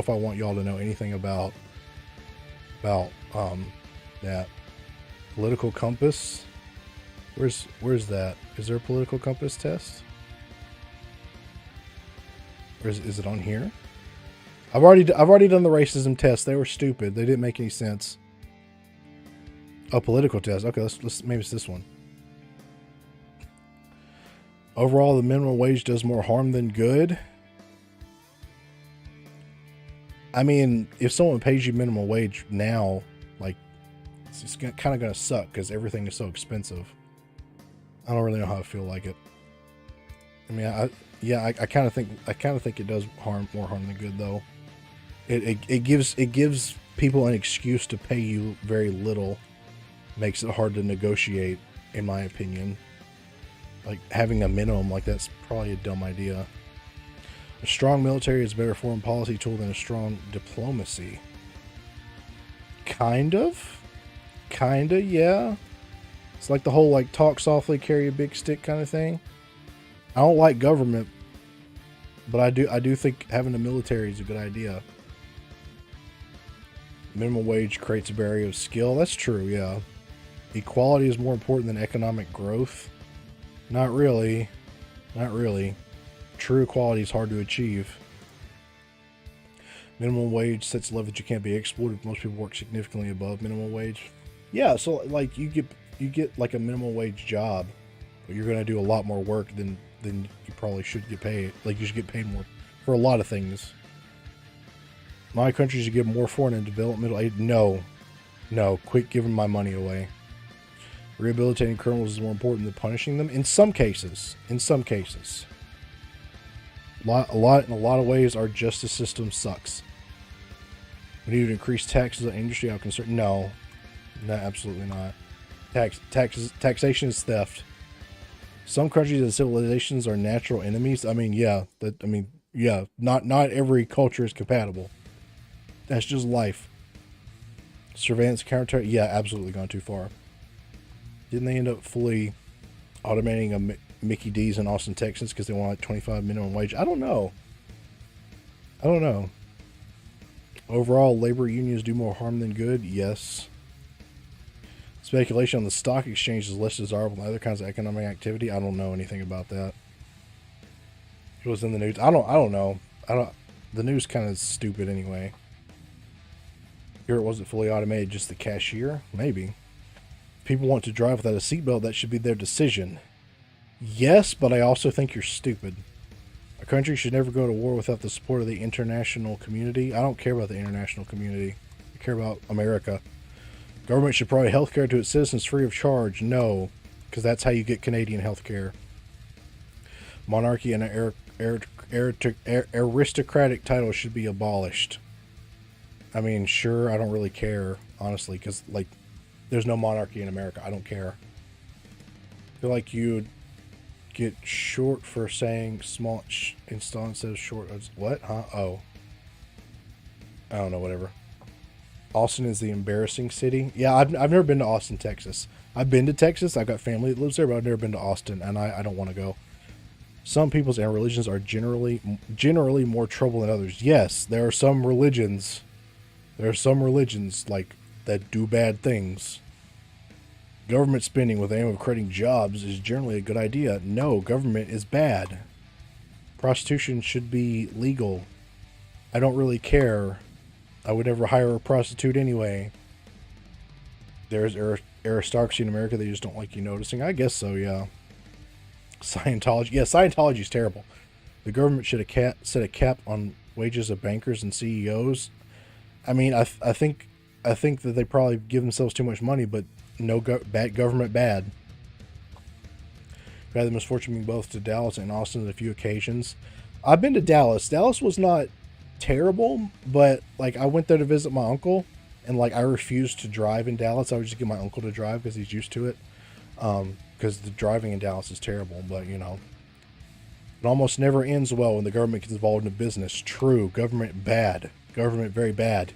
I want y'all to know anything about that political compass. Where's that? Is there a political compass test? Or is it on here? I've already done the racism test. They were stupid. They didn't make any sense. Oh, political test. Okay, let's maybe it's this one. Overall, the minimum wage does more harm than good. I mean, if someone pays you minimum wage now, like, it's kind of going to suck because everything is so expensive. I don't really know how I feel like it. I mean, I kind of think it does more harm than good, though. It gives people an excuse to pay you very little. Makes it hard to negotiate, in my opinion. Like, having a minimum like that's probably a dumb idea. A strong military is a better foreign policy tool than a strong diplomacy. Kinda, yeah. It's like the whole, like, talk softly, carry a big stick kind of thing. I don't like government, but I do think having a military is a good idea. Minimum wage creates a barrier of skill. That's true, yeah. Equality is more important than economic growth. Not really. Not really. True equality is hard to achieve. Minimum wage sets a level that you can't be exploited. Most people work significantly above minimum wage. Yeah, so like you get like a minimum wage job, but you're gonna do a lot more work than you probably should get paid. Like, you should get paid more for a lot of things. My country should give more foreign and developmental aid. No. Quit giving my money away. Rehabilitating criminals is more important than punishing them. In some cases. In a lot of ways, our justice system sucks. We need to increase taxes on industry. I'm concerned. No, absolutely not. Taxation is theft. Some countries and civilizations are natural enemies. I mean, yeah. Not every culture is compatible. That's just life. Surveillance, counter. Yeah, absolutely gone too far. Didn't they end up fully automating a Mickey D's in Austin, Texas because they want like $25 minimum wage? I don't know. Overall, labor unions do more harm than good. Yes. Speculation on the stock exchange is less desirable than other kinds of economic activity. I don't know anything about that. It was in the news. I don't know. The news kind of stupid anyway. Here it wasn't fully automated, just the cashier? Maybe. If people want to drive without a seatbelt, that should be their decision. Yes, but I also think you're stupid. A country should never go to war without the support of the international community. I don't care about the international community. I care about America. Government should provide health care to its citizens free of charge. No, because that's how you get Canadian health care. Monarchy and aristocratic titles should be abolished. I mean, sure, I don't really care, honestly, because, like, there's no monarchy in America. I don't care. I feel like you'd get short for saying small install instead of short. What? Huh? Oh. I don't know, whatever. Austin is the embarrassing city. Yeah, I've never been to Austin, Texas. I've been to Texas. I've got family that lives there, but I've never been to Austin, and I don't want to go. Some peoples and religions are generally more trouble than others. Yes, there are some religions. There are some religions like that do bad things. Government spending with the aim of creating jobs is generally a good idea. No, government is bad. Prostitution should be legal. I don't really care. I would never hire a prostitute anyway. There's aristocracy in America they just don't like you noticing. I guess so, yeah. Scientology. Yeah, Scientology is terrible. The government should have set a cap on wages of bankers and CEOs. I mean, I think that they probably give themselves too much money, but no bad government bad. I've had the misfortune being both to Dallas and Austin on a few occasions. I've been to Dallas. Dallas was not terrible, but like I went there to visit my uncle, and like I refused to drive in Dallas. I would just get my uncle to drive because he's used to it. Because the driving in Dallas is terrible, but you know, it almost never ends well when the government gets involved in a business. True, government bad. Government very bad.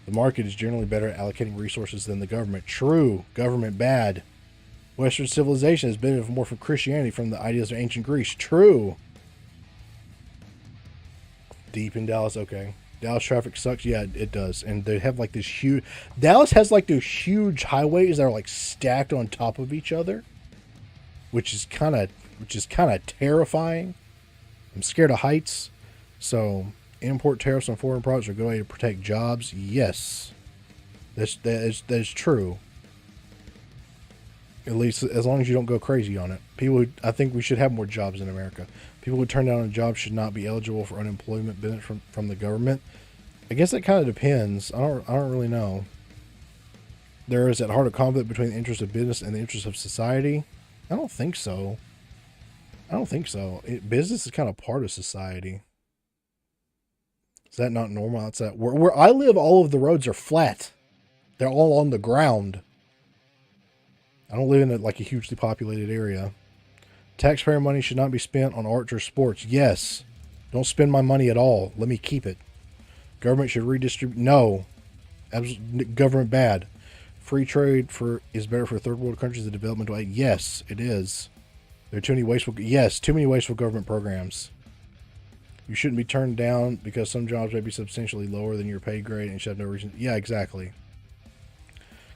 The market is generally better at allocating resources than the government. True, government bad. Western civilization has benefited more from Christianity from the ideas of ancient Greece. True. Deep in Dallas, okay. Dallas traffic sucks. Yeah, it does. And they have like this huge... Dallas has like those huge highways that are like stacked on top of each other. Which is kind of terrifying. I'm scared of heights. So, import tariffs on foreign products are a good way to protect jobs. Yes. That is true. At least as long as you don't go crazy on it. I think we should have more jobs in America. People who turn down a job should not be eligible for unemployment benefit from the government. I guess that kind of depends. I don't really know. There is at heart a conflict between the interests of business and the interests of society. I don't think so. Business is kind of part of society. Is that not normal outside? Where I live, all of the roads are flat. They're all on the ground. I don't live in like a hugely populated area. Taxpayer money should not be spent on arts or sports. Yes. Don't spend my money at all. Let me keep it. Government should redistribute. No. Government bad. Free trade is better for third world countries and developmental aid. Yes, it is. There are too many wasteful government programs. You shouldn't be turned down because some jobs may be substantially lower than your pay grade and should have no reason. Yeah, exactly.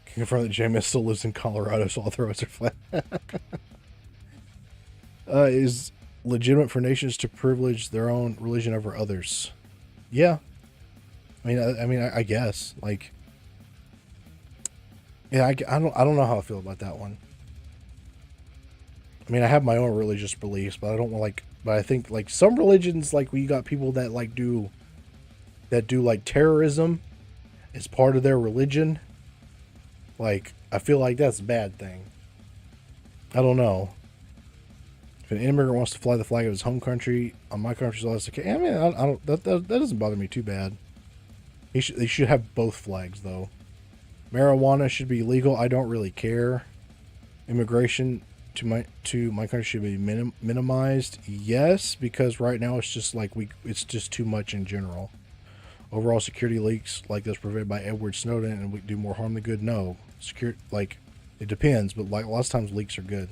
Can confirm that JMeZZ still lives in Colorado, so all the roads are flat. Is legitimate for nations to privilege their own religion over others? Yeah. I guess like. Yeah, I don't know how I feel about that one. I mean, I have my own religious beliefs, but I don't like. But I think like some religions, like we got people that like do like terrorism as part of their religion. Like I feel like that's a bad thing. I don't know. If an immigrant wants to fly the flag of his home country on my country's law, that's okay. I mean, I don't. That doesn't bother me too bad. They should have both flags though. Marijuana should be legal. I don't really care. Immigration to my country should be minimized. Yes, because right now it's just like it's just too much in general. Overall security leaks like this prevented by Edward Snowden and we do more harm than good. No, like it depends, but like lots of times leaks are good.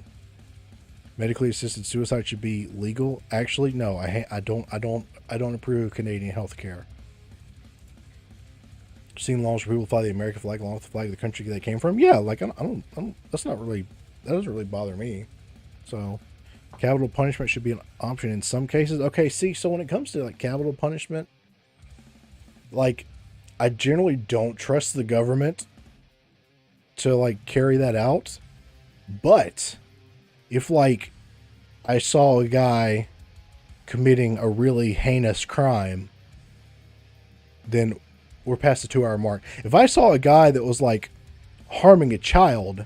Medically assisted suicide should be legal. Actually, no, I don't approve of Canadian health care. Seeing laws where people fly the American flag along with the flag of the country they came from. Yeah, like I don't. That's not really. That doesn't really bother me. So, capital punishment should be an option in some cases. Okay, see, so when it comes to like capital punishment, like I generally don't trust the government to like carry that out. But if like I saw a guy committing a really heinous crime, then we're past the 2 hour mark. If I saw a guy that was like harming a child,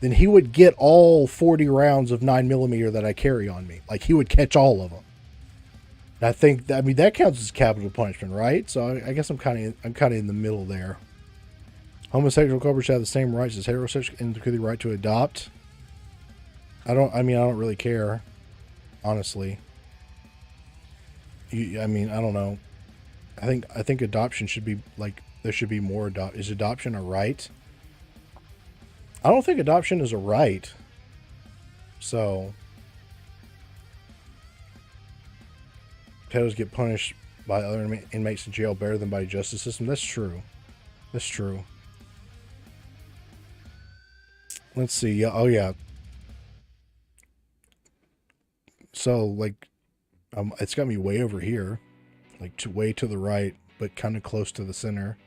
then he would get all 40 rounds of 9mm that I carry on me. Like he would catch all of them. And I think that, I mean, that counts as capital punishment, right? So I guess I'm kind of in the middle there. Homosexual couples should have the same rights as heterosexual, including the right to adopt. I don't really care, honestly. I don't know. I think adoption should be like, there should be more is adoption a right? I don't think adoption is a right. So pedos get punished by other inmates in jail better than by the justice system. That's true. That's true. Let's see. Oh yeah. So like, it's got me way over here, like way to the right, but kind of close to the center.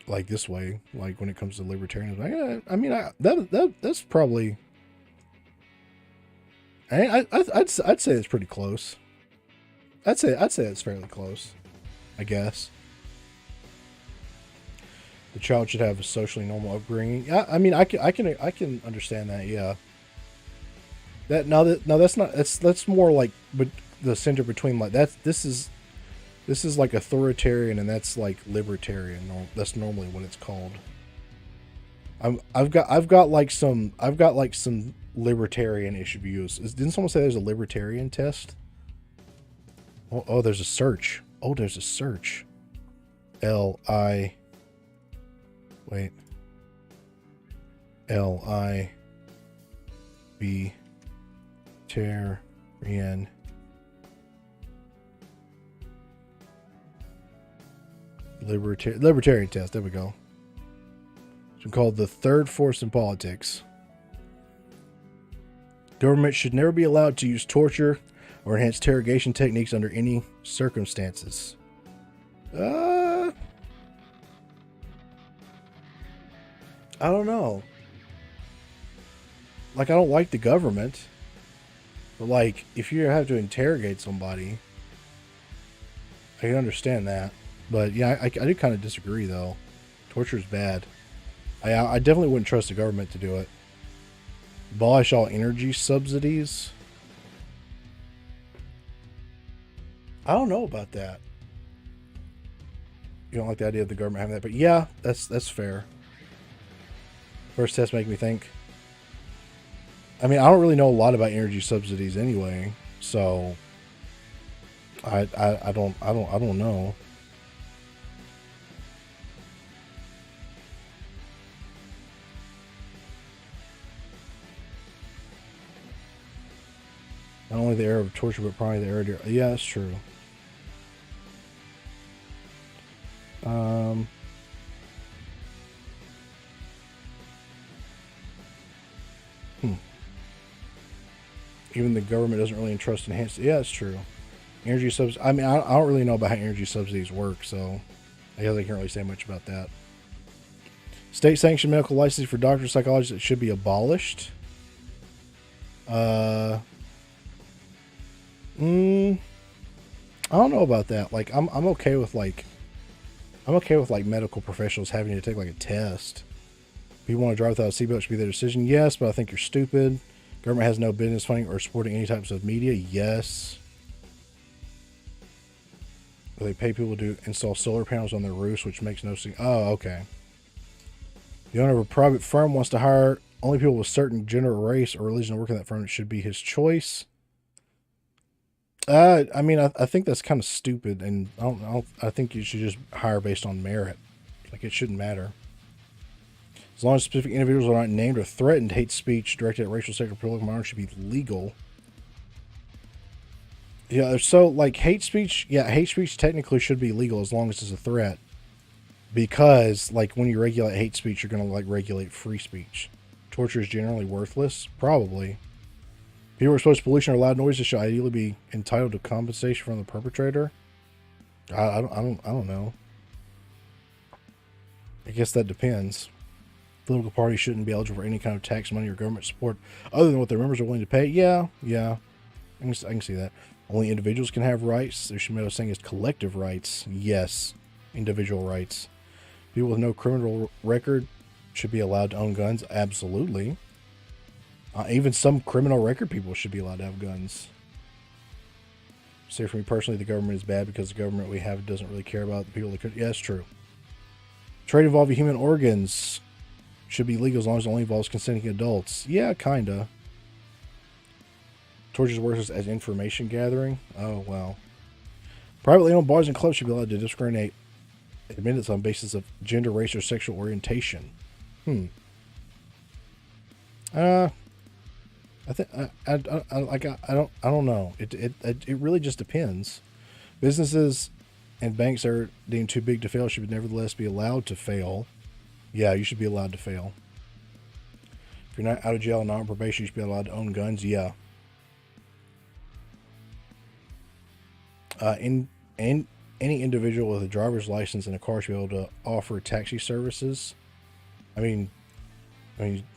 Like this way, like when it comes to libertarianism. That's probably. I'd say it's pretty close. I'd say it's fairly close, I guess. The child should have a socially normal upbringing. Yeah, I mean, I can understand that. Yeah. That's more like, but the center between like this is like authoritarian and that's like libertarian. That's normally what it's called. I've got like some libertarian-ish views. Didn't someone say there's a libertarian test? Oh, there's a search. Oh, there's a search. Wait. L-I-B Libertarian. Libertarian test. There we go. It's called the third force in politics. Government should never be allowed to use torture or enhanced interrogation techniques under any circumstances. I don't know. Like, I don't like the government. But, like, if you have to interrogate somebody, I can understand that. But, yeah, I do kind of disagree, though. Torture is bad. I definitely wouldn't trust the government to do it. Abolish all energy subsidies. I don't know about that. You don't like the idea of the government having that, but yeah, that's fair. First test make me think. I mean, I don't really know a lot about energy subsidies anyway, so I don't know. Not only the era of torture, but probably the era. Yeah, that's true. Even the government doesn't really entrust enhanced. Yeah, that's true. Energy subs. I mean, I don't really know about how energy subsidies work, so I guess I can't really say much about that. State-sanctioned medical licensing for doctors and psychologists should be abolished. I don't know about that. Like, I'm okay with like medical professionals having to take like a test. If you want to drive without a seatbelt, it should be their decision. Yes, but I think you're stupid. Government has no business funding or supporting any types of media. Yes. Will they pay people to install solar panels on their roofs, which makes no sense. Oh, okay. The owner of a private firm wants to hire only people with certain gender, race, or religion to work in that firm. It should be his choice. I mean, I think that's kind of stupid, and I think you should just hire based on merit. Like, it shouldn't matter. As long as specific individuals are not named or threatened, hate speech directed at racial, sexual, or political minorities should be legal. Yeah, so like hate speech, yeah, hate speech technically should be legal as long as it's a threat. Because like when you regulate hate speech, you're gonna like regulate free speech. Torture is generally worthless, probably. People exposed to pollution or loud noises should ideally be entitled to compensation from the perpetrator. I don't know. I guess that depends. Political parties shouldn't be eligible for any kind of tax money or government support other than what their members are willing to pay. Yeah, I can see that. Only individuals can have rights. There should be no saying is collective rights. Yes, individual rights. People with no criminal record should be allowed to own guns. Absolutely. Even some criminal record people should be allowed to have guns. Say for me personally, the government is bad because the government we have doesn't really care about the people that could. Yeah, that's true. Trade involving human organs should be legal as long as it only involves consenting adults. Yeah, kinda. Torture works as information gathering. Oh, wow. Privately owned bars and clubs should be allowed to discriminate admittance on basis of gender, race, or sexual orientation. I think I don't know. It really just depends. Businesses and banks that are deemed too big to fail should nevertheless be allowed to fail. Yeah, you should be allowed to fail. If you're not out of jail and not on probation, you should be allowed to own guns. Yeah. In any individual with a driver's license and a car should be able to offer taxi services. I mean,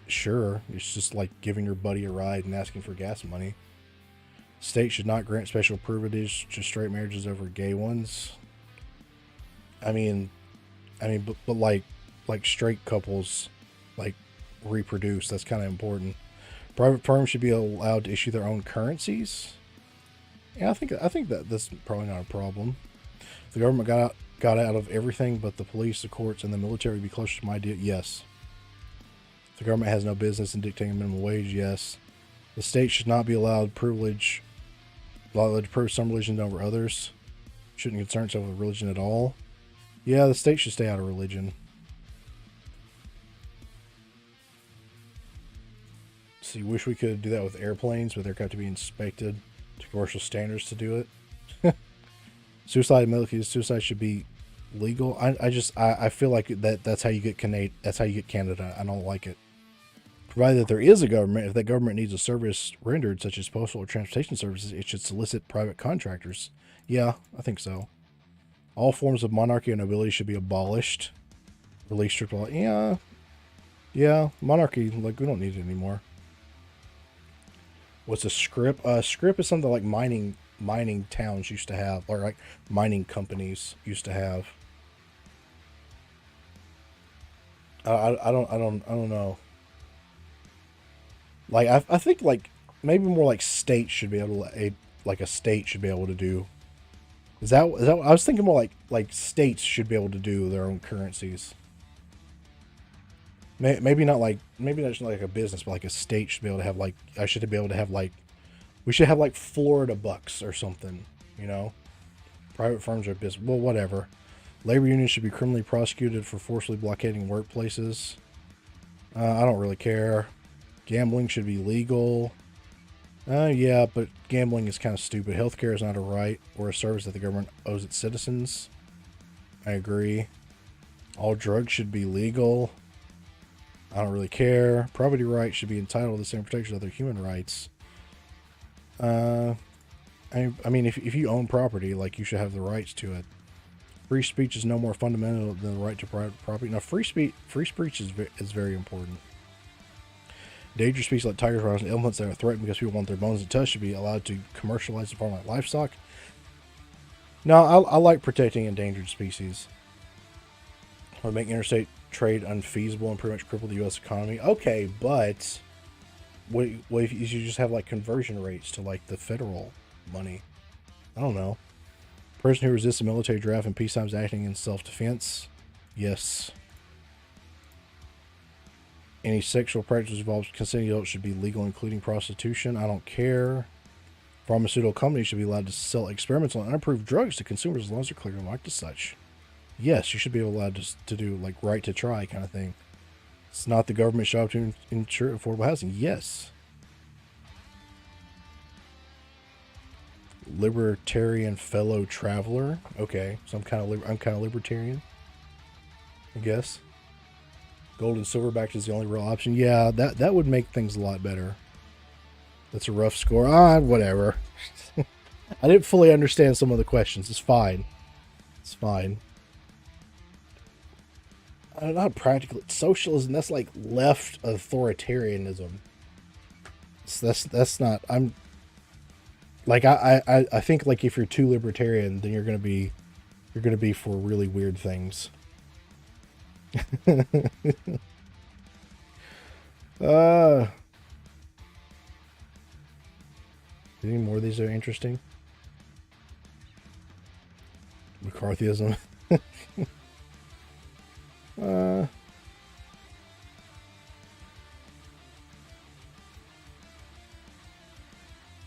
sure. It's just like giving your buddy a ride and asking for gas money. State should not grant special privilege to straight marriages over gay ones. But like straight couples, like reproduce. That's kind of important. Private firms should be allowed to issue their own currencies. Yeah, I think that that's probably not a problem. The government got out of everything, but the police, the courts, and the military would be closer to my idea. Yes. The government has no business in dictating minimum wage. Yes. The state should not be allowed to privilege some religion over others. Shouldn't concern itself with religion at all. Yeah, the state should stay out of religion. See, wish we could do that with airplanes, but they're got to be inspected to commercial standards to do it. Suicide should be legal. I feel like that's how you get Canada. I don't like it. Provided that there is a government, if that government needs a service rendered, such as postal or transportation services, it should solicit private contractors. Yeah, I think so. All forms of monarchy and nobility should be abolished. Release strict law. Yeah, monarchy, like, we don't need it anymore. What's a scrip? Scrip is something like mining towns used to have, or like mining companies used to have. I don't know. Like I think like maybe more like states should be able to like a state should be able to do. Is that I was thinking more like states should be able to do their own currencies. Maybe not just like a business, but like a state should be able to have like we should have like Florida bucks or something, you know. Private firms are business. Well, whatever. Labor unions should be criminally prosecuted for forcibly blockading workplaces. I don't really care. Gambling should be legal. Yeah, but gambling is kind of stupid. Healthcare is not a right or a service that the government owes its citizens. I agree. All drugs should be legal. I don't really care. Property rights should be entitled to the same protection as other human rights. I mean, if you own property, like, you should have the rights to it. Free speech is no more fundamental than the right to private property. Now, free speech is very important. Dangerous species like tigers, rhinos, and elephants that are threatened because people want their bones and tusks should be allowed to commercialize the farm like livestock. No, I like protecting endangered species. Or make interstate trade unfeasible and pretty much cripple the U.S. economy. Okay, but what if you just have like conversion rates to like the federal money? I don't know. Person who resists a military draft in peacetime is acting in self-defense. Yes. Any sexual practice involves consenting adults should be legal, including prostitution. I don't care. Pharmaceutical companies should be allowed to sell experimental and unapproved drugs to consumers as long as they're clearly marked as such. Yes, you should be allowed to do like right to try kind of thing. It's not the government's job to ensure affordable housing. Yes. libertarian fellow traveler. Okay, so I'm kind of libertarian, I guess. Gold and silverback is the only real option. Yeah, that would make things a lot better. That's a rough score. Ah, whatever. I didn't fully understand some of the questions. It's fine. It's fine. Not practical. Socialism. That's like left authoritarianism. So that's not. I'm like I think like if you're too libertarian, then you're gonna be for really weird things. Any more of these are interesting? McCarthyism.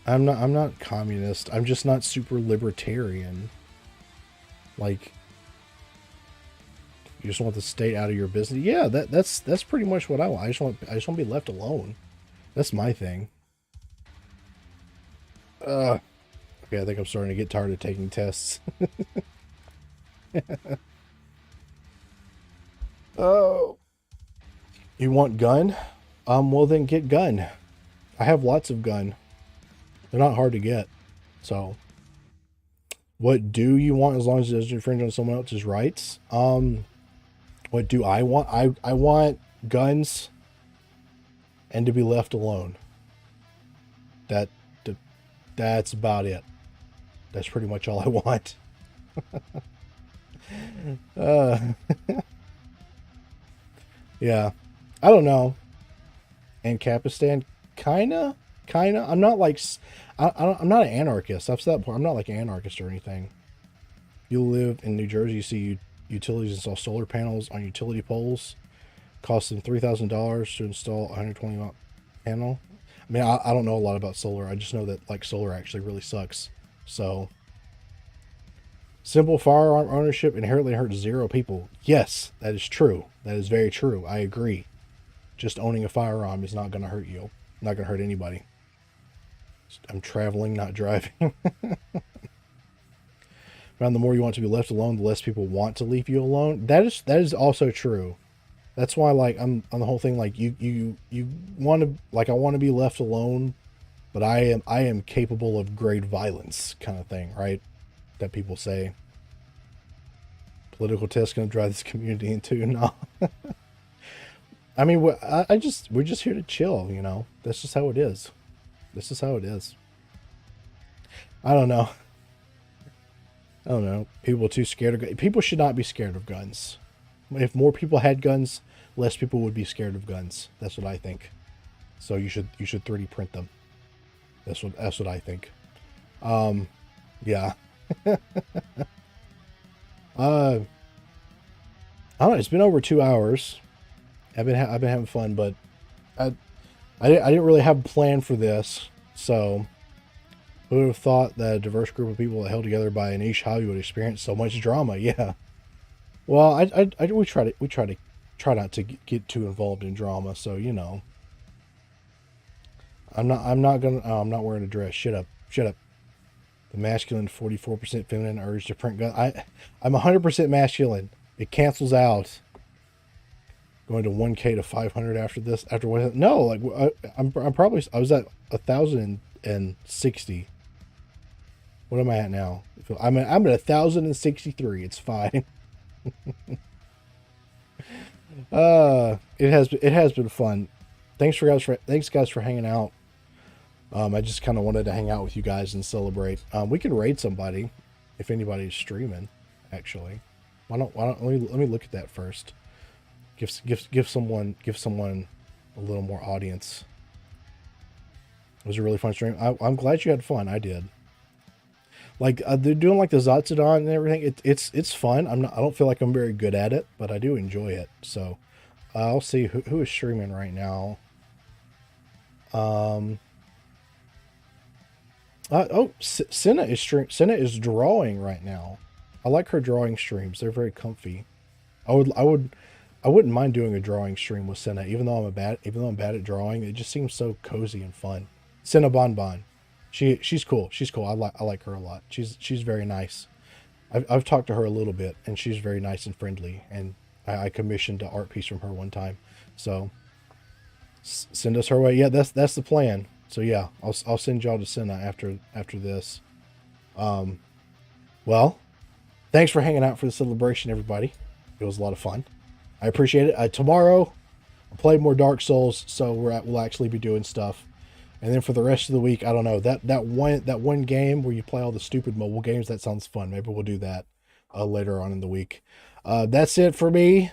I'm not communist. I'm just not super libertarian. Like, you just want the state out of your business. Yeah, that's pretty much what I want. I just want to be left alone. That's my thing. Okay, I think I'm starting to get tired of taking tests. Oh, you want gun? Well then get gun. I have lots of gun. They're not hard to get. So, what do you want as long as it doesn't infringe on someone else's rights? What do I want? I want guns and to be left alone. That's about it. That's pretty much all I want. Yeah. I don't know. And Capistan, kinda. I'm not like, I'm not an anarchist. Up to that point, I'm not like an anarchist or anything. You live in New Jersey, you see utilities install solar panels on utility poles. Cost them $3,000 to install a 120 watt panel. I mean, I don't know a lot about solar. I just know that like solar actually really sucks. So, simple firearm ownership inherently hurts 0 people. Yes, that is true. That is very true. I agree. Just owning a firearm is not going to hurt you. Not going to hurt anybody. I'm traveling, not driving. Around the more you want to be left alone, the less people want to leave you alone. That is also true. That's why, like, I'm on the whole thing. Like, you want to, like, I want to be left alone, but I am capable of great violence, kind of thing, right? That people say. Political test going to drive this community into no. I mean, we're just here to chill, you know. That's just how it is. This is how it is. I don't know. People are too scared of guns. People should not be scared of guns. If more people had guns, less people would be scared of guns. That's what I think. So you should 3D print them. That's what I think. Yeah. I don't know. It's been over 2 hours. I've been having fun, but I didn't really have a plan for this. So who would have thought that a diverse group of people held together by a niche hobby would experience so much drama? Yeah. Well, we try not to get too involved in drama. So, you know, I'm not wearing a dress. Shut up. The masculine 44% feminine urge to print gun. I'm 100% masculine. It cancels out. Going to 1K to 500 after this. After what? No, like I was at 1,060. What am I at now? I'm at 1,063. It's fine. It has been fun. Thanks guys for hanging out. I just kind of wanted to hang out with you guys and celebrate. We can raid somebody if anybody's streaming. Actually, why don't let me look at that first. Give someone a little more audience. It was a really fun stream. I'm glad you had fun. I did. Like they're doing like the Zatsudon and everything. It's fun. I don't feel like I'm very good at it, but I do enjoy it. So I'll see who is streaming right now. Senna is drawing right now. I like her drawing streams. They're very comfy. I wouldn't mind doing a drawing stream with Senna, even though I'm bad at drawing. It just seems so cozy and fun. Senna Bonbon. She's cool. She's cool. I like her a lot. She's very nice. I've talked to her a little bit, and she's very nice and friendly. And I commissioned an art piece from her one time, so send us her way. Yeah, that's the plan. So yeah, I'll send y'all to Senna after this. Well, thanks for hanging out for the celebration, everybody. It was a lot of fun. I appreciate it. Tomorrow, I'll play more Dark Souls, so we'll actually be doing stuff. And then for the rest of the week, I don't know, that one game where you play all the stupid mobile games, that sounds fun. Maybe we'll do that later on in the week. That's it for me.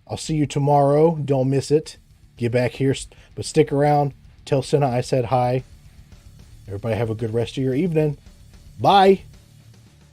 I'll see you tomorrow. Don't miss it. Get back here, but stick around. Tell Senna I said hi. Everybody have a good rest of your evening. Bye.